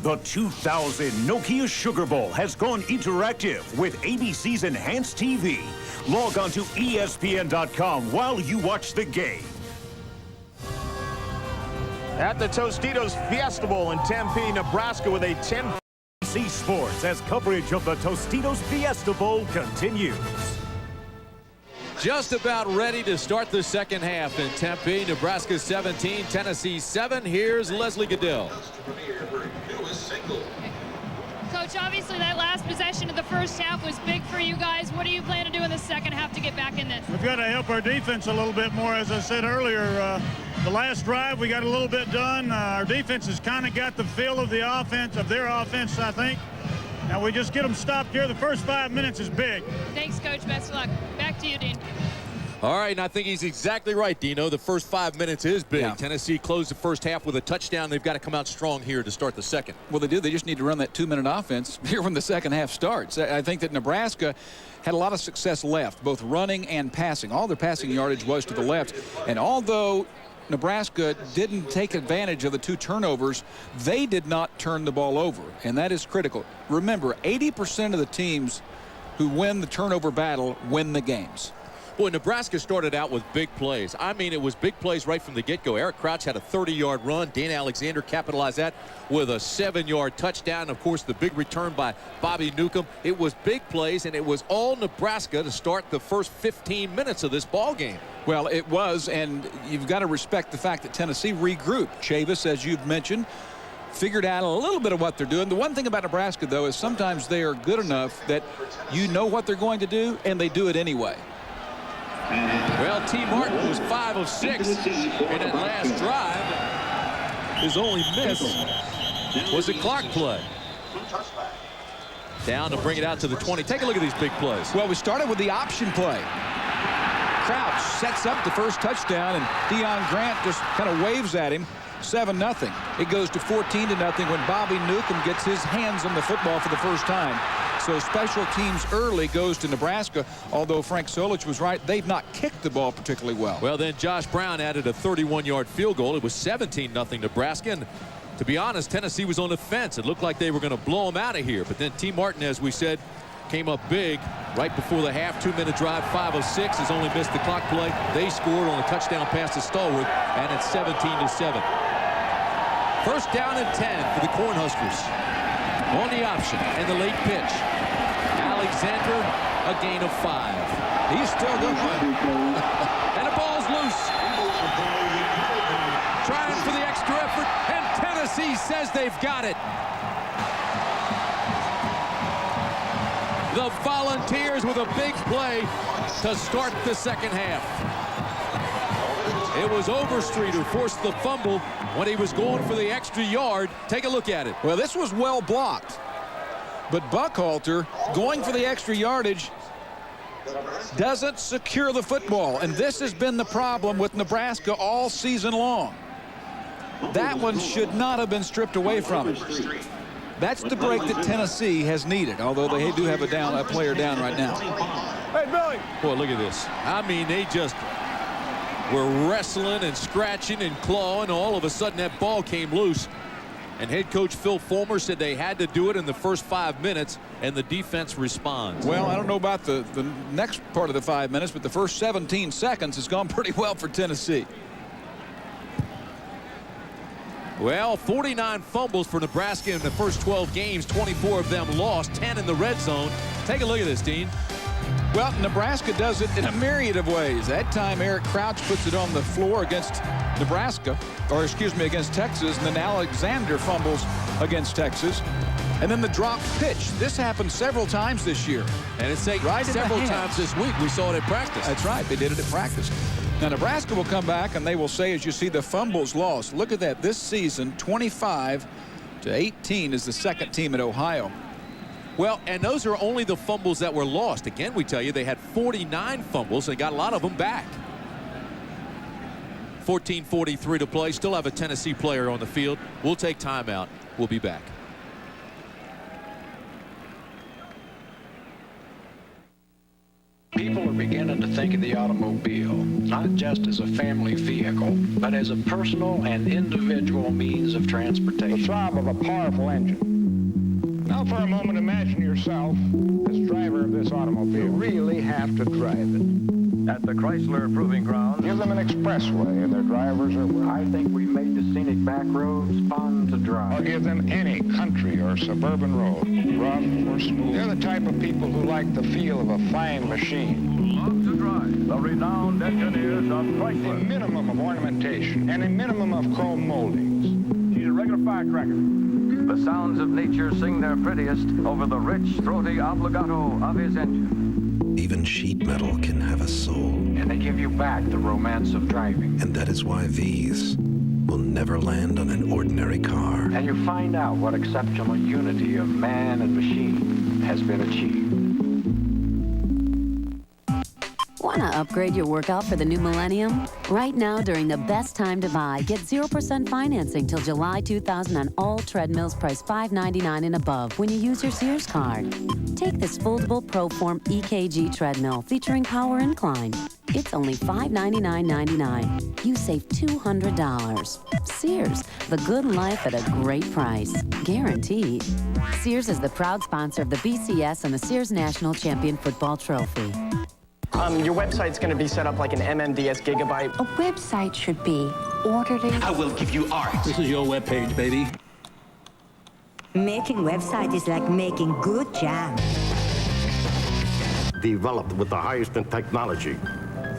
The 2000 Nokia Sugar Bowl has gone interactive with ABC's Enhanced TV. Log on to ESPN.com while you watch the game. At the Tostitos Fiesta Bowl in Tempe, Nebraska with a 10. ABC Sports as coverage of the Tostitos Fiesta Bowl continues. Just about ready to start the second half in Tempe. Nebraska 17, Tennessee 7. Here's Leslie Goodell. Coach, obviously that last possession of the first half was big for you guys. What do you plan to do in the second half to get back in this? We've got to help our defense a little bit more. As I said earlier, the last drive we got a little bit done. Our defense has kind of got the feel of the offense, of their offense, I think. Now we just get them stopped here. The first 5 minutes is big. Thanks, Coach. Best of luck. Back to you, Dean. All right, and I think he's exactly right, Dino. The first 5 minutes is big. Yeah. Tennessee closed the first half with a touchdown. They've got to come out strong here to start the second. Well, they do. They just need to run that 2-minute offense here when the second half starts. I think that Nebraska had a lot of success left, both running and passing. All their passing yardage was to the left. And although Nebraska didn't take advantage of the 2 turnovers, they did not turn the ball over, and that is critical. Remember, 80% of the teams who win the turnover battle win the games. Well, Nebraska started out with big plays. I mean, it was big plays right from the get-go. Eric Crouch had a 30-yard run. Dan Alexander capitalized that with a 7-yard touchdown. Of course, the big return by Bobby Newcomb. It was big plays, and it was all Nebraska to start the first 15 minutes of this ball game. Well, it was, and you've got to respect the fact that Tennessee regrouped. Chavis, as you've mentioned, figured out a little bit of what they're doing. The one thing about Nebraska, though, is sometimes they are good enough that you know what they're going to do, and they do it anyway. Well, T. Martin was 5 of 6 in that last drive. His only miss was a clock play. Down to bring it out to the 20. Take a look at these big plays. Well, we started with the option play. Crouch sets up the first touchdown, and Deion Grant just kind of waves at him. 7-0. It goes to 14-0 when Bobby Newcomb gets his hands on the football for the first time. So special teams early goes to Nebraska, although Frank Solich was right. They've not kicked the ball particularly well. Well, then Josh Brown added a 31-yard field goal. It was 17-0 Nebraska. And to be honest, Tennessee was on the fence. It looked like they were going to blow them out of here. But then T. Martin, as we said, came up big right before the half. 2-minute drive, 5 of 6. Has only missed the clock play. They scored on a touchdown pass to Stallworth, and it's 17-7. First down and 10 for the Cornhuskers. On the option and the late pitch. Alexander, a gain of 5. He's still going. And the ball's loose. Trying for the extra effort, and Tennessee says they've got it. The Volunteers with a big play to start the second half. It was Overstreet who forced the fumble when he was going for the extra yard. Take a look at it. Well, this was well blocked. But Buckhalter, going for the extra yardage, doesn't secure the football. And this has been the problem with Nebraska all season long. That one should not have been stripped away from him. That's the break that Tennessee has needed, although they do have a player down right now. Hey, Billy. Boy, look at this. I mean, they just were wrestling and scratching and clawing. All of a sudden, that ball came loose. And head coach Phil Fulmer said they had to do it in the first 5 minutes, and the defense responds. Well, I don't know about the next part of the 5 minutes, but the first 17 seconds has gone pretty well for Tennessee. Well, 49 fumbles for Nebraska in the first 12 games. 24 of them lost, 10 in the red zone. Take a look at this, Dean. Well, Nebraska does it in a myriad of ways. That time, Eric Crouch puts it on the floor against Nebraska, or excuse me, against Texas, and then Alexander fumbles against Texas. And then the drop pitch. This happened several times this year. And it's right several times this week. We saw it at practice. That's right. They did it at practice. Now, Nebraska will come back, and they will say, as you see the fumbles lost, look at that. This season, 25-18 is the second team at Ohio. Well, and those are only the fumbles that were lost. Again, we tell you they had 49 fumbles. They got a lot of them back. 14:43 to play. Still have a Tennessee player on the field. We'll take timeout. We'll be back. People are beginning to think of the automobile not just as a family vehicle, but as a personal and individual means of transportation. The throb of a powerful engine. Now for a moment, imagine yourself as driver of this automobile. You really have to drive it. At the Chrysler Proving Ground, Give them an expressway and their drivers are willing. I think we made the scenic back roads fun to drive. Or give them any country or suburban road, rough or smooth. They're the type of people who like the feel of a fine machine. Love to drive. The renowned engineers of Chrysler. A minimum of ornamentation and a minimum of chrome moldings. She's a regular firecracker. The sounds of nature sing their prettiest over the rich, throaty obligato of his engine. Even sheet metal can have a soul. And they give you back the romance of driving. And that is why these will never land on an ordinary car. And you find out what exceptional unity of man and machine has been achieved. Want to upgrade your workout for the new millennium? Right now, during the best time to buy, get 0% financing till July 2000 on all treadmills priced $599 and above when you use your Sears card. Take this foldable ProForm EKG treadmill featuring power incline. It's only $599.99. You save $200. Sears, the good life at a great price. Guaranteed. Sears is the proud sponsor of the BCS and the Sears National Champion Football Trophy. Your website's going to be set up like an MMDS gigabyte. A website should be orderly. I will give you art. This is your webpage, baby. Making website is like making good jam. Developed with the highest in technology.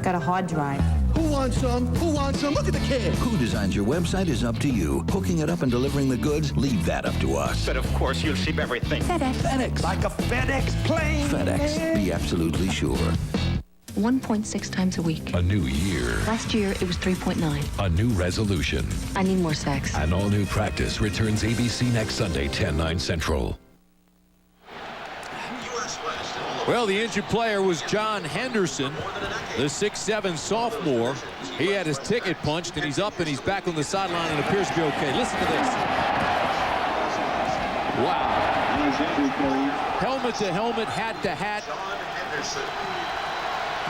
Got a hard drive. Who wants some? Who wants some? Look at the kid. Who designs your website is up to you. Hooking it up and delivering the goods, leave that up to us. But of course, you'll ship everything. FedEx. FedEx. Like a FedEx plane. FedEx. Be absolutely sure. 1.6 times a week. A new year. Last year, it was 3.9. A new resolution. I need more sex. An all-new practice returns ABC next Sunday, 10/9 Central. Well, the injured player was John Henderson, the 6'7" sophomore. He had his ticket punched, and he's up and he's back on the sideline and appears to be okay. Listen to this. Wow. Helmet to helmet, hat to hat.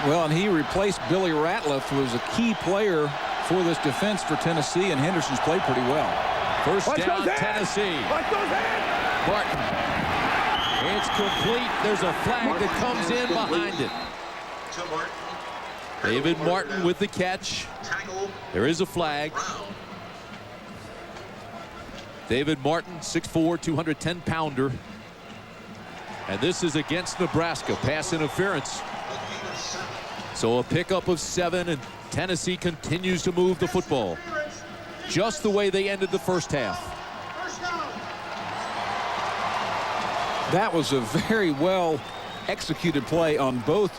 Well, and he replaced Billy Ratliff, who was a key player for this defense for Tennessee, and Henderson's played pretty well. First down, Tennessee. Martin. It's complete. There's a flag that comes in behind it. David Martin with the catch. There is a flag. David Martin, 6'4", 210-pounder. And this is against Nebraska. Pass interference. So a pickup of 7, and Tennessee continues to move the football. Just the way they ended the first half. That was a very well executed play on both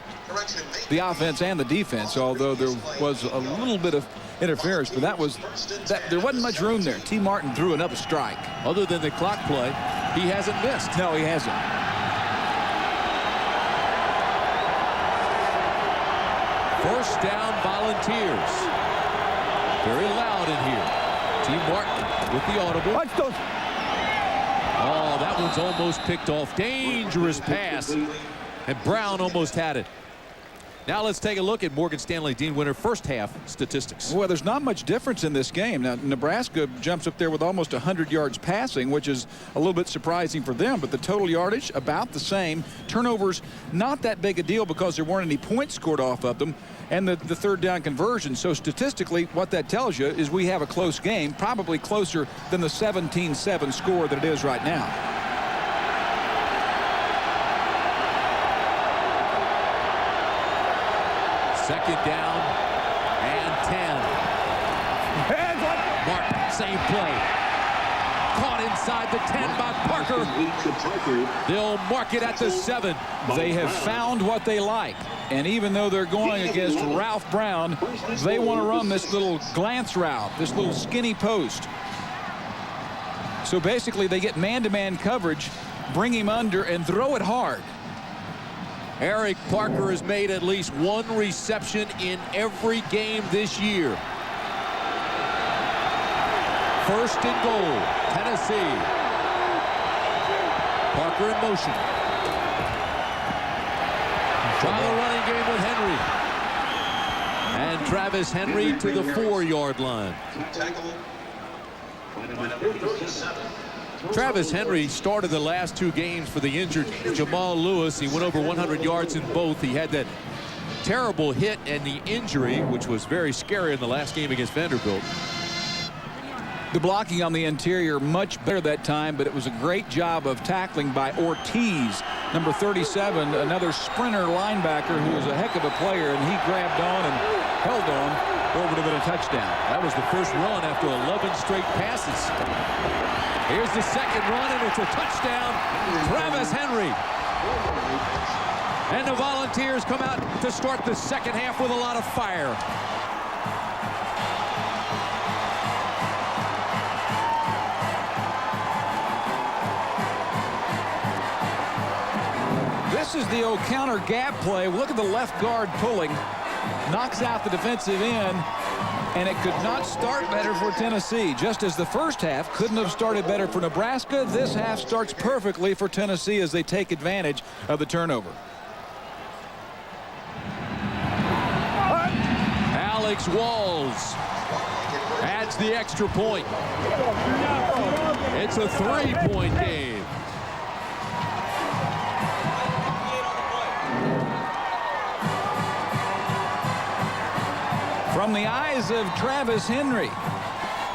the offense and the defense, although there was a little bit of interference, but there wasn't much room there. T. Martin threw another strike. Other than the clock play, he hasn't missed. No, he hasn't. First down, Volunteers. Very loud in here. T. Martin with the audible. Oh, that one's almost picked off. Dangerous pass. And Brown almost had it. Now let's take a look at Morgan Stanley Dean Winter first half statistics. Well, there's not much difference in this game. Now, Nebraska jumps up there with almost 100 yards passing, which is a little bit surprising for them, but the total yardage about the same. Turnovers, not that big a deal because there weren't any points scored off of them, and the third down conversion. So statistically, what that tells you is we have a close game, probably closer than the 17-7 score that it is right now. Second down and 10. Martin, same play. Caught inside the 10 by Parker. They'll mark it at the 7. They have found what they like. And even though they're going against Ralph Brown, they want to run this little glance route, this little skinny post. So basically they get man-to-man coverage, bring him under, and throw it hard. Eric Parker has made at least one reception in every game this year. First and goal, Tennessee. Parker in motion. Try the running game with Henry. And Travis Henry to the 4-yard line. Travis Henry started the last 2 games for the injured Jamal Lewis. He went over 100 yards in both. He had that terrible hit and the injury, which was very scary in the last game against Vanderbilt. The blocking on the interior much better that time, but it was a great job of tackling by Ortiz, number 37, another sprinter linebacker who was a heck of a player, and he grabbed on and held on over to the touchdown. That was the first run after 11 straight passes. Here's the second run, and it's a touchdown. Travis Henry. And the Volunteers come out to start the second half with a lot of fire. This is the old counter gap play. Look at the left guard pulling. Knocks out the defensive end. And it could not start better for Tennessee. Just as the first half couldn't have started better for Nebraska, this half starts perfectly for Tennessee as they take advantage of the turnover. Alex Walls adds the extra point. It's a 3-point game. From the eyes of Travis Henry.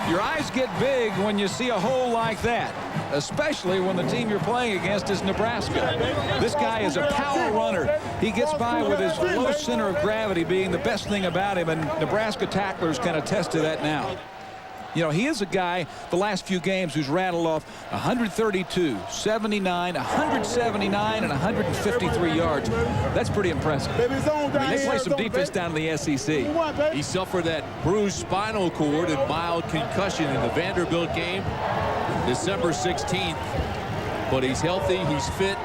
Your eyes get big when you see a hole like that, especially when the team you're playing against is Nebraska. This guy is a power runner. He gets by with his low center of gravity being the best thing about him, and Nebraska tacklers can attest to that now. You know, he is a guy the last few games who's rattled off 132, 79, 179, and 153 yards. That's pretty impressive. I mean, they play some defense down in the SEC. He suffered that bruised spinal cord and mild concussion in the Vanderbilt game December 16th. But he's healthy, he's fit,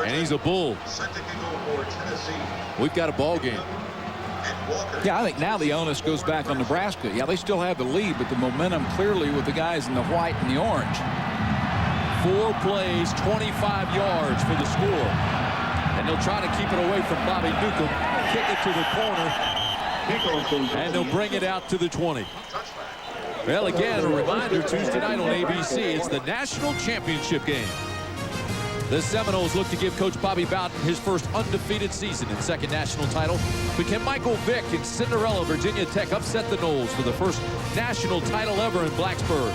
and he's a bull. We've got a ball game. Yeah, I think now the onus goes back on Nebraska. Yeah, they still have the lead, but the momentum clearly with the guys in the white and the orange. 4 plays, 25 yards for the score. And they'll try to keep it away from Bobby Newcomb. Kick it to the corner. And they'll bring it out to the 20. Well, again, a reminder, Tuesday night on ABC, it's the national championship game. The Seminoles look to give Coach Bobby Bowden his first undefeated season and second national title. But can Michael Vick and Cinderella Virginia Tech upset the Noles for the first national title ever in Blacksburg?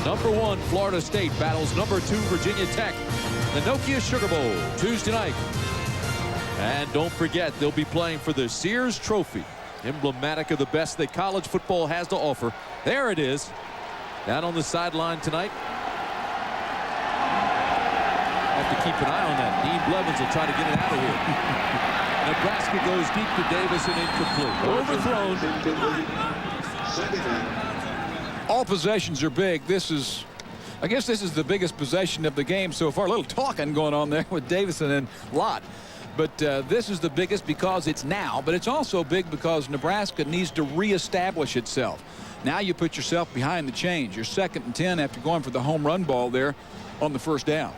Number 1, Florida State battles number 2, Virginia Tech. The Nokia Sugar Bowl, Tuesday night. And don't forget, they'll be playing for the Sears Trophy, emblematic of the best that college football has to offer. There it is, down on the sideline tonight. Have to keep an eye on that. Dean Blevins will try to get it out of here. Nebraska goes deep to Davis and incomplete. Overthrown. All possessions are big. I guess this is the biggest possession of the game so far. A little talking going on there with Davison and Lott. But this is the biggest because it's now, but it's also big because Nebraska needs to reestablish itself. Now you put yourself behind the chains. You're 2nd and 10 after going for the home run ball there on the first down.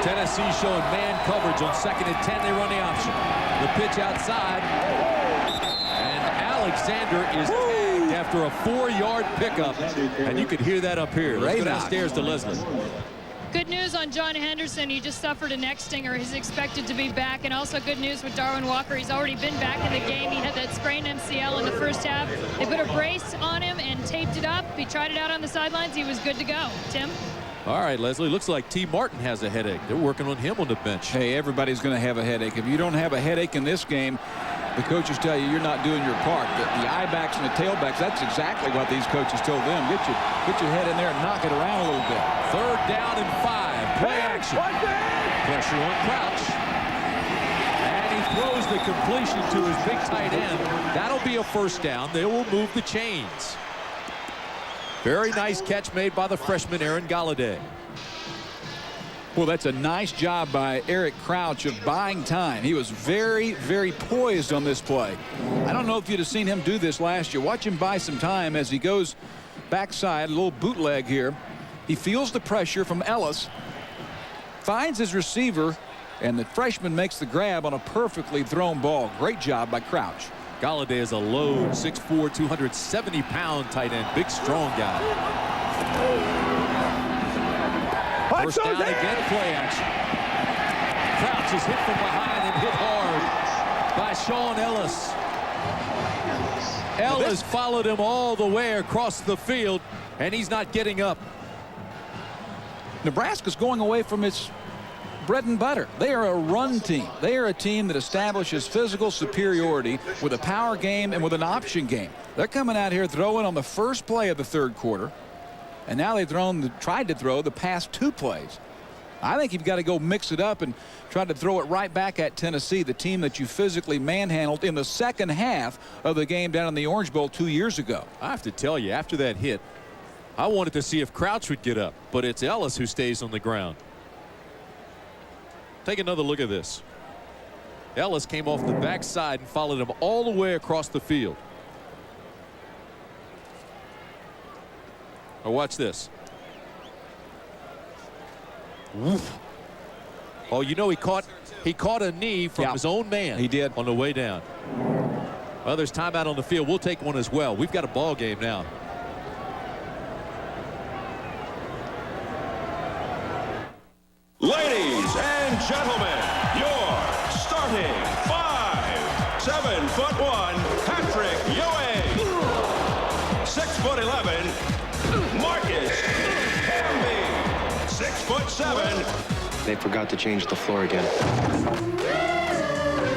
Tennessee showing man coverage on 2nd and 10. They run the option. The pitch outside. And Alexander is tagged after a 4-yard pickup. And you could hear that up here. Let's go downstairs to Leslie. Good news on John Henderson. He just suffered a neck stinger. He's expected to be back. And also good news with Darwin Walker. He's already been back in the game. He had that sprained MCL in the first half. They put a brace on him and taped it up. He tried it out on the sidelines. He was good to go. Tim? All right, Leslie. Looks like T. Martin has a headache. They're working on him on the bench. Hey, everybody's going to have a headache. If you don't have a headache in this game, the coaches tell you you're not doing your part. The eye-backs and the tailbacks, that's exactly what these coaches told them. Get your head in there and knock it around a little bit. 3rd down and 5. Play action. Pressure on Crouch. And he throws the completion to his big tight end. That'll be a first down. They will move the chains. Very nice catch made by the freshman Aaron Galladay. Well, that's a nice job by Eric Crouch of buying time. He was very, very poised on this play. I don't know if you'd have seen him do this last year. Watch him buy some time as he goes backside, a little bootleg here. He feels the pressure from Ellis, finds his receiver, and the freshman makes the grab on a perfectly thrown ball. Great job by Crouch. Galladay is a load, 6'4", 270-pound tight end. Big, strong guy. First down again, play action. Crouch is hit from behind and hit hard by Sean Ellis. Ellis followed him all the way across the field, and he's not getting up. Nebraska's going away from its bread and butter. They are a run team. They are a team that establishes physical superiority with a power game and with an option game. They're coming out here throwing on the first play of the 3rd quarter. And now they've tried to throw the past 2 plays. I think you've got to go mix it up and try to throw it right back at Tennessee, the team that you physically manhandled in the second half of the game down in the Orange Bowl 2 years ago. I have to tell you, after that hit, I wanted to see if Crouch would get up, but it's Ellis who stays on the ground. Take another look at this. Ellis came off the backside and followed him all the way across the field. Now watch this. Woof. Oh, you know, he caught a knee from his own man. He did. On the way down. Well, there's timeout on the field. We'll take one as well. We've got a ball game now. Ladies and gentlemen, your starting 5, 7'1", Patrick Ewing, 6'11", Marcus Camby, 6'7". They forgot to change the floor again.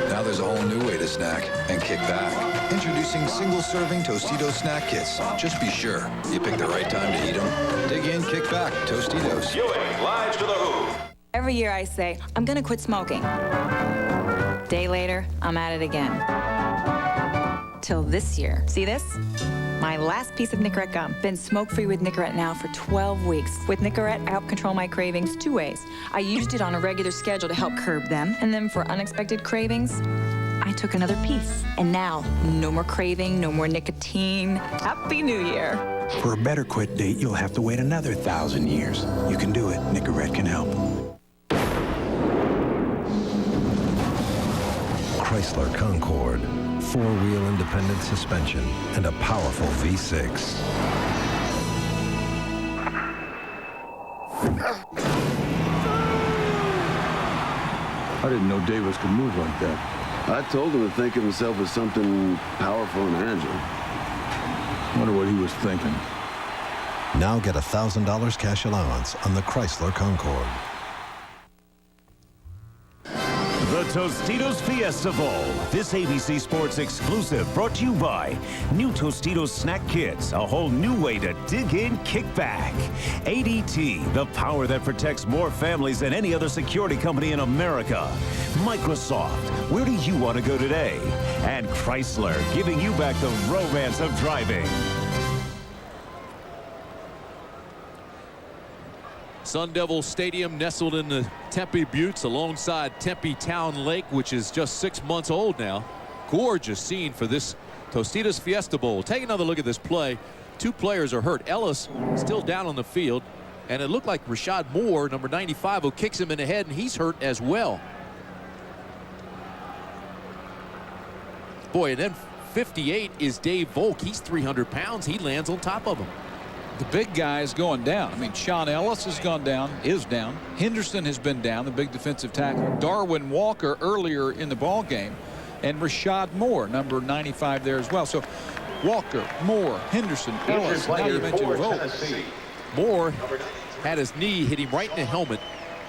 Now there's a whole whole new way to snack and kick back. Introducing single-serving Tostitos snack kits. Just be sure you pick the right time to eat them. Dig in, kick back, Tostitos. Ewing live to the hoop. Every year I say, I'm gonna quit smoking. Day later, I'm at it again. Till this year. See this? My last piece of Nicorette gum. Been smoke-free with Nicorette now for 12 weeks. With Nicorette, I help control my cravings 2 ways. I used it on a regular schedule to help curb them, and then for unexpected cravings, I took another piece. And now, no more craving, no more nicotine. Happy New Year. For a better quit date, you'll have to wait another 1,000 years. You can do it. Nicorette can help. Chrysler Concorde. 4-wheel independent suspension and a powerful V6. I didn't know Davis could move like that. I told him to think of himself as something powerful and agile. Wonder what he was thinking. Now get $1,000 cash allowance on the Chrysler Concorde. The Tostitos Fiesta Bowl. This ABC Sports exclusive brought to you by new Tostitos snack kits. A whole new way to dig in, kick back. ADT, the power that protects more families than any other security company in America. Microsoft, where do you want to go today? And Chrysler, giving you back the romance of driving. Sun Devil Stadium nestled in the Tempe Buttes alongside Tempe Town Lake, which is just 6 months old now. Gorgeous scene for this Tostitos Fiesta Bowl. Take another look at this play. 2 players are hurt. Ellis still down on the field, and it looked like Rashad Moore, number 95, who kicks him in the head, and he's hurt as well. Boy, and then 58 is Dave Volk. He's 300 pounds. He lands on top of him. The big guy is going down. I mean, Sean Ellis has gone down, is down. Henderson has been down, the big defensive tackle. Darwin Walker earlier in the ball game, and Rashad Moore, number 95 there as well. So Walker, Moore, Henderson, Ellis. Now you mentioned Volk. Moore had his knee hit him right in the helmet,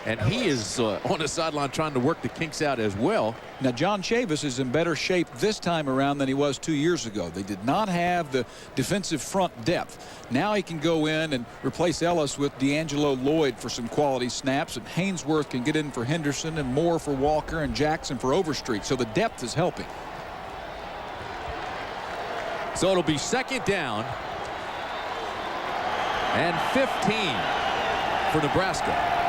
and he is on the sideline trying to work the kinks out as well. Now, John Chavis is in better shape this time around than he was 2 years ago. They did not have the defensive front depth. Now he can go in and replace Ellis with D'Angelo Lloyd for some quality snaps, and Hainsworth can get in for Henderson, and Moore for Walker, and Jackson for Overstreet. So the depth is helping. So it'll be 2nd down and 15 for Nebraska.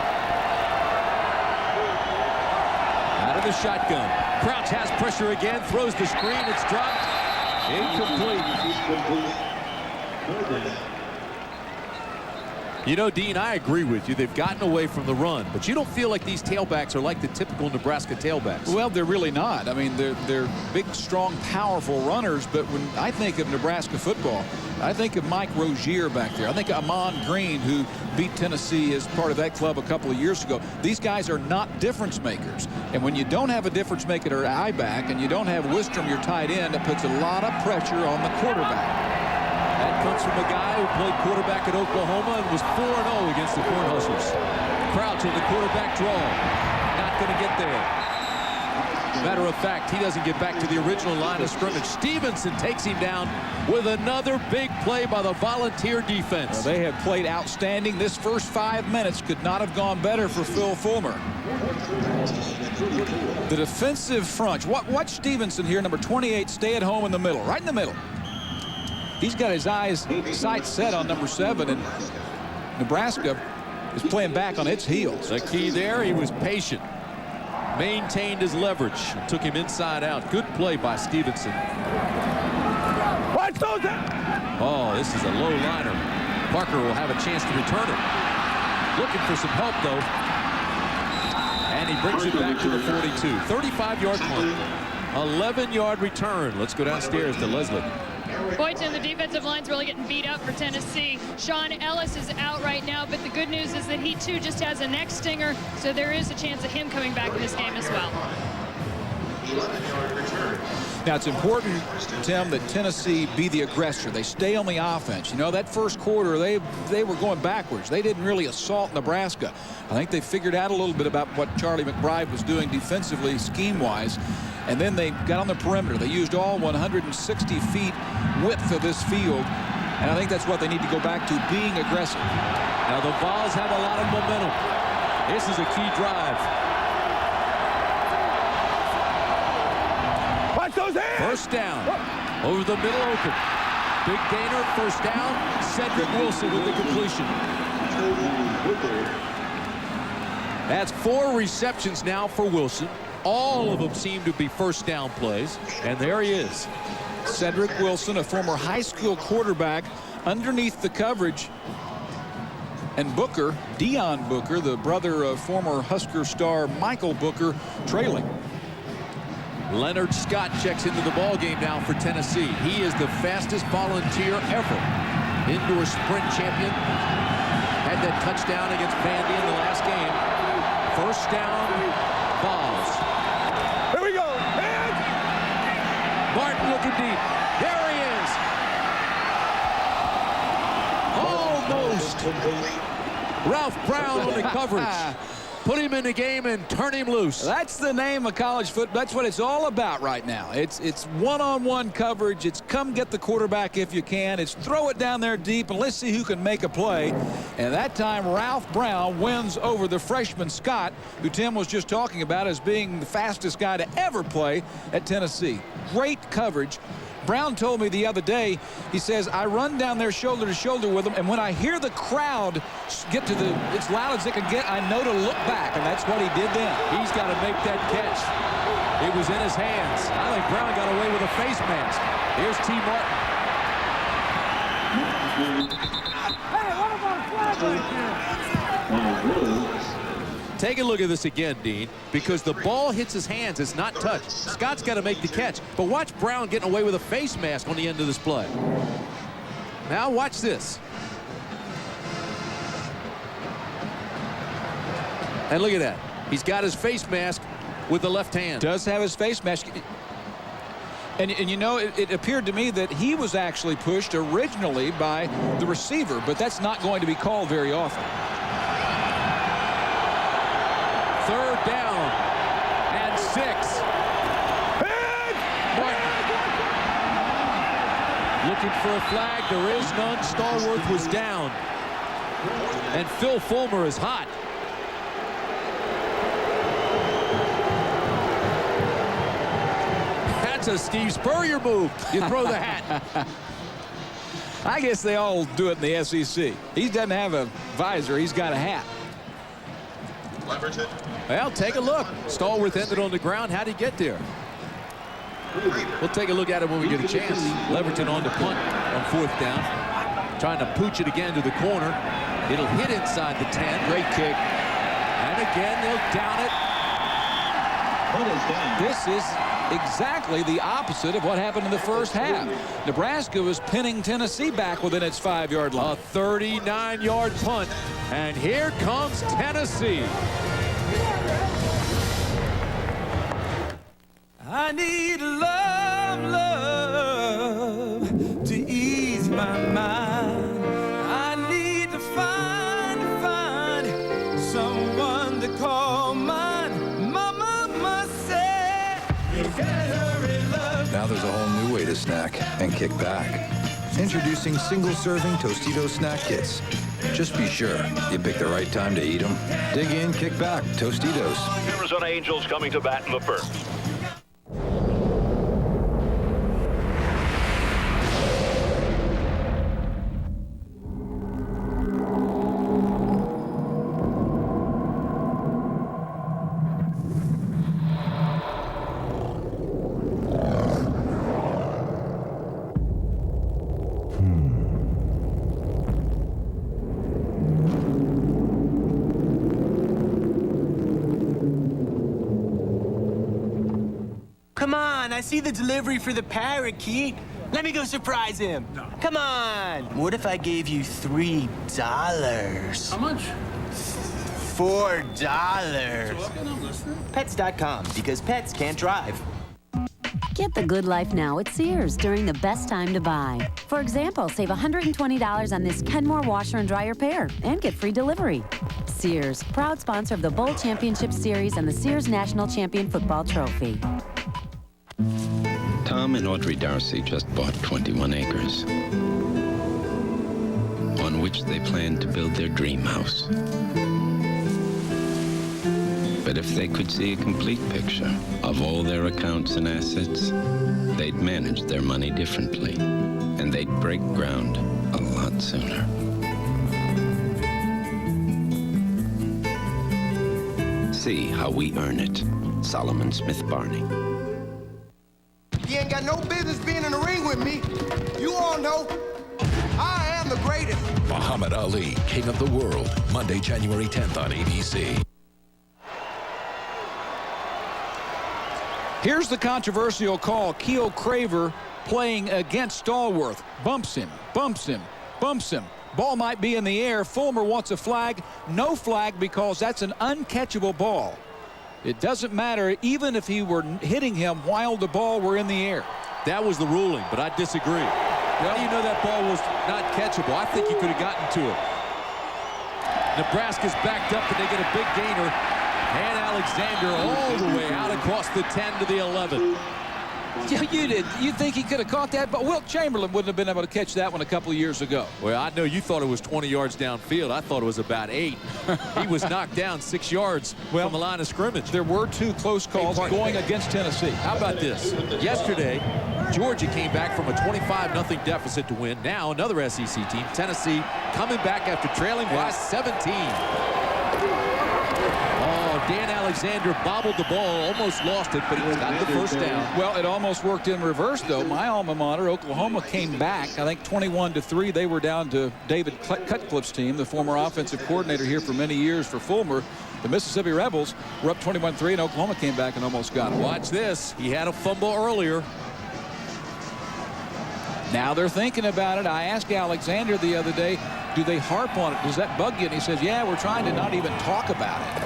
Out of the shotgun. Crouch has pressure again, throws the screen, it's dropped. Incomplete. You know, Dean, I agree with you. They've gotten away from the run, but you don't feel like these tailbacks are like the typical Nebraska tailbacks. Well, they're really not. I mean, they're big, strong, powerful runners, but when I think of Nebraska football, I think of Mike Rozier back there. I think of Amon Green, who beat Tennessee as part of that club a couple of years ago. These guys are not difference makers. And when you don't have a difference maker at I-back and you don't have Wistrom, your tight end, it puts a lot of pressure on the quarterback. That comes from a guy who played quarterback at Oklahoma and was 4-0 against the Cornhuskers. Crouch in the quarterback draw. Not going to get there. Matter of fact, he doesn't get back to the original line of scrimmage. Stevenson takes him down with another big play by the Volunteer defense. Well, they have played outstanding. This first 5 minutes could not have gone better for Phil Fulmer. The defensive front. Watch Stevenson here, number 28, stay at home in the middle, right in the middle. He's got his sights set on number 7, and Nebraska is playing back on its heels. The key there, he was patient. Maintained his leverage. Took him inside out. Good play by Stevenson. Oh, this is a low liner. Parker will have a chance to return it. Looking for some help, though. And he brings it back to the 42. 35-yard punt. 11-yard return. Let's go downstairs to Leslie. Boynton, the defensive line's really getting beat up for Tennessee. Sean Ellis is out right now, but the good news is that he too just has a neck stinger, so there is a chance of him coming back in this game as well. Now, it's important, Tim, that Tennessee be the aggressor. They stay on the offense. You know, that first quarter, they were going backwards. They didn't really assault Nebraska. I think they figured out a little bit about what Charlie McBride was doing defensively, scheme-wise. And then they got on the perimeter. They used all 160 feet width of this field. And I think that's what they need to go back to, being aggressive. Now the Vols have a lot of momentum. This is a key drive. Watch those hands! First down. Over the middle open. Big gainer, first down. Cedric Wilson with the completion. That's 4 receptions now for Wilson. All of them seem to be first down plays. And there he is. Cedric Wilson, a former high school quarterback, underneath the coverage. And Booker, Deion Booker, the brother of former Husker star Michael Booker, trailing. Leonard Scott checks into the ball game now for Tennessee. He is the fastest volunteer ever. Indoor sprint champion. Had that touchdown against Vandy in the last game. First down, Vols. Here we go. Hands! Martin looking deep. There he is. Almost. Ralph Brown on the coverage. Put him in the game and turn him loose. That's the name of college football. That's what it's all about right now. It's one-on-one coverage. It's come get the quarterback if you can. It's throw it down there deep and let's see who can make a play. And that time Ralph Brown wins over the freshman Scott, who Tim was just talking about as being the fastest guy to ever play at Tennessee. Great coverage. Brown told me the other day, he says, I run down there shoulder to shoulder with them, and when I hear the crowd get to as loud as they can get, I know to look back, and that's what he did then. He's got to make that catch. It was in his hands. I think Brown got away with a face mask. Here's T. Martin. Hey, what about a flag right there? Take a look at this again, Dean, because the ball hits his hands. It's not touched. Scott's got to make the catch. But watch Brown getting away with a face mask on the end of this play. Now watch this. And look at that. He's got his face mask with the left hand. Does have his face mask. And you know, it appeared to me that he was actually pushed originally by the receiver, but that's not going to be called very often. Third down and 6. Martin looking for a flag. There is none. Stallworth was down. And Phil Fulmer is hot. That's a Steve Spurrier move. You throw the hat. I guess they all do it in the SEC. He doesn't have a visor. He's got a hat. Well, take a look. Stallworth ended on the ground. How'd he get there? We'll take a look at it when we get a chance. Leverton on the punt on 4th down. Trying to pooch it again to the corner. It'll hit inside the 10. Great kick. And again, they'll down it. This is exactly the opposite of what happened in the first half. Nebraska was pinning Tennessee back within its 5-yard line. A 39-yard punt. And here comes Tennessee. I need love, love to ease my mind. I need to find someone to call mine. Mama said, you gotta hurry, love. Now there's a whole new way to snack and kick back. Introducing single-serving Tostitos snack kits. Just be sure you pick the right time to eat them. Dig in, kick back, Tostitos. Arizona Angels coming to bat in the first. Come on, I see the delivery for the parakeet. Let me go surprise him. No. Come on. What if I gave you $3? How much? $4. Pets.com, because pets can't drive. Get the good life now at Sears during the best time to buy. For example, save $120 on this Kenmore washer and dryer pair and get free delivery. Sears, proud sponsor of the Bowl Championship Series and the Sears National Champion Football Trophy. Tom and Audrey Darcy just bought 21 acres, on which they plan to build their dream house. But if they could see a complete picture of all their accounts and assets, they'd manage their money differently, and they'd break ground a lot sooner. See how we earn it. Solomon Smith Barney. You ain't got no business being in the ring with me. You all know I am the greatest. Muhammad Ali, King of the World, Monday, January 10th on ABC. Here's the controversial call. Keo Craver playing against Stallworth. Bumps him, bumps him, bumps him. Ball might be in the air. Fulmer wants a flag. No flag because that's an uncatchable ball. It doesn't matter even if he were hitting him while the ball were in the air. That was the ruling, but I disagree. How do you know that ball was not catchable? I think he could have gotten to it. Nebraska's backed up, and they get a big gainer. And Alexander all the way out across the 10 to the 11. Yeah, you did. You think he could have caught that? But Wilt Chamberlain wouldn't have been able to catch that one a couple of years ago. Well, I know you thought it was 20 yards downfield. I thought it was about 8. He was knocked down 6 yards from the line of scrimmage. There were 2 close calls going against Tennessee. How about this? Yesterday, Georgia came back from a 25-0 deficit to win. Now another SEC team, Tennessee, coming back after trailing by 17. Dan Alexander bobbled the ball, almost lost it, but he got the first down. Well, it almost worked in reverse, though. My alma mater, Oklahoma, came back, I think 21-3. They were down to David Cutcliffe's team, the former offensive coordinator here for many years for Fulmer. The Mississippi Rebels were up 21-3, and Oklahoma came back and almost got it. Watch this. He had a fumble earlier. Now they're thinking about it. I asked Alexander the other day, do they harp on it? Does that bug you? And he says, yeah, we're trying to not even talk about it.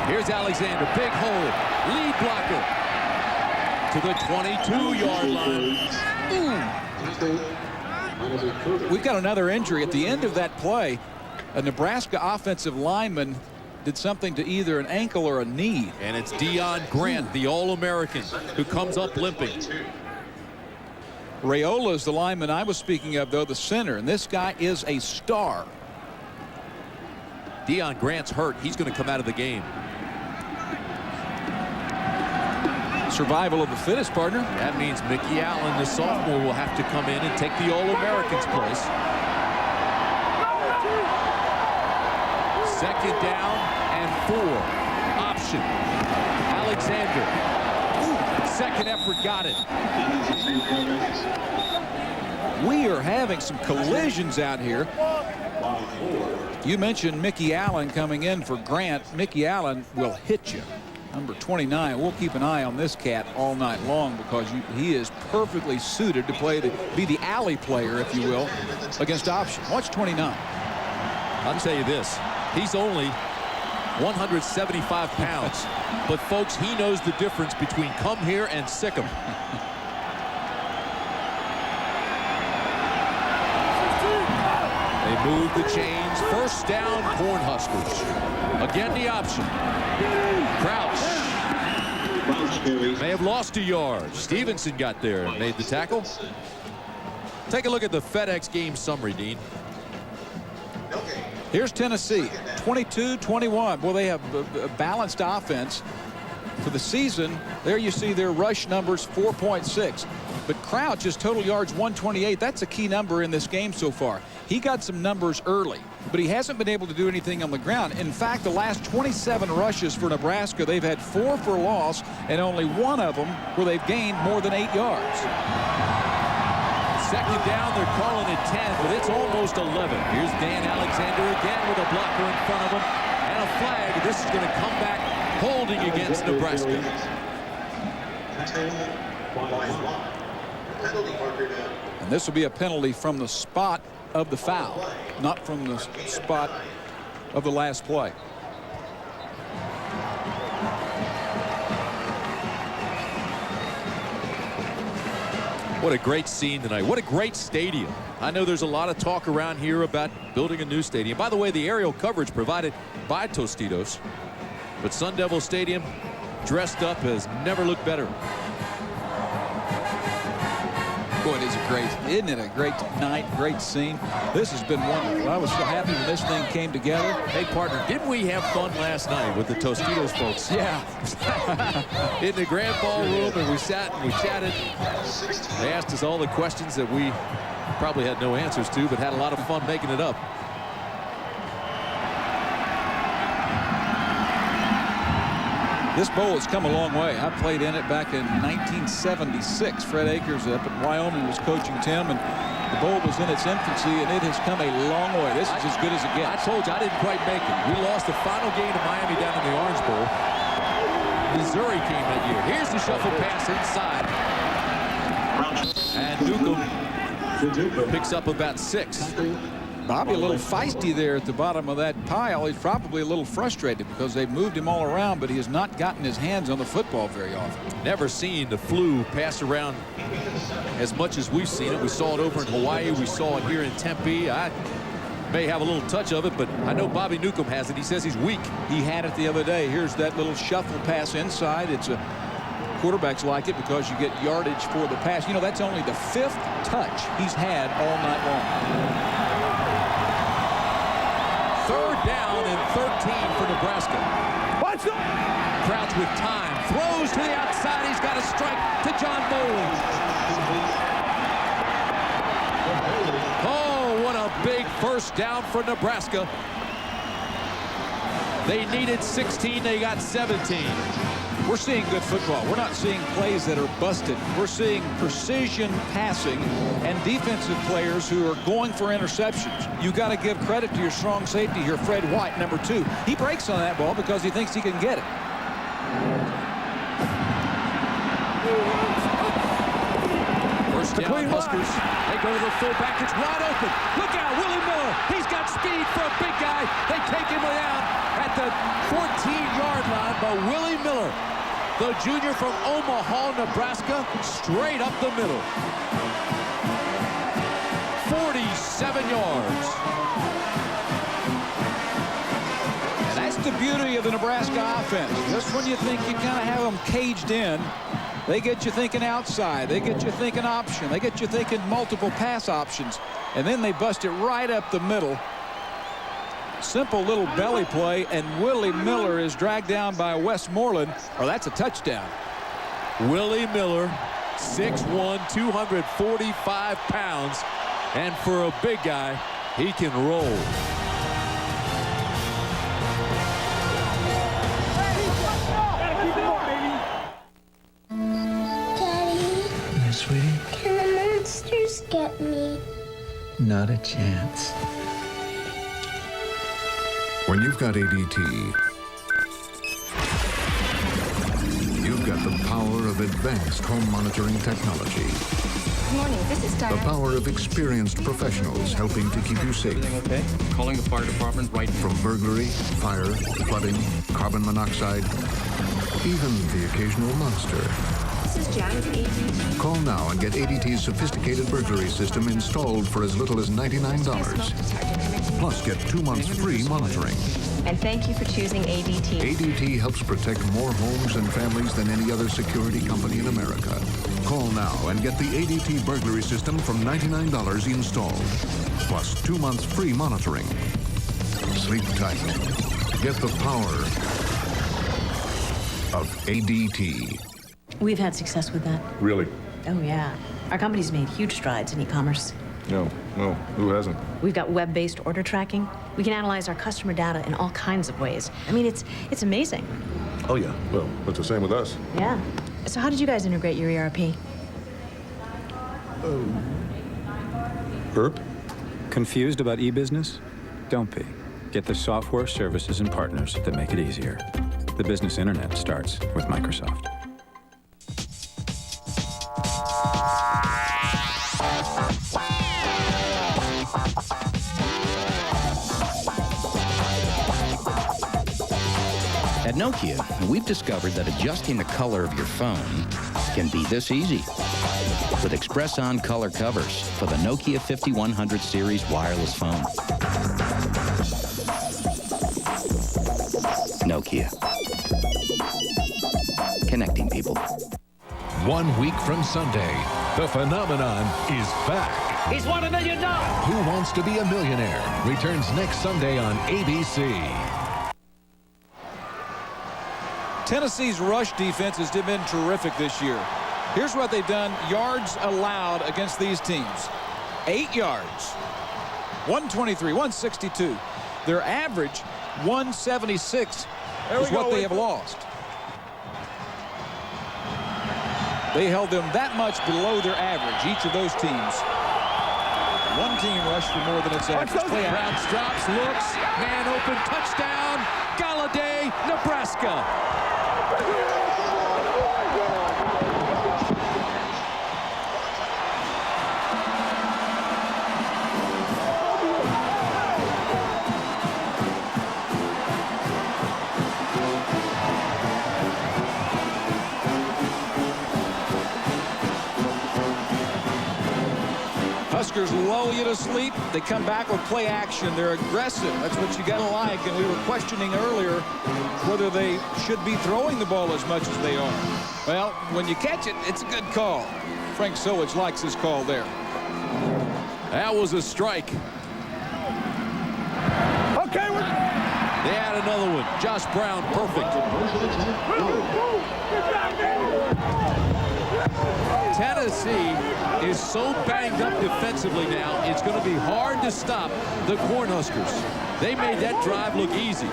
Here's Alexander, big hole, lead blocker to the 22-yard line. We've got another injury. At the end of that play, a Nebraska offensive lineman did something to either an ankle or a knee. And it's Deion Grant, the All-American, who comes up limping. Rayola is the lineman I was speaking of, though, the center, and this guy is a star. Deion Grant's hurt. He's going to come out of the game. Survival of the fittest, partner. That means Mickey Allen, the sophomore, will have to come in and take the All-American's place. Second down and 4. Option. Alexander. Second effort, got it. We are having some collisions out here. You mentioned Mickey Allen coming in for Grant. Mickey Allen will hit you. Number 29. We'll keep an eye on this cat all night long because he is perfectly suited to be the alley player, if you will, against option. Watch 29. I'll tell you this. He's only 175 pounds. But, folks, he knows the difference between come here and sick 'em. They move the chains. First down, Cornhuskers. Again, the option. Crouch. May have lost a yard. Stevenson got there and made the tackle. Take a look at the FedEx game summary, Dean. Here's Tennessee, 22-21. Well, they have a balanced offense. For the season, there you see their rush numbers, 4.6. But Crouch is total yards 128. That's a key number in this game so far. He got some numbers early, but he hasn't been able to do anything on the ground. In fact, the last 27 rushes for Nebraska, they've had 4 for loss, and only 1 of them where they've gained more than 8 yards. Second down, they're calling it 10, but it's almost 11. Here's Dan Alexander again with a blocker in front of him and a flag. This is going to come back holding against Nebraska. And this will be a penalty from the spot of the foul, not from the spot of the last play. What a great scene tonight. What a great stadium. I know there's a lot of talk around here about building a new stadium. By the way, the aerial coverage provided by Tostitos. But Sun Devil Stadium, dressed up, has never looked better. Boy, isn't it a great night, great scene? This has been wonderful. I was so happy when this thing came together. Hey, partner, didn't we have fun last night with the Tostitos folks? Yeah. In the grand ballroom, and we sat and we chatted. They asked us all the questions that we probably had no answers to, but had a lot of fun making it up. This bowl has come a long way. I played in it back in 1976. Fred Akers up at Wyoming was coaching Tim, and the bowl was in its infancy, and it has come a long way. This is as good as it gets. I told you I didn't quite make it. We lost the final game to Miami down in the Orange Bowl. Missouri came that year. Here's the shuffle pass inside. And Newcomb picks up about 6. Bobby a little feisty there at the bottom of that pile. He's probably a little frustrated because they've moved him all around, but he has not gotten his hands on the football very often. Never seen the flu pass around as much as we've seen it. We saw it over in Hawaii. We saw it here in Tempe. I may have a little touch of it, but I know Bobby Newcomb has it. He says he's weak. He had it the other day. Here's that little shuffle pass inside. It's a quarterbacks like it because you get yardage for the pass. You know, that's only the 5th touch he's had all night long. 3rd down and 13 for Nebraska. Watch it! Crouch with time. Throws to the outside. He's got a strike to John Bowling. Oh, what a big first down for Nebraska. They needed 16. They got 17. We're seeing good football. We're not seeing plays that are busted. We're seeing precision passing and defensive players who are going for interceptions. You got to give credit to your strong safety here, Fred White, number 2. He breaks on that ball because he thinks he can get it. First down, Huskers. They go to the fullback. It's wide open. Look out, Willie Miller. He's got speed for a big guy. They take him down at the 14-yard line, but Willie Miller, the junior from Omaha, Nebraska, straight up the middle. 47 yards. And that's the beauty of the Nebraska offense. Just when you think you kind of have them caged in, they get you thinking outside. They get you thinking option. They get you thinking multiple pass options. And then they bust it right up the middle. Simple little belly play, and Willie Miller is dragged down by Westmoreland. Oh, that's a touchdown. Willie Miller, 6'1", 245 pounds. And for a big guy, he can roll. Daddy. Yeah, sweetie? Can the monsters get me? Not a chance. When you've got ADT, you've got the power of advanced home monitoring technology. Good morning, this is The Diane. power of experienced professionals helping to keep you safe. Okay. Calling the fire department right now. From burglary, fire, flooding, carbon monoxide, even the occasional monster. This is Janet at ADT. Call now and get ADT's sophisticated burglary system installed for as little as $99. Plus, get 2 months free monitoring. And thank you for choosing ADT. ADT helps protect more homes and families than any other security company in America. Call now and get the ADT burglary system from $99 installed. Plus 2 months free monitoring. Sleep tight. Get the power of ADT. We've had success with that. Really? Oh, yeah. Our company's made huge strides in e-commerce. No, who hasn't? We've got web-based order tracking. We can analyze our customer data in all kinds of ways. I mean, it's amazing. Oh, yeah. Well, it's the same with us. Yeah. So how did you guys integrate your ERP? Herb? Confused about e-business? Don't be. Get the software, services, and partners that make it easier. The business internet starts with Microsoft. At Nokia, we've discovered that adjusting the color of your phone can be this easy. With Express-On color covers for the Nokia 5100 series wireless phone. Nokia. Connecting people. 1 week from Sunday, the phenomenon is back. He's won $1 million. Who Wants to Be a Millionaire returns next Sunday on ABC. Tennessee's rush defense has been terrific this year. Here's what they've done yards allowed against these teams. 8 yards. 123, 162. Their average, 176, is what they have lost. They held them that much below their average, each of those teams. One team rushed for more than its average. Brown drops, looks, man open, touchdown, Galladay, Nebraska. Huskers lull you to sleep. They come back with play action. They're aggressive. That's what you got to like. And we were questioning earlier whether they should be throwing the ball as much as they are. Well, when you catch it, it's a good call. Frank Solich likes his call there. That was a strike. Okay, they had another one. Josh Brown, perfect. Tennessee is so banged up defensively now, it's going to be hard to stop the Cornhuskers. They made that drive look easy.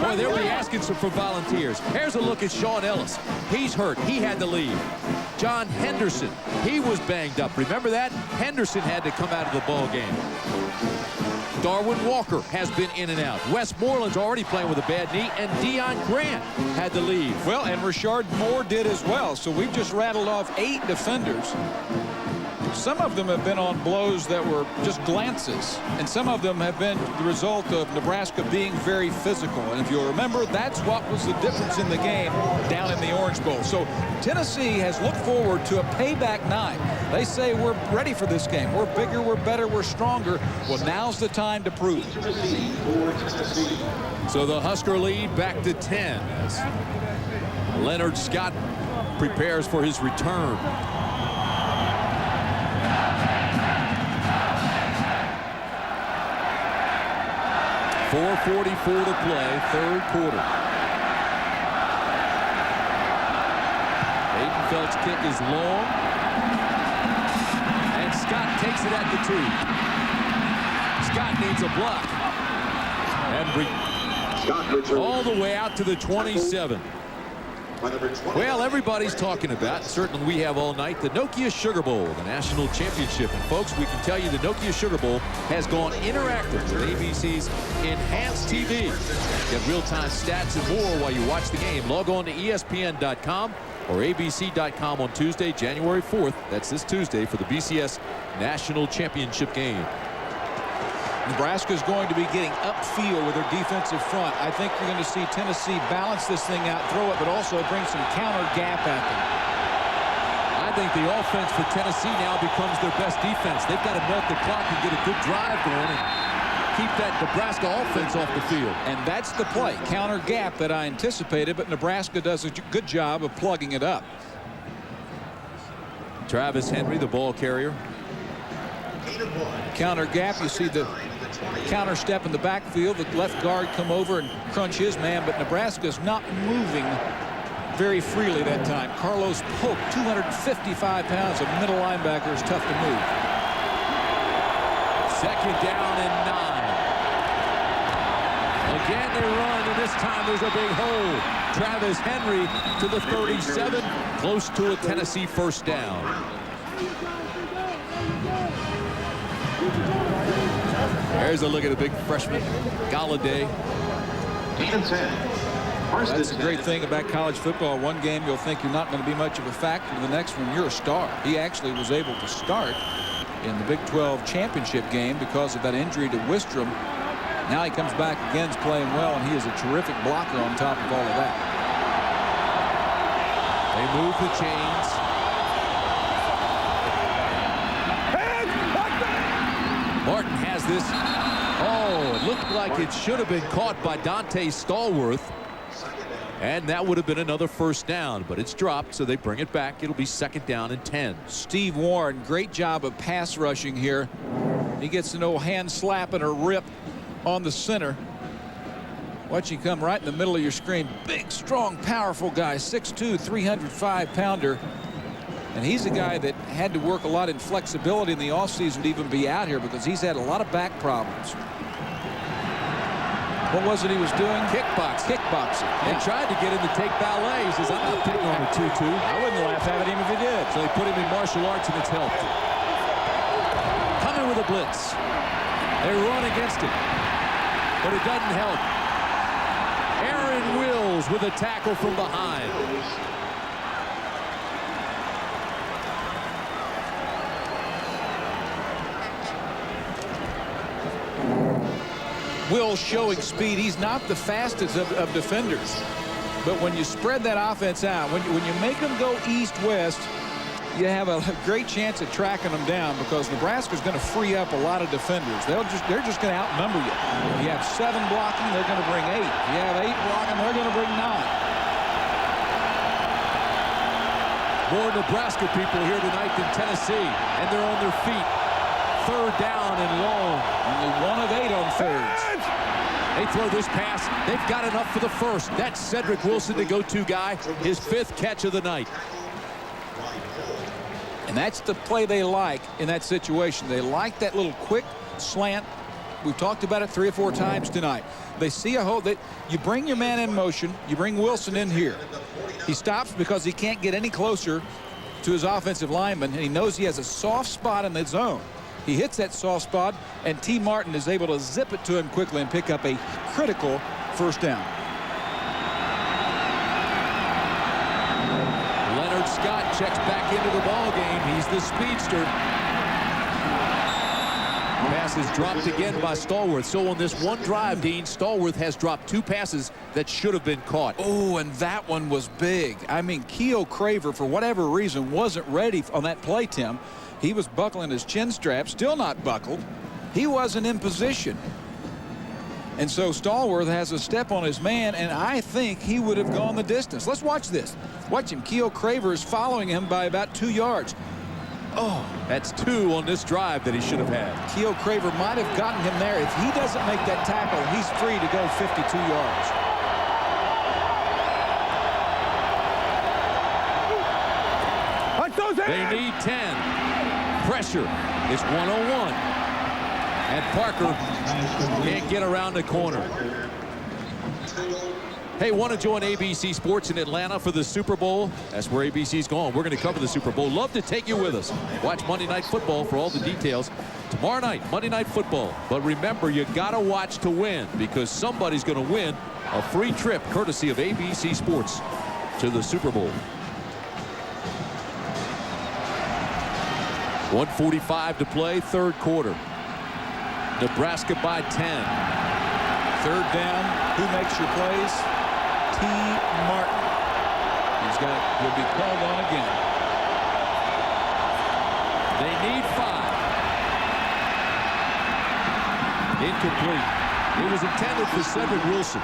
Boy, they'll be asking for volunteers. Here's a look at Sean Ellis. He's hurt. He had to leave. John Henderson, he was banged up. Remember that? Henderson had to come out of the ball game. Darwin Walker has been in and out. Westmoreland's already playing with a bad knee, and Deion Grant had to leave. Well, and Rashard Moore did as well. So we've just rattled off 8 defenders. Some of them have been on blows that were just glances, and some of them have been the result of Nebraska being very physical. And if you'll remember, that's what was the difference in the game down in the Orange Bowl. So Tennessee has looked forward to a payback night. They say we're ready for this game. We're bigger, we're better, we're stronger. Well, now's the time to prove it. So the Husker lead back to 10 as Leonard Scott prepares for his return. 4:44 to play, third quarter. Aidenfeld's kick is long. And Scott takes it at the 2. Scott needs a block. And all the way out to the 27. Well, everybody's talking about, certainly we have all night, the Nokia Sugar Bowl, the national championship. And folks, we can tell you the Nokia Sugar Bowl has gone interactive with ABC's Enhanced TV. Get real-time stats and more while you watch the game. Log on to ESPN.com or ABC.com on Tuesday, January 4th. That's this Tuesday for the BCS National Championship game. Nebraska is going to be getting upfield with their defensive front. I think you're going to see Tennessee balance this thing out, throw it, but also bring some counter gap at them. I think the offense for Tennessee now becomes their best defense. They've got to milk the clock and get a good drive going and keep that Nebraska offense off the field. And that's the play, counter gap that I anticipated, but Nebraska does a good job of plugging it up. Travis Henry, the ball carrier. Counter gap, you see the counter step in the backfield, the left guard come over and crunch his man, but Nebraska's not moving very freely that time. Carlos Polk, 255 pounds, a middle linebacker, is tough to move. Second down and 9. Again they run, and this time there's a big hole. Travis Henry to the 37, close to a Tennessee first down. There's a look at the big freshman, Galladay. That's the great thing about college football. One game you'll think you're not going to be much of a factor. The next one you're a star. He actually was able to start in the Big 12 championship game because of that injury to Wistrom. Now he comes back again, is playing well, and he is a terrific blocker on top of all of that. They move the chains. Martin has this. Oh, It looked like it should have been caught by Dante Stallworth. And that would have been another first down, but it's dropped, so they bring it back. It'll be 2nd down and 10. Steve Warren, great job of pass rushing here. He gets an old hand slap and a rip on the center. Watch him come right in the middle of your screen. Big, strong, powerful guy, 6'2", 305-pounder. And he's a guy that had to work a lot in flexibility in the offseason to even be out here because he's had a lot of back problems. What was it he was doing? Kickboxing. Kickboxing. They tried to get him to take ballet. He says, I'm not putting on a tutu. I wouldn't laugh at him if he did. So they put him in martial arts, and it's helped. Coming with a blitz. They run against it, but it doesn't help. Aaron Wills with a tackle from behind. Wills showing speed. He's not the fastest of defenders. But when you spread that offense out, when you make them go east-west, you have a great chance at tracking them down because Nebraska's going to free up a lot of defenders. They're just going to outnumber you. If you have 7 blocking, they're going to bring 8. If you have 8 blocking, they're going to bring 9. More Nebraska people here tonight than Tennessee, and they're on their feet. 3rd down and long. Only 1 of 8 on thirds. They throw this pass. They've got enough for the first. That's Cedric Wilson, the go-to guy. His 5th catch of the night. And that's the play they like in that situation. They like that little quick slant. We've talked about it 3 or 4 times tonight. They see a hole that you bring your man in motion. You bring Wilson in here. He stops because he can't get any closer to his offensive lineman, and he knows he has a soft spot in the zone. He hits that soft spot, and T. Martin is able to zip it to him quickly and pick up a critical first down. Leonard Scott checks back into the ball game. He's the speedster. Pass is dropped again by Stallworth. So on this one drive, Dean, Stallworth has dropped 2 passes that should have been caught. Oh, and that one was big. I mean, Keo Craver, for whatever reason, wasn't ready on that play, Tim. He was buckling his chin strap, still not buckled. He wasn't in position. And so Stallworth has a step on his man, and I think he would have gone the distance. Let's watch this. Watch him. Keo Craver is following him by about 2 yards. Oh, that's 2 on this drive that he should have had. Keo Craver might have gotten him there. If he doesn't make that tackle, he's free to go 52 yards. They need 10. Pressure. It's 101. And Parker can't get around the corner. Hey, want to join ABC Sports in Atlanta for the Super Bowl? That's where ABC's going. We're going to cover the Super Bowl. Love to take you with us. Watch Monday Night Football for all the details. Tomorrow night, Monday Night Football. But remember, you got to watch to win because somebody's going to win a free trip courtesy of ABC Sports to the Super Bowl. 1:45 to play, 3rd quarter. Nebraska by 10. 3rd down. Who makes your plays? T. Martin. He'll be called on again. They need 5. Incomplete. It was intended for Cedric Wilson.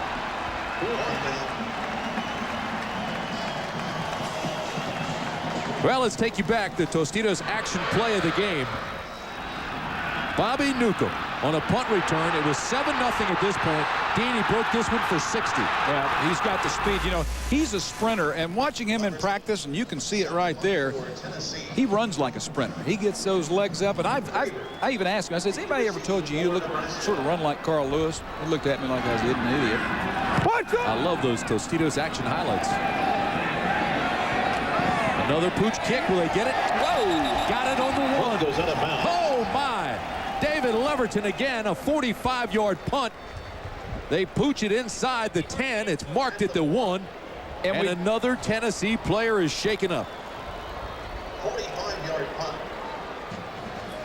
Well, let's take you back to Tostitos' action play of the game. Bobby Newcomb on a punt return. It was 7-0 at this point. Dean, he broke this one for 60. Yeah, he's got the speed. You know, he's a sprinter, and watching him in practice, and you can see it right there, he runs like a sprinter. He gets those legs up, and I even asked him, I said, has anybody ever told you sort of run like Carl Lewis? He looked at me like I was an idiot. I love those Tostitos action highlights. Another pooch kick. Will they get it? Whoa! Got it on the 1. Goes out of bounds. Oh, my. David Leverton again, a 45-yard punt. They pooch it inside the 10. It's marked at the 1. And another Tennessee player is shaken up. 45-yard punt.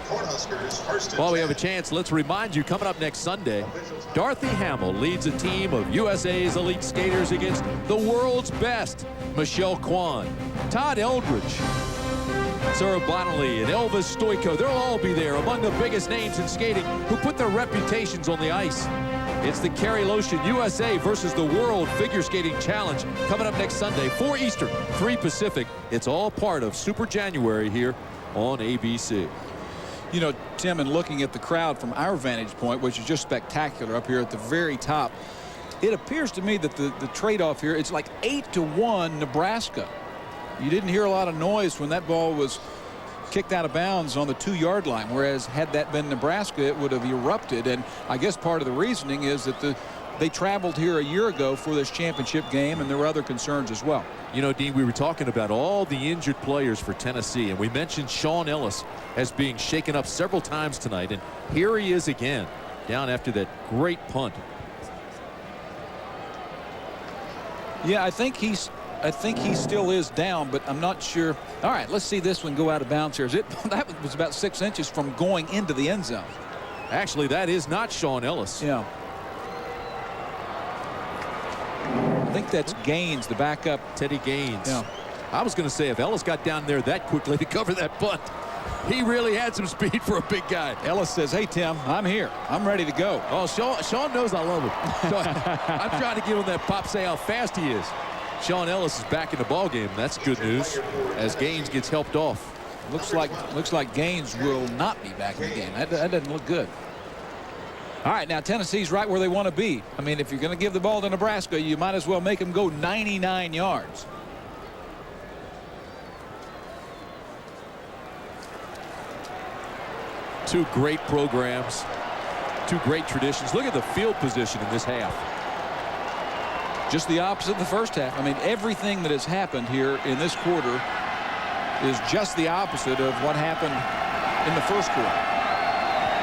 Cornhuskers first. While we have a chance, let's remind you, coming up next Sunday, Dorothy Hamill leads a team of USA's elite skaters against the world's best, Michelle Kwan, Todd Eldridge, Sarah Bonnelly and Elvis Stoico, they'll all be there, among the biggest names in skating who put their reputations on the ice. It's the Kerry Lotion USA versus the World Figure Skating Challenge coming up next Sunday, 4 Eastern, 3 Pacific. It's all part of Super January here on ABC. You know, Tim, and looking at the crowd from our vantage point, which is just spectacular up here at the very top, it appears to me that the trade-off here, it's like 8-1 Nebraska. You didn't hear a lot of noise when that ball was kicked out of bounds on the 2-yard line, whereas had that been Nebraska, it would have erupted. And I guess part of the reasoning is that they traveled here a year ago for this championship game, and there were other concerns as well. You know, Dean, we were talking about all the injured players for Tennessee, and we mentioned Sean Ellis as being shaken up several times tonight, and here he is again, down after that great punt. Yeah, I think he still is down, but I'm not sure. All right, let's see this one go out of bounds here. That was about 6 inches from going into the end zone. Actually, that is not Sean Ellis. Yeah. I think that's Gaines, the backup. Teddy Gaines. Yeah. I was going to say, if Ellis got down there that quickly to cover that punt, he really had some speed for a big guy. Ellis says, hey, Tim, I'm here. I'm ready to go. Oh, Sean knows I love him. So I'm trying to give him that pop, say how fast he is. Sean Ellis is back in the ball game. That's good news as Gaines gets helped off. Looks like Gaines will not be back in the game. That doesn't look good. All right, now Tennessee's right where they want to be. I mean, if you're going to give the ball to Nebraska, you might as well make them go 99 yards. Two great programs, two great traditions. Look at the field position in this half. Just the opposite of the first half. I mean, everything that has happened here in this quarter is just the opposite of what happened in the first quarter.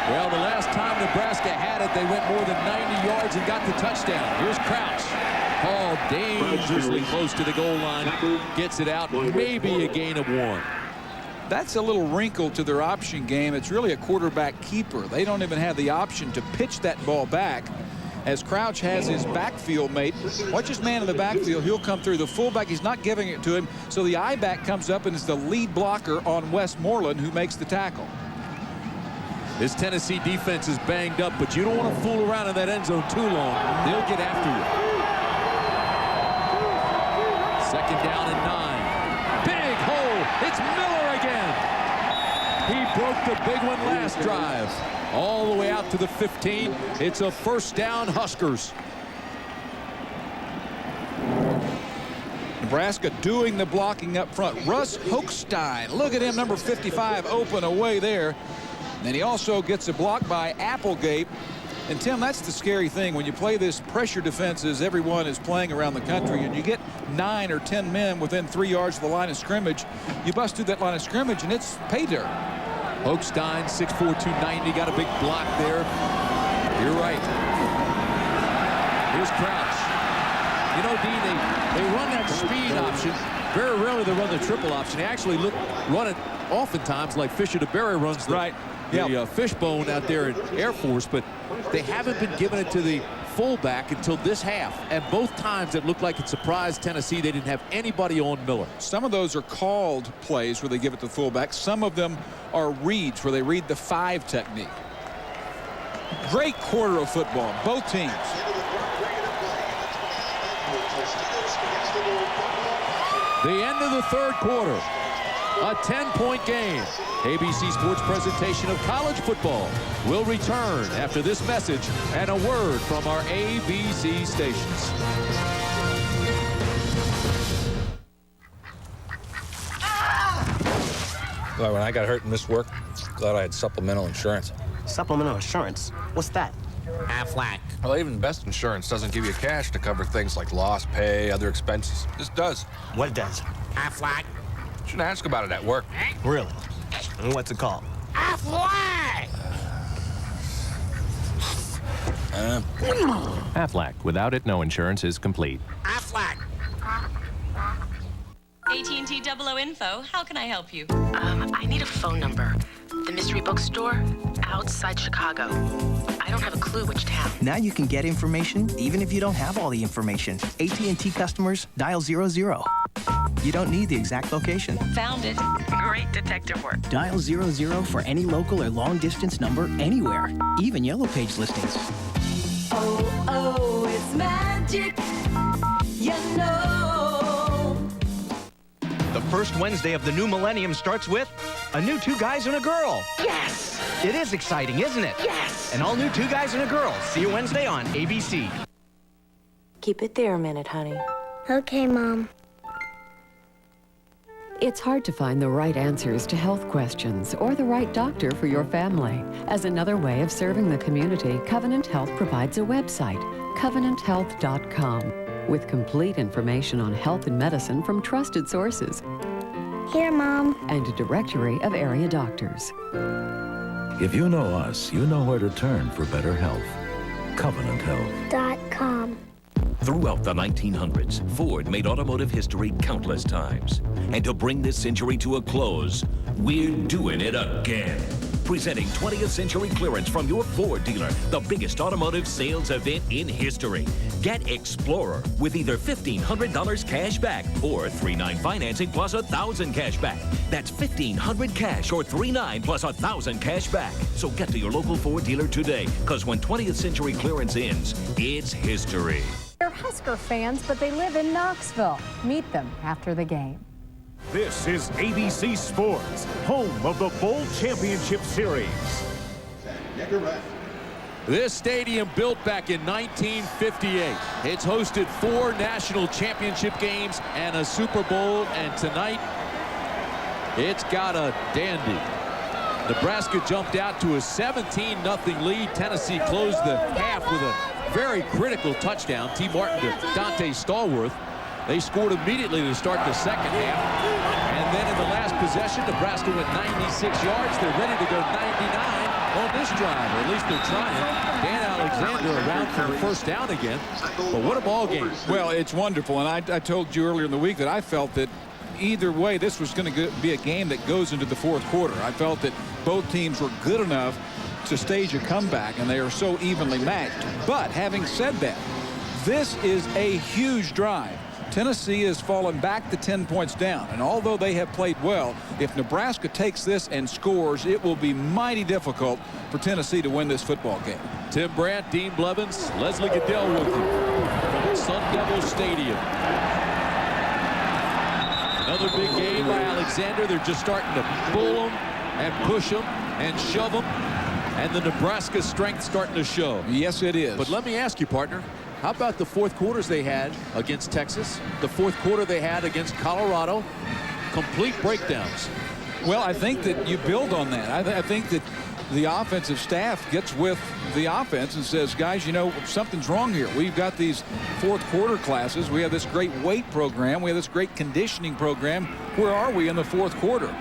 Well, the last time Nebraska had it, they went more than 90 yards and got the touchdown. Here's Crouch. Paul dangerously close to the goal line. Gets it out. Maybe a gain of 1. That's a little wrinkle to their option game. It's really a quarterback keeper. They don't even have the option to pitch that ball back, as Crouch has his backfield mate. Watch this man in the backfield. He'll come through. The fullback, he's not giving it to him. So the I-back comes up and is the lead blocker on Westmoreland, who makes the tackle. This Tennessee defense is banged up, but you don't want to fool around in that end zone too long. They'll get after you. 2nd down and 9. Big hole. It's Miller again. He broke the big one last drive. All the way out to the 15. It's a 1st down, Huskers. Nebraska doing the blocking up front. Russ Hochstein. Look at him, number 55, open away there. And he also gets a block by Applegate. And, Tim, that's the scary thing. When you play this pressure defense as everyone is playing around the country, and you get 9 or 10 men within 3 yards of the line of scrimmage, you bust through that line of scrimmage, and it's pay dirt. Hochstein, 6'4", 290, got a big block there. You're right. Here's Crouch. You know, Dean, they run that speed option. Very rarely they run the triple option. They actually run it oftentimes like Fisher DeBerry runs the fishbone out there in Air Force, but they haven't been giving it to the fullback until this half. And both times it looked like it surprised Tennessee. They didn't have anybody on Miller. Some of those are called plays where they give it to the fullback. Some of them are reads where they read the 5 technique. Great quarter of football, both teams. The end of the 3rd quarter. A 10-point game. ABC Sports presentation of college football will return after this message and a word from our ABC stations. Well, when I got hurt and missed work, thought I had supplemental insurance. Supplemental insurance? What's that? Aflac. Well, even the best insurance doesn't give you cash to cover things like lost pay, other expenses. This does. What does? Aflac. Shouldn't ask about it at work. Really? And what's it called? Aflac! Aflac. Without it, no insurance is complete. Aflac. AT&T 00 Info. How can I help you? I need a phone number. The mystery bookstore outside Chicago. I don't have a clue which town. Now you can get information even if you don't have all the information. AT&T customers, dial 00. You don't need the exact location. Found it. Great detective work. Dial 00 for any local or long-distance number anywhere, even Yellow Page listings. Oh, oh, it's magic. You know. The first Wednesday of the new millennium starts with a new 2 guys and a girl. Yes! It is exciting, isn't it? Yes! An all-new 2 guys and a girl. See you Wednesday on ABC. Keep it there a minute, honey. Okay, Mom. It's hard to find the right answers to health questions or the right doctor for your family. As another way of serving the community, Covenant Health provides a website, covenanthealth.com, with complete information on health and medicine from trusted sources. Here, Mom. And a directory of area doctors. If you know us, you know where to turn for better health. Covenant Health. .com. Throughout the 1900s, Ford made automotive history countless times. And to bring this century to a close, we're doing it again. Presenting 20th century clearance from your Ford dealer, the biggest automotive sales event in history. Get Explorer with either $1,500 cash back or 3.9 financing plus $1,000 cash back. That's $1,500 cash or 3.9 plus $1,000 cash back. So get to your local Ford dealer today, because when 20th century clearance ends, it's history. They're Husker fans, but they live in Knoxville. Meet them after the game. This is ABC Sports, home of the Bowl Championship Series. This stadium built back in 1958. It's hosted 4 national championship games and a Super Bowl, and tonight it's got a dandy. Nebraska jumped out to a 17-0 lead. Tennessee closed the half with a very critical touchdown. T. Martin to Dante Stallworth. They scored immediately to start the second half. And then in the last possession, Nebraska went 96 yards. They're ready to go 99 on this drive, or at least they're trying. Dan Alexander around for the first down again. But what a ball game. Well, it's wonderful. And I told you earlier in the week that I felt that either way, this was going to be a game that goes into the fourth quarter. I felt that both teams were good enough to stage a comeback, and they are so evenly matched. But having said that, this is a huge drive. Tennessee has fallen back to 10 points down, and although they have played well, if Nebraska takes this and scores, it will be mighty difficult for Tennessee to win this football game. Tim Brandt, Dean Blevins, Leslie Goodell with you from Sun Devil Stadium. Another big game by Alexander. They're just starting to pull them and push them and shove them, and the Nebraska strength starting to show. Yes, it is. But let me ask you, partner, how about the fourth quarters they had against Texas, the fourth quarter they had against Colorado? Complete breakdowns. Well, I think that you build on that. I think that the offensive staff gets with the offense and says, guys, you know, something's wrong here. We've got these fourth quarter classes. We have this great weight program. We have this great conditioning program. Where are we in the fourth quarter?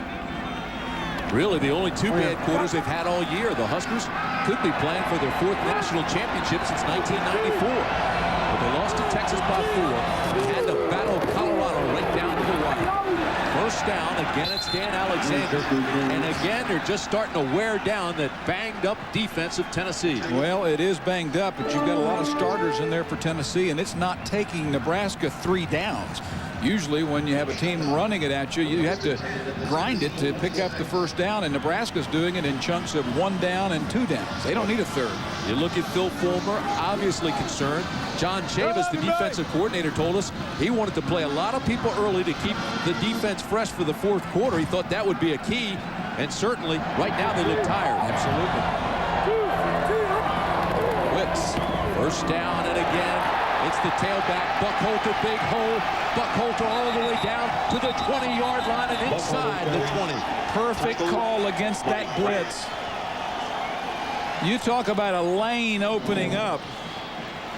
Really, the only 2 bad quarters they've had all year. The Huskers could be playing for their 4th national championship since 1994. But they lost to Texas by 4 and had to battle Colorado right down to the wire. First down, again it's Dan Alexander, and again they're just starting to wear down that banged up defense of Tennessee. Well, it is banged up, but you've got a lot of starters in there for Tennessee, and it's not taking Nebraska 3 downs. Usually when you have a team running it at you, you have to grind it to pick up the first down, and Nebraska's doing it in chunks of 1 down and 2 downs. They don't need a third. You look at Phil Fulmer, obviously concerned. John Chavis, the defensive coordinator, told us he wanted to play a lot of people early to keep the defense fresh for the fourth quarter. He thought that would be a key, and certainly right now they look tired. Absolutely. Wicks, first down, and again it's the tailback, Buckholter, big hole. Buckholter all the way down to the 20-yard line and inside the 20. Perfect call against that blitz. You talk about a lane opening up.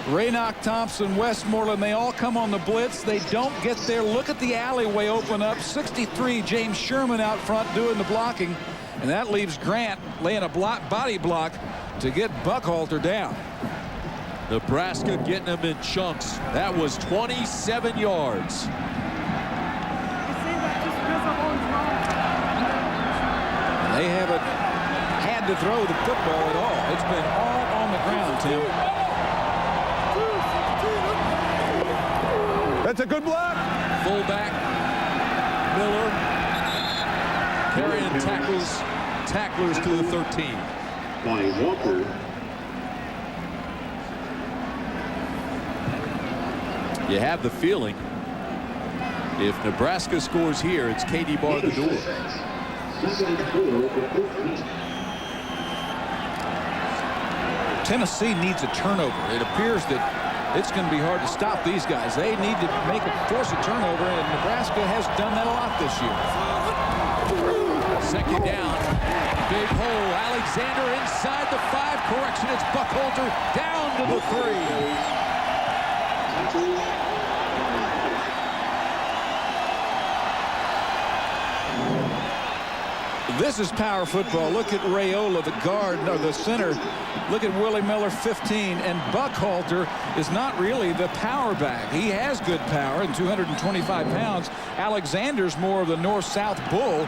Raynoch, Thompson, Westmoreland, they all come on the blitz. They don't get there. Look at the alleyway open up. 63, James Sherman out front doing the blocking. And that leaves Grant laying a body block to get Buckholter down. Nebraska getting them in chunks. That was 27 yards. They haven't had to throw the football at all. It's been all on the ground, Tim. That's a good block. Fullback and tacklers to the 13. By Walker. You have the feeling if Nebraska scores here, it's Katie bar the door. Tennessee needs a turnover. It appears that it's going to be hard to stop these guys. They need to force a turnover, and Nebraska has done that a lot this year. Second down, big hole. Alexander inside the 5. Correction, it's Buckholter down to the 3. This is power football. Look at Rayola, the guard, or the center. Look at Willie Miller, 15. And Buckholter is not really the power back. He has good power and 225 pounds. Alexander's more of the north-south bull,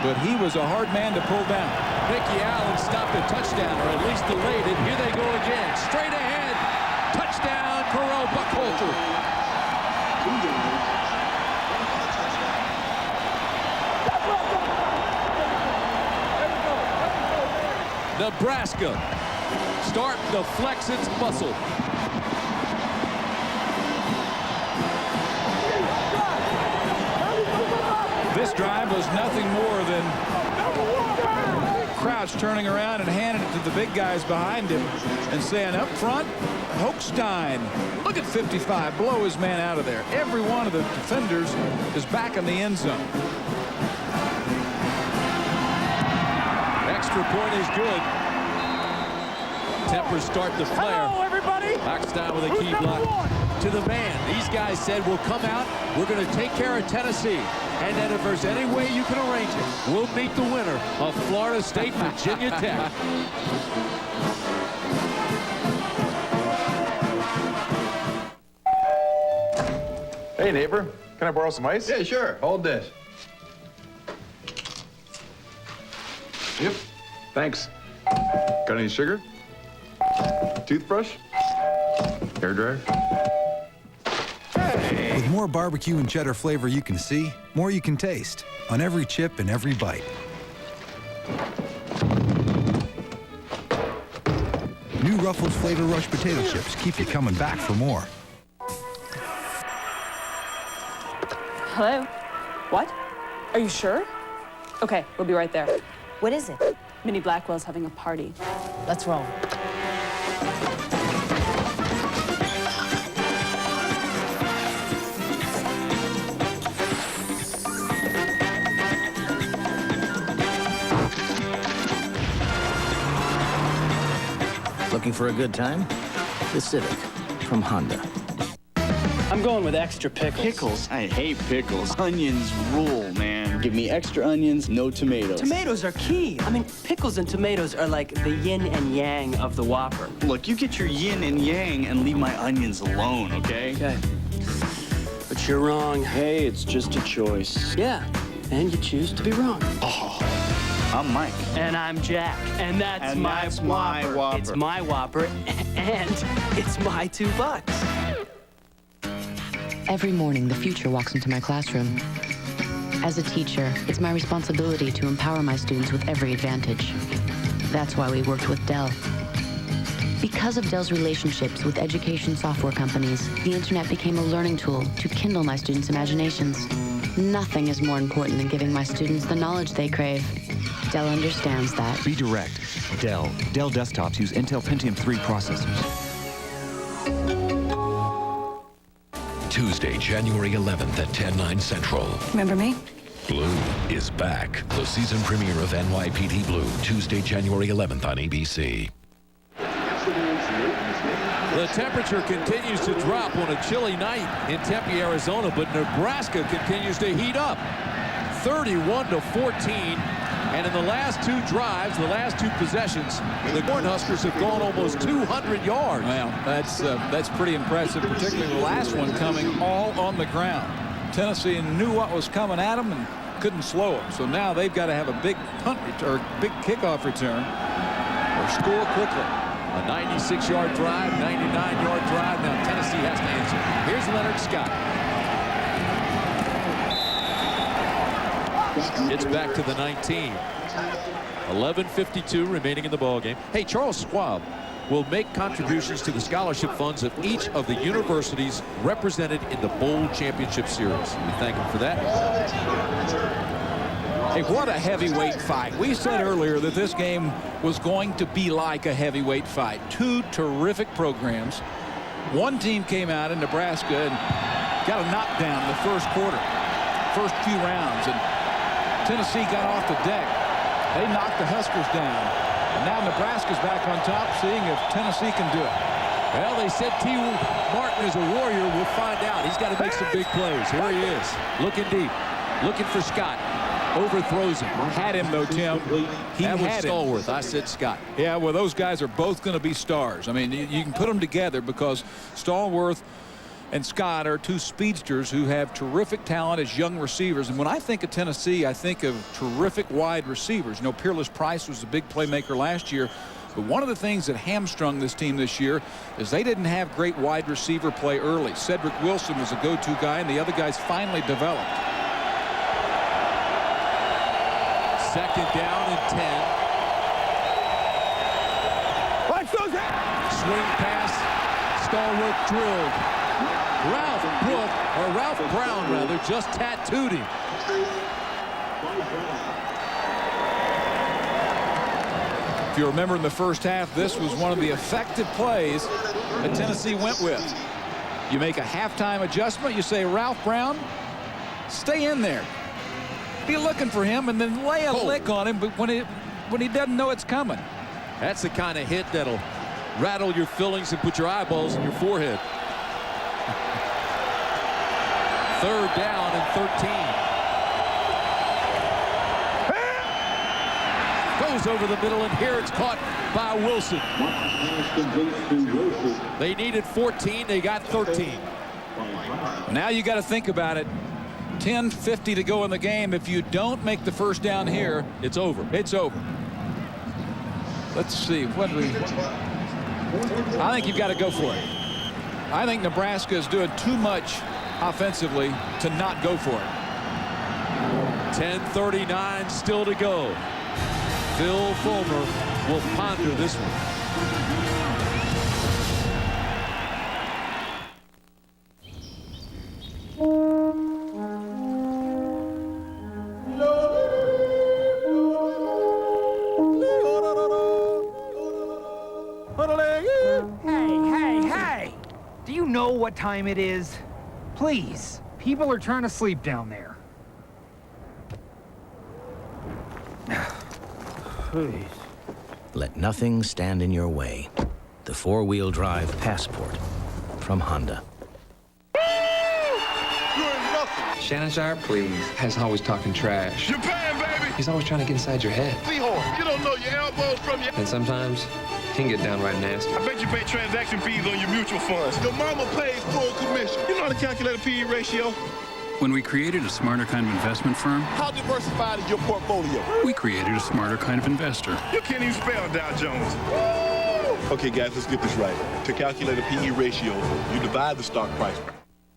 but he was a hard man to pull down. Mickey Allen stopped a touchdown, or at least delayed it. Here they go again. Straight ahead. Touchdown, Perot Buckholter. Nebraska starting to flex its muscle. This drive was nothing more than Crouch turning around and handing it to the big guys behind him and saying, up front, Hochstein. Look at 55, blow his man out of there. Every one of the defenders is back in the end zone. Extra point is good. Tempers start to flare. Hello, everybody. Hochstein with a key block to the man. These guys said, we'll come out, we're going to take care of Tennessee. And then if there's any way you can arrange it, we'll meet the winner of Florida State, Virginia Tech. Hey, neighbor. Can I borrow some ice? Yeah, sure. Hold this. Yep. Thanks. Got any sugar? Toothbrush? Hairdryer? With more barbecue and cheddar flavor you can see, more you can taste on every chip and every bite. New Ruffles Flavor Rush potato chips keep you coming back for more. Hello? What? Are you sure? Okay, we'll be right there. What is it? Minnie Blackwell's having a party. Let's roll. Looking for a good time? The Civic from Honda. I'm going with extra pickles. Pickles? I hate pickles. Onions rule, man. Give me extra onions, no tomatoes. Tomatoes are key. I mean, pickles and tomatoes are like the yin and yang of the Whopper. Look, you get your yin and yang and leave my onions alone, okay? Okay. But you're wrong. Hey, it's just a choice. Yeah, and you choose to be wrong. Oh, I'm Mike. And I'm Jack. And that's my Whopper. It's my Whopper, and it's my $2. Every morning, the future walks into my classroom. As a teacher, it's my responsibility to empower my students with every advantage. That's why we worked with Dell. Because of Dell's relationships with education software companies, the internet became a learning tool to kindle my students' imaginations. Nothing is more important than giving my students the knowledge they crave. Dell understands that. Be direct. Dell. Dell desktops use Intel Pentium 3 processors. Tuesday, January 11th at 10/9 Central. Remember me? Blue is back. The season premiere of NYPD Blue, Tuesday, January 11th on ABC. The temperature continues to drop on a chilly night in Tempe, Arizona, but Nebraska continues to heat up. 31-14. And in the last two drives, the last two possessions, the Cornhuskers have gone almost 200 yards. Well, that's pretty impressive, particularly the last one coming all on the ground. Tennessee knew what was coming at them and couldn't slow them. So now they've got to have a big punt or big kickoff return or score quickly. A 96-yard drive, 99-yard drive. Now Tennessee has to answer. Here's Leonard Scott. It's back to the 19. 11:52 remaining in the ball game. Hey, Charles Schwab will make contributions to the scholarship funds of each of the universities represented in the Bowl Championship Series. We thank him for that. Hey, what a heavyweight fight. We said earlier that this game was going to be like a heavyweight fight. Two terrific programs. One team came out in Nebraska and got a knockdown in the first quarter, first few rounds, and Tennessee got off the deck. They knocked the Huskers down. And now Nebraska's back on top, seeing if Tennessee can do it. Well, they said T. Martin is a warrior. We'll find out. He's got to make some big plays. Here he is, looking deep, looking for Scott. Overthrows him. Had him, though, Tim. That was Stallworth. I said Scott. Yeah, well, those guys are both going to be stars. I mean, you can put them together because Stallworth and Scott are two speedsters who have terrific talent as young receivers. And when I think of Tennessee, I think of terrific wide receivers. You know, Peerless Price was a big playmaker last year. But one of the things that hamstrung this team this year is they didn't have great wide receiver play early. Cedric Wilson was a go-to guy, and the other guys finally developed. Second down and 10. Swing pass. Stallworth drilled. Ralph Brown rather, just tattooed him. If you remember in the first half, this was one of the effective plays that Tennessee went with. You make a halftime adjustment. You say, Ralph Brown, stay in there. Be looking for him and then lay a lick on him, but when he doesn't know it's coming. That's the kind of hit that'll rattle your fillings and put your eyeballs in your forehead. Third down and 13. Goes over the middle, and here it's caught by Wilson. They needed 14. They got 13. Now you got to think about it. 10:50 to go in the game. If you don't make the first down here, it's over. It's over. Let's see. I think you've got to go for it. I think Nebraska is doing too much offensively to not go for it. 10:39 still to go. Phil Fulmer will ponder this one. Hey! Do you know what time it is? Please, people are trying to sleep down there. Please. Let nothing stand in your way. The four-wheel drive Passport from Honda. Shannonshire, please. Has always talking trash. You're paying, baby! He's always trying to get inside your head. Seahorn, you don't know your elbows from your... And sometimes, he can get downright nasty. I bet you pay transaction fees on your mutual funds. Your mama pays full commission. You know how to calculate a P/E ratio? When we created a smarter kind of investment firm, How diversified is your portfolio? we created a smarter kind of investor. You can't even spell Dow Jones. Okay, guys, let's get this right. To calculate a P/E ratio, you divide the stock price.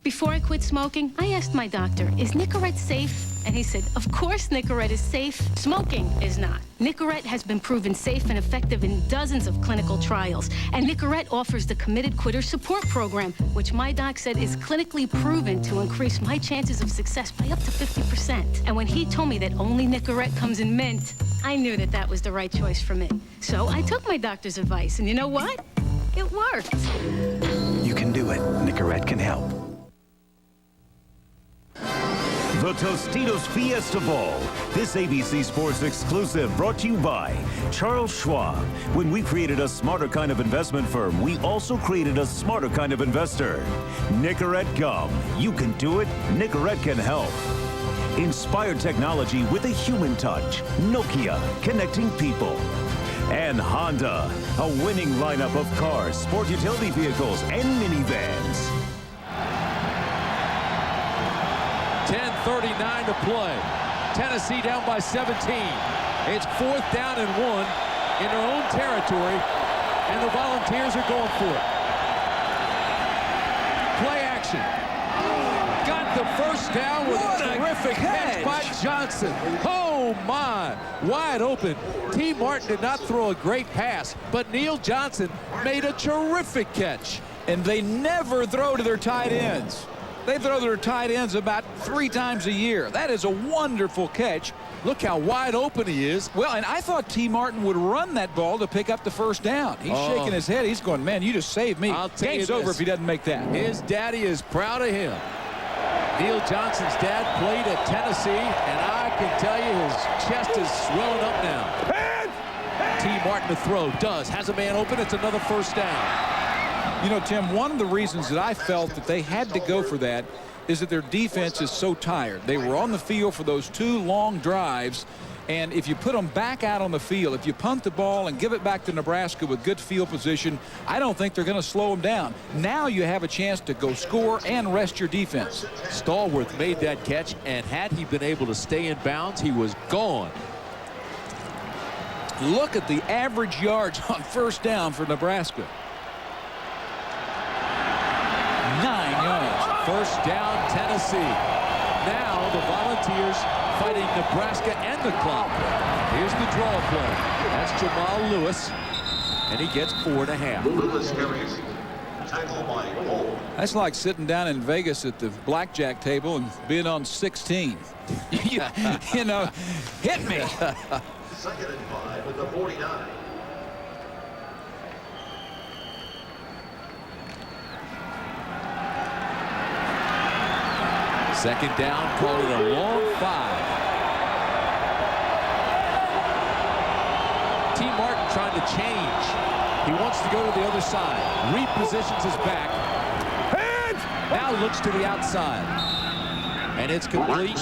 Before I quit smoking, I asked my doctor, is Nicorette safe? And he said, of course Nicorette is safe. Smoking is not. Nicorette has been proven safe and effective in dozens of clinical trials. And Nicorette offers the Committed Quitter Support Program, which my doc said is clinically proven to increase my chances of success by up to 50%. And when he told me that only Nicorette comes in mint, I knew that that was the right choice for me. So I took my doctor's advice, and you know what? It worked. You can do it. Nicorette can help. The Tostitos Fiesta Bowl. This ABC Sports exclusive brought to you by Charles Schwab. When we created a smarter kind of investment firm, we also created a smarter kind of investor. Nicorette Gum. You can do it. Nicorette can help. Inspired technology with a human touch. Nokia, connecting people. And Honda, a winning lineup of cars, sport utility vehicles, and minivans. 10:39 to play. Tennessee down by 17. It's 4th down and 1 in their own territory, and the Volunteers are going for it. Play action. Got the first down with a terrific catch by Johnson. Oh, my. Wide open. T. Martin did not throw a great pass, but Neil Johnson made a terrific catch. And they never throw to their tight ends. They throw to their tight ends about 3 times a year. That is a wonderful catch. Look how wide open he is. Well, and I thought T. Martin would run that ball to pick up the first down. He's shaking his head. He's going, man, you just saved me. Game's over if he doesn't make that. His daddy is proud of him. Neil Johnson's dad played at Tennessee, and I can tell you his chest is swelling up now. T. Martin to throw. Has a man open. It's another first down. You know, Tim, one of the reasons that I felt that they had to go for that is that their defense is so tired. They were on the field for those 2 long drives, and if you put them back out on the field, if you punt the ball and give it back to Nebraska with good field position, I don't think they're going to slow them down. Now you have a chance to go score and rest your defense. Stallworth made that catch, and had he been able to stay in bounds, he was gone. Look at the average yards on first down for Nebraska. 9 yards. First down, Tennessee. Now the Volunteers fighting Nebraska and the clock. Here's the draw play. That's Jamal Lewis, and he gets 4.5. Lewis carries. Tackle by Cole. That's like sitting down in Vegas at the blackjack table and being on 16. you know, hit me. 2nd and 5 at the 49. Second down, call it a long 5. T. Martin trying to change. He wants to go to the other side. Repositions his back. Now looks to the outside. And it's complete.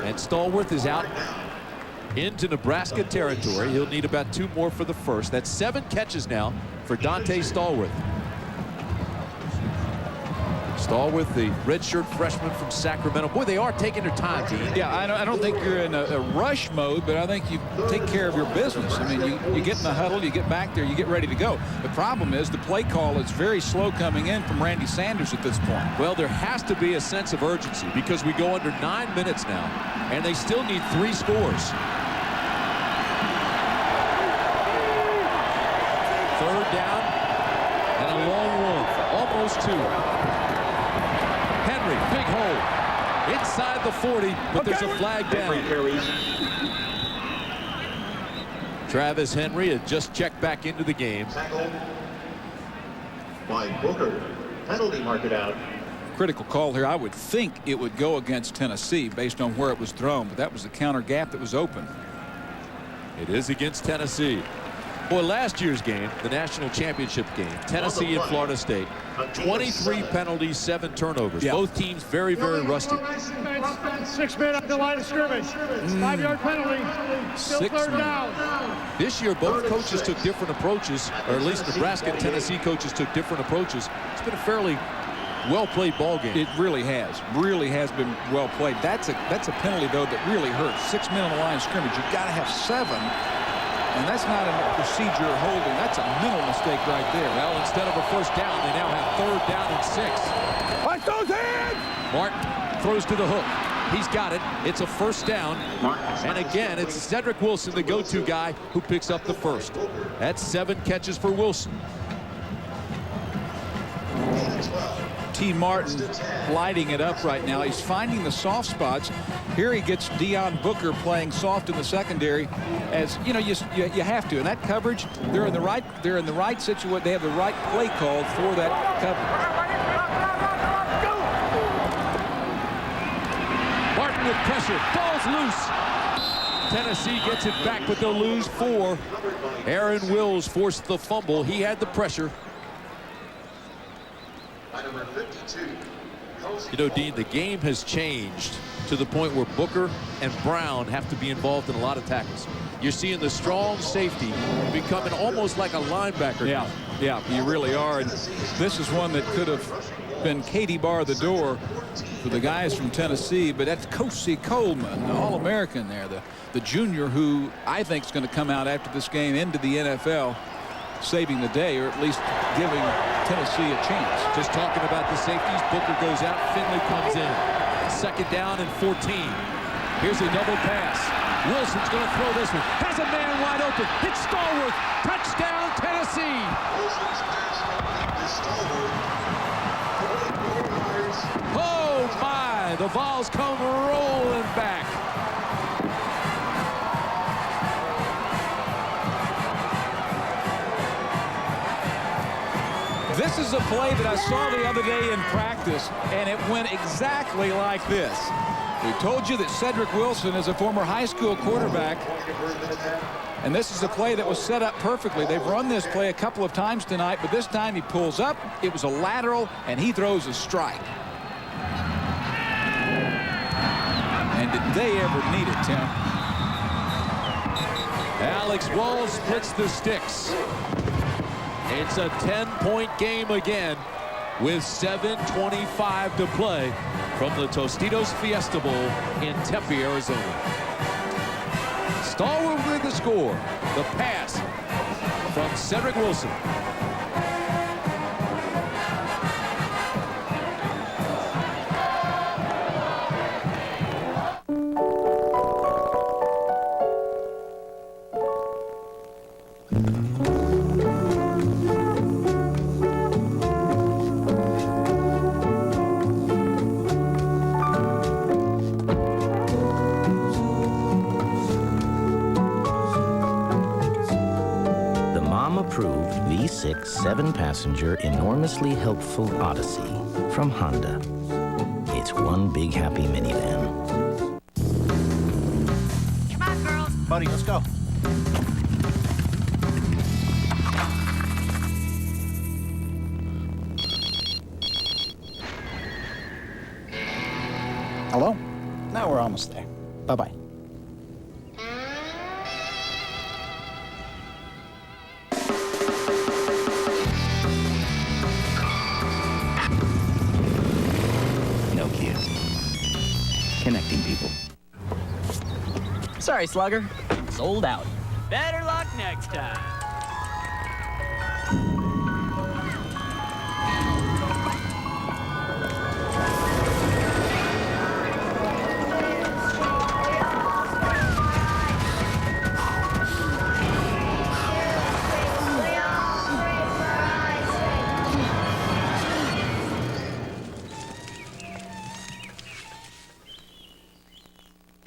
And Stallworth is out into Nebraska territory. He'll need about 2 more for the first. That's 7 catches now for Dante Stallworth. Stallworth, the redshirt freshman from Sacramento. Boy, they are taking their time, Dean. Yeah, I don't think you're in a rush mode, but I think you take care of your business. I mean, you get in the huddle, you get back there, you get ready to go. The problem is the play call is very slow coming in from Randy Sanders at this point. Well, there has to be a sense of urgency because we go under 9 minutes now, and they still need 3 scores. 3rd down and a long 1. Almost 2. Big hole inside the 40, but there's a flag down. Travis Henry had just checked back into the game. Tackled by Booker. Penalty marked out. Critical call here. I would think it would go against Tennessee based on where it was thrown, but that was the counter gap that was open. It is against Tennessee. Boy, last year's game, the national championship game, Tennessee and Florida State, 23 penalties, 7 turnovers. Yeah. Both teams very, very rusty. 6 men up the line of scrimmage. 5-yard penalty. Still 3rd down. This year, both coaches took different approaches, or at least Nebraska and Tennessee coaches took different approaches. It's been a fairly well-played ball game. It really has been well played. That's a penalty, though, that really hurts. 6 men on the line of scrimmage. You've got to have 7. And that's not a procedure holding. That's a mental mistake right there. Well, instead of a first down, they now have 3rd down and 6. Watch those hands! Martin throws to the hook. He's got it. It's a first down. And again, it's Cedric Wilson, the go-to guy, who picks up the first. That's 7 catches for Wilson. T. Martin lighting it up right now. He's finding the soft spots. Here he gets Deion Booker playing soft in the secondary. As you know, you have to. And that coverage, they're in the right situation. They have the right play called for that coverage. Martin with pressure, falls loose. Tennessee gets it back, but they'll lose 4. Aaron Wills forced the fumble. He had the pressure. You know, Dean, the game has changed to the point where Booker and Brown have to be involved in a lot of tackles. You're seeing the strong safety becoming almost like a linebacker. Yeah, you really are. And this is one that could have been Katie bar the door for the guys from Tennessee, but that's Coach C. Coleman, the All-American there, the junior who I think is going to come out after this game into the NFL, saving the day, or at least giving Tennessee a chance. Just talking about the safeties, Booker goes out, Finley comes in. 2nd down and 14. Here's a double pass. Wilson's going to throw this one. Has a man wide open. Hits Stallworth. Touchdown, Tennessee. Wilson's pass to Stallworth. Oh, my. The balls come rolling back. This is a play that I saw the other day in practice, and it went exactly like this. We told you that Cedric Wilson is a former high school quarterback, and this is a play that was set up perfectly. They've run this play a couple of times tonight, but this time he pulls up, it was a lateral, and he throws a strike. And did they ever need it, Tim? Alex Wall splits the sticks. It's a 10-point game again with 7:25 to play from the Tostitos Fiesta Bowl in Tempe, Arizona. Stallworth with the score. The pass from Cedric Wilson. Approved V6 7-passenger enormously helpful Odyssey from Honda. It's one big happy minivan. Come on, girls. Buddy, let's go. Hello? Now we're almost there. Bye-bye. Connecting people. Sorry, Slugger. Sold out. Better luck next time.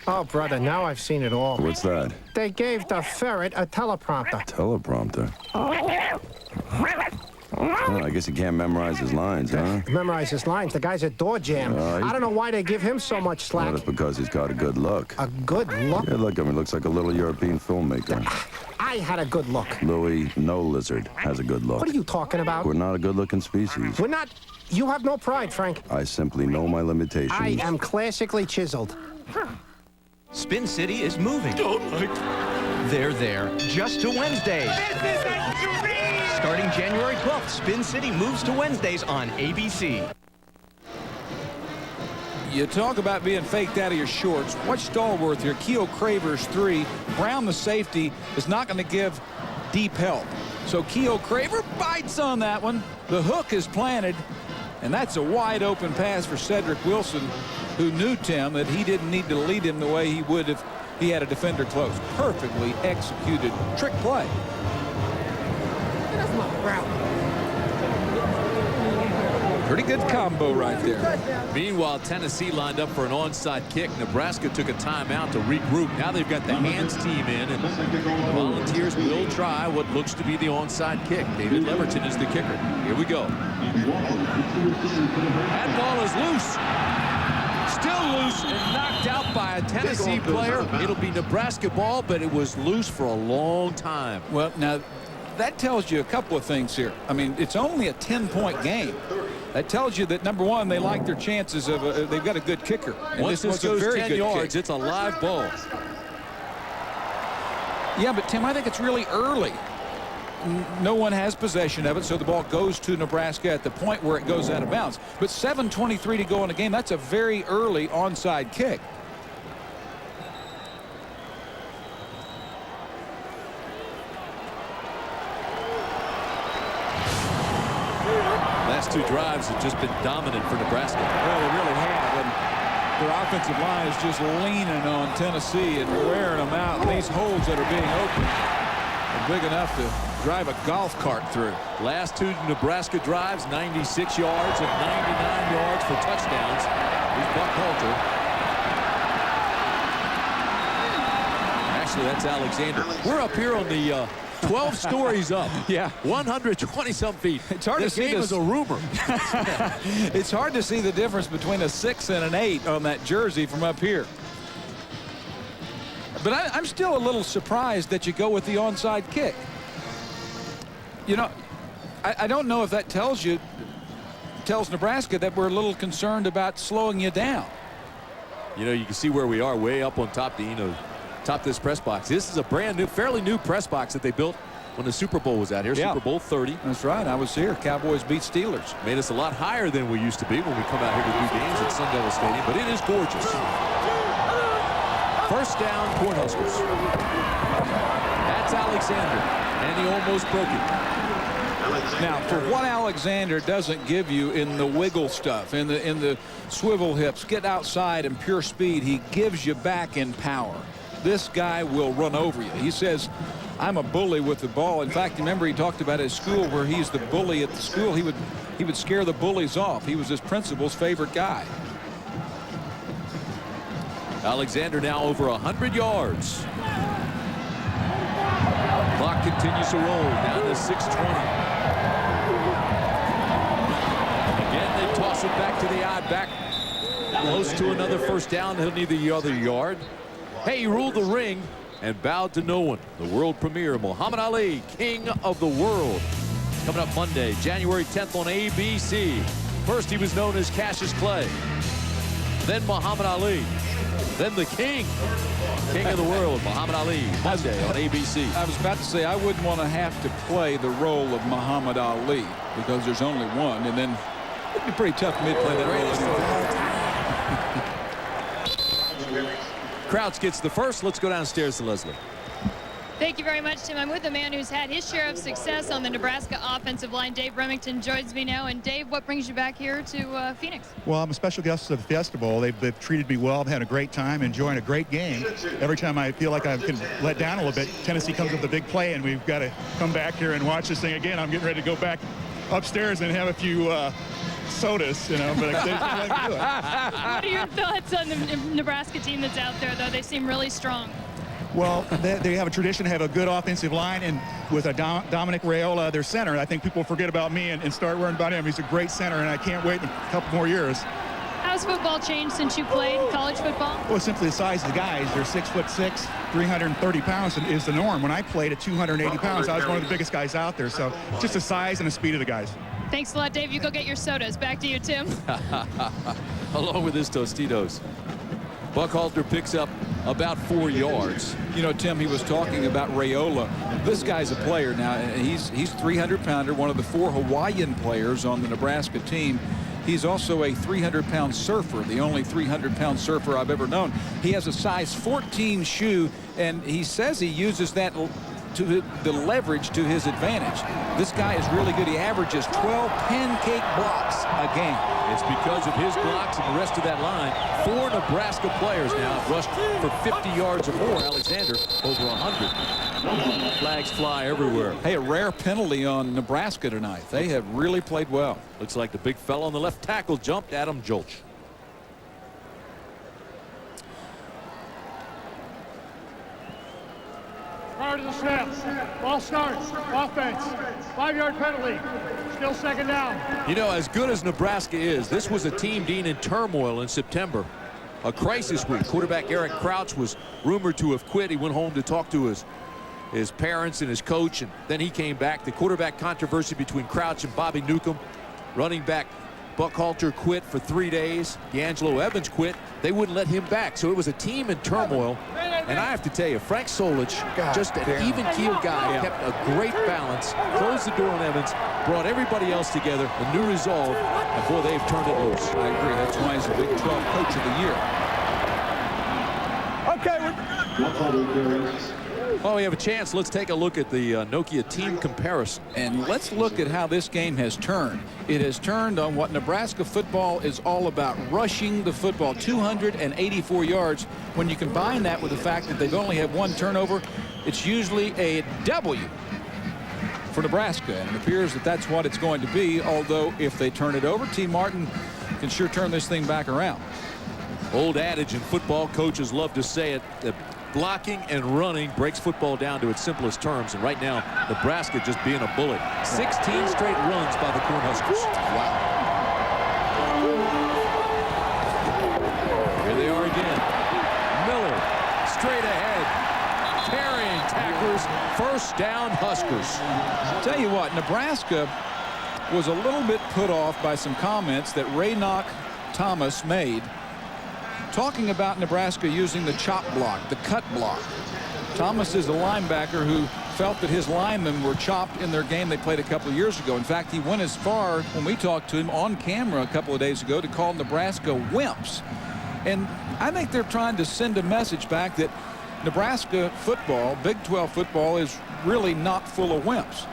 Oh, brother, now I've seen it all. What's that? They gave the ferret a teleprompter. Teleprompter? Oh, I guess he can't memorize his lines, huh? Memorize his lines. The guy's a door jam. I don't know why they give him so much slack. Well, that's because he's got a good look. A good look? Yeah, look, I mean, looks like a little European filmmaker. I had a good look. Louis, no lizard has a good look. What are you talking about? We're not a good-looking species. We're not... You have no pride, Frank. I simply know my limitations. I am classically chiseled. Spin City is moving. They're there just to Wednesdays. This is a dream! Starting January 12th, Spin City moves to Wednesdays on ABC. You talk about being faked out of your shorts. Watch Stallworth here. Keo Craver's 3. Brown, the safety, is not going to give deep help. So Keo Craver bites on that one. The hook is planted, and that's a wide open pass for Cedric Wilson, who knew, Tim, that he didn't need to lead him the way he would if he had a defender close. Perfectly executed trick play. Pretty good combo right there. Meanwhile, Tennessee lined up for an onside kick. Nebraska took a timeout to regroup. Now they've got the hands team in, and the Volunteers will try what looks to be the onside kick. David Leverton is the kicker. Here we go. That ball is loose. Still loose and knocked out by a Tennessee player. It'll be Nebraska ball, but it was loose for a long time. Well, now, that tells you a couple of things here. I mean, it's only a 10-point game. That tells you that, number one, they like their chances of they've got a good kicker. And once this was goes a very 10 good yards, kick. it's a live ball. Yeah, but, Tim, I think it's really early. No one has possession of it, so the ball goes to Nebraska at the point where it goes out of bounds. But 7:23 to go in the game, that's a very early onside kick. Last two drives have just been dominant for Nebraska. Well, they really have. And Their offensive line is just leaning on Tennessee and wearing them out. And these holes that are being opened are big enough to drive a golf cart through. Last two Nebraska drives, 96 yards and 99 yards for touchdowns. Here's Buck Halter. Actually, that's Alexander. We're up here on the 12 stories up. Yeah. 120-some feet. It's hard this to see game is a rumor. It's hard to see the difference between a 6 and an 8 on that jersey from up here. But I'm still a little surprised that you go with the onside kick. You know, I don't know if that tells Nebraska that we're a little concerned about slowing you down. You know, you can see where we are, way up on top top this press box. This is a brand new, fairly new press box that they built when the Super Bowl was out here. Yeah. Super Bowl 30. That's right. I was here. Cowboys beat Steelers. Made us a lot higher than we used to be when we come out here to do games at Sun Devil Stadium, but it is gorgeous. First down, Cornhuskers. That's Alexander, and he almost broke it. Now, for what Alexander doesn't give you in the wiggle stuff, in the swivel hips, get outside and pure speed, he gives you back in power. This guy will run over you. He says, I'm a bully with the ball. In fact, remember he talked about his school where he's the bully at the school. He would scare the bullies off. He was his principal's favorite guy. Alexander now over 100 yards. Clock continues to roll down to 6:20. Again, they toss it back to the odd back. Close to another first down. He'll need the other yard. Hey, he ruled the ring and bowed to no one. The world premiere, Muhammad Ali, King of the World. Coming up Monday, January 10th on ABC. First, he was known as Cassius Clay. Then Muhammad Ali. Then the King of the World, Muhammad Ali, Monday on ABC. I was about to say, I wouldn't want to have to play the role of Muhammad Ali because there's only one, and then it'd be pretty tough for me to play that role. Crouch gets the first. Let's go downstairs to Leslie. Thank you very much, Tim. I'm with a man who's had his share of success on the Nebraska offensive line. Dave Remington joins me now. And Dave, what brings you back here to Phoenix? Well, I'm a special guest of the Fiesta Bowl. They've treated me well. I've had a great time, enjoying a great game. Every time I feel like I can let down a little bit, Tennessee comes with a big play, and we've got to come back here and watch this thing again. I'm getting ready to go back upstairs and have a few sodas, you know, but I can do it. What are your thoughts on the Nebraska team that's out there, though? They seem really strong. Well, they have a tradition to have a good offensive line, and with a Dominic Raiola, their center, I think people forget about me and start worrying about him. He's a great center, and I can't wait a couple more years. How's football changed since you played college football? Well, simply the size of the guys. They're 6'6", 330 pounds is the norm. When I played at 280 pounds, I was one of the biggest guys out there. So just the size and the speed of the guys. Thanks a lot, Dave. You go get your sodas. Back to you, Tim. Along with his Tostitos. Buckhalter picks up about 4 yards. You know, Tim, he was talking about Raiola. This guy's a player now. He's 300-pounder, one of the 4 Hawaiian players on the Nebraska team. He's also a 300-pound surfer, the only 300-pound surfer I've ever known. He has a size 14 shoe, and he says he uses that to the leverage to his advantage. This guy is really good. He averages 12 pancake blocks a game. It's because of his blocks and the rest of that line. 4 Nebraska players now have rushed for 50 yards or more. Alexander over 100. Flags fly everywhere. Hey, a rare penalty on Nebraska tonight. They have really played well. Looks like the big fella on the left tackle jumped, Adam Jolch. Prior to the snap, ball starts, offense, 5-yard penalty, still second down. You know, as good as Nebraska is, this was a team, Dean, in turmoil in September. A crisis week. Quarterback Eric Crouch was rumored to have quit. He went home to talk to his parents and his coach, and then he came back. The quarterback controversy between Crouch and Bobby Newcomb. Running back Buckhalter quit for 3 days. D'Angelo Evans quit. They wouldn't let him back. So it was a team in turmoil. And I have to tell you, Frank Solich, just an even-keeled guy, kept a great balance, closed the door on Evans, brought everybody else together, a new resolve, and boy, they've turned it loose. I agree. That's why he's a Big 12 Coach of the Year. Okay, Well, we have a chance. Let's take a look at the Nokia team comparison. And let's look at how this game has turned. It has turned on what Nebraska football is all about, rushing the football, 284 yards. When you combine that with the fact that they've only had one turnover, it's usually a W for Nebraska, and it appears that that's what it's going to be, although if they turn it over, T. Martin can sure turn this thing back around. Old adage in football, coaches love to say it, that blocking and running breaks football down to its simplest terms, and right now Nebraska just being a bully. 16 straight runs by the Cornhuskers. Wow. Here they are again. Miller straight ahead, carrying tacklers. First down, Huskers. Tell you what, Nebraska was a little bit put off by some comments that Raynoch Thomas made talking about Nebraska using the chop block, the cut block. Thomas is a linebacker who felt that his linemen were chopped in their game they played a couple of years ago. In fact, he went as far when we talked to him on camera a couple of days ago to call Nebraska wimps. And I think they're trying to send a message back that Nebraska football, Big 12 football, is really not full of wimps.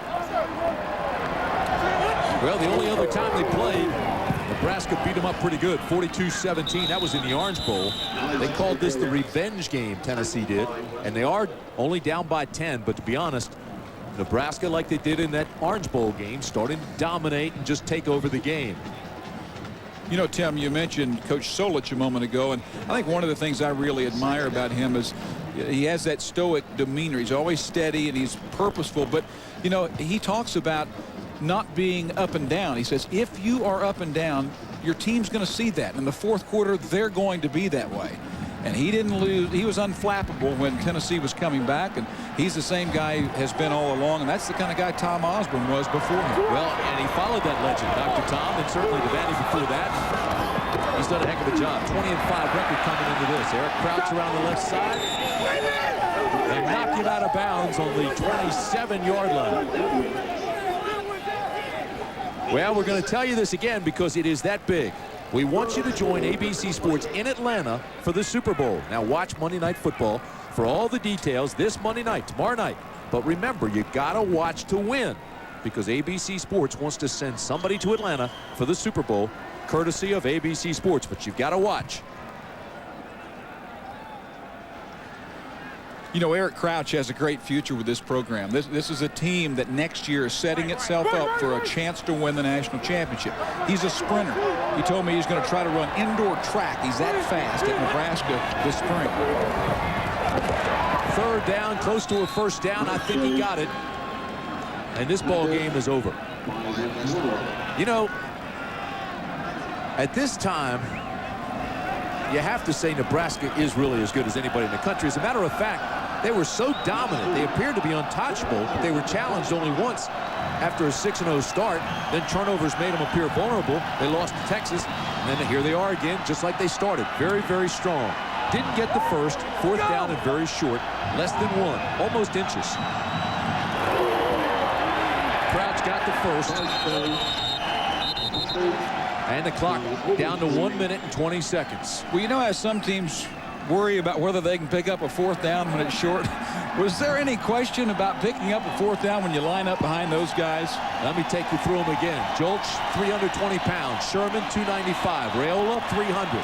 Well, the only other time they played, Nebraska beat them up pretty good, 42-17. That was in the Orange Bowl. They called this the revenge game, Tennessee did. And they are only down by 10. But to be honest, Nebraska, like they did in that Orange Bowl game, starting to dominate and just take over the game. You know, Tim, you mentioned Coach Solich a moment ago, and I think one of the things I really admire about him is he has that stoic demeanor. He's always steady and he's purposeful. But, you know, he talks about not being up and down. He says if you are up and down, your team's going to see that. In the fourth quarter, they're going to be that way. And he didn't lose. He was unflappable when Tennessee was coming back, and he's the same guy he has been all along, and that's the kind of guy Tom Osborne was before him. Well, and he followed that legend, Dr. Tom, and certainly Devaney before that. He's done a heck of a job. 20-5 record coming into this. Eric Crouch around the left side and knocked him out of bounds on the 27-yard line. Well, we're going to tell you this again because it is that big. We want you to join ABC Sports in Atlanta for the Super Bowl. Now watch Monday Night Football for all the details this Monday night, tomorrow night. But remember, you got to watch to win because ABC Sports wants to send somebody to Atlanta for the Super Bowl, courtesy of ABC Sports. But you've got to watch. You know, Eric Crouch has a great future with this program. This is a team that next year is setting itself up for a chance to win the national championship. He's a sprinter. He told me he's going to try to run indoor track. He's that fast at Nebraska this spring. Third down, close to a first down. I think he got it. And this ball game is over. You know, at this time, you have to say Nebraska is really as good as anybody in the country. As a matter of fact, they were so dominant. They appeared to be untouchable, but they were challenged only once after a 6-0 start. Then turnovers made them appear vulnerable. They lost to Texas, and then here they are again, just like they started. Very, very strong. Didn't get the first. Fourth down and very short. Less than one. Almost inches. Crouch got the first. And the clock down to 1 minute and 20 seconds. Well, you know how some teams worry about whether they can pick up a fourth down when it's short? Was there any question about picking up a fourth down when you line up behind those guys? Let me take you through them again. Jolch, 320 pounds. Sherman, 295. Raiola, 300.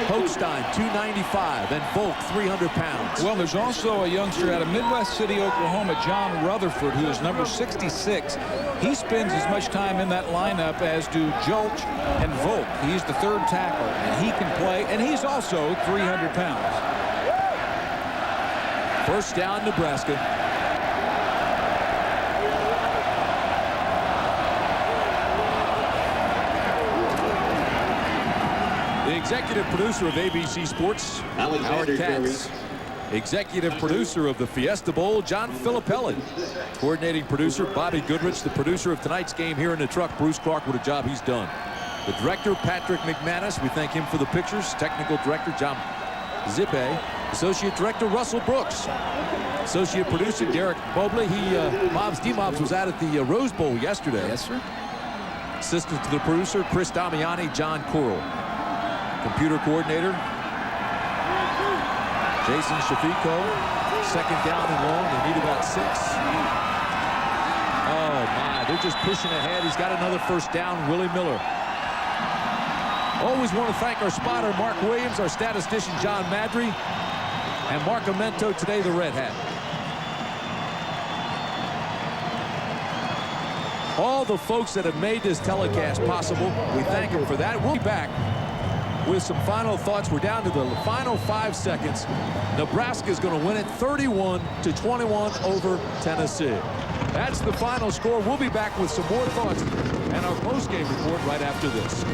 Hochstein, 295. And Volk, 300 pounds. Well, there's also a youngster out of Midwest City, Oklahoma, John Rutherford, who is number 66. He spends as much time in that lineup as do Jolch and Volk. He's the third tackler, and he can play, and he's also 300 pounds. First down, Nebraska. The executive producer of ABC Sports, Howard Katz. Executive producer of the Fiesta Bowl, John Filippelli. Coordinating producer, Bobby Goodrich. The producer of tonight's game here in the truck, Bruce Clark. What a job he's done. The director, Patrick McManus. We thank him for the pictures. Technical director, John Zippe. Associate director, Russell Brooks. Associate producer, Derek Mobley. D-Mobs was out at the Rose Bowl yesterday. Yes, sir. Assistant to the producer, Chris Damiani, John Coral. Computer coordinator, Jason Shafico. second down and long. They need about 6. Oh, my. They're just pushing ahead. He's got another first down, Willie Miller. Always want to thank our spotter, Mark Williams, our statistician, John Madry, and Mark Amento today, the Red Hat. All the folks that have made this telecast possible, we thank them for that. We'll be back with some final thoughts. We're down to the final 5 seconds. Nebraska is going to win it 31-21 over Tennessee. That's the final score. We'll be back with some more thoughts and our post-game report right after this.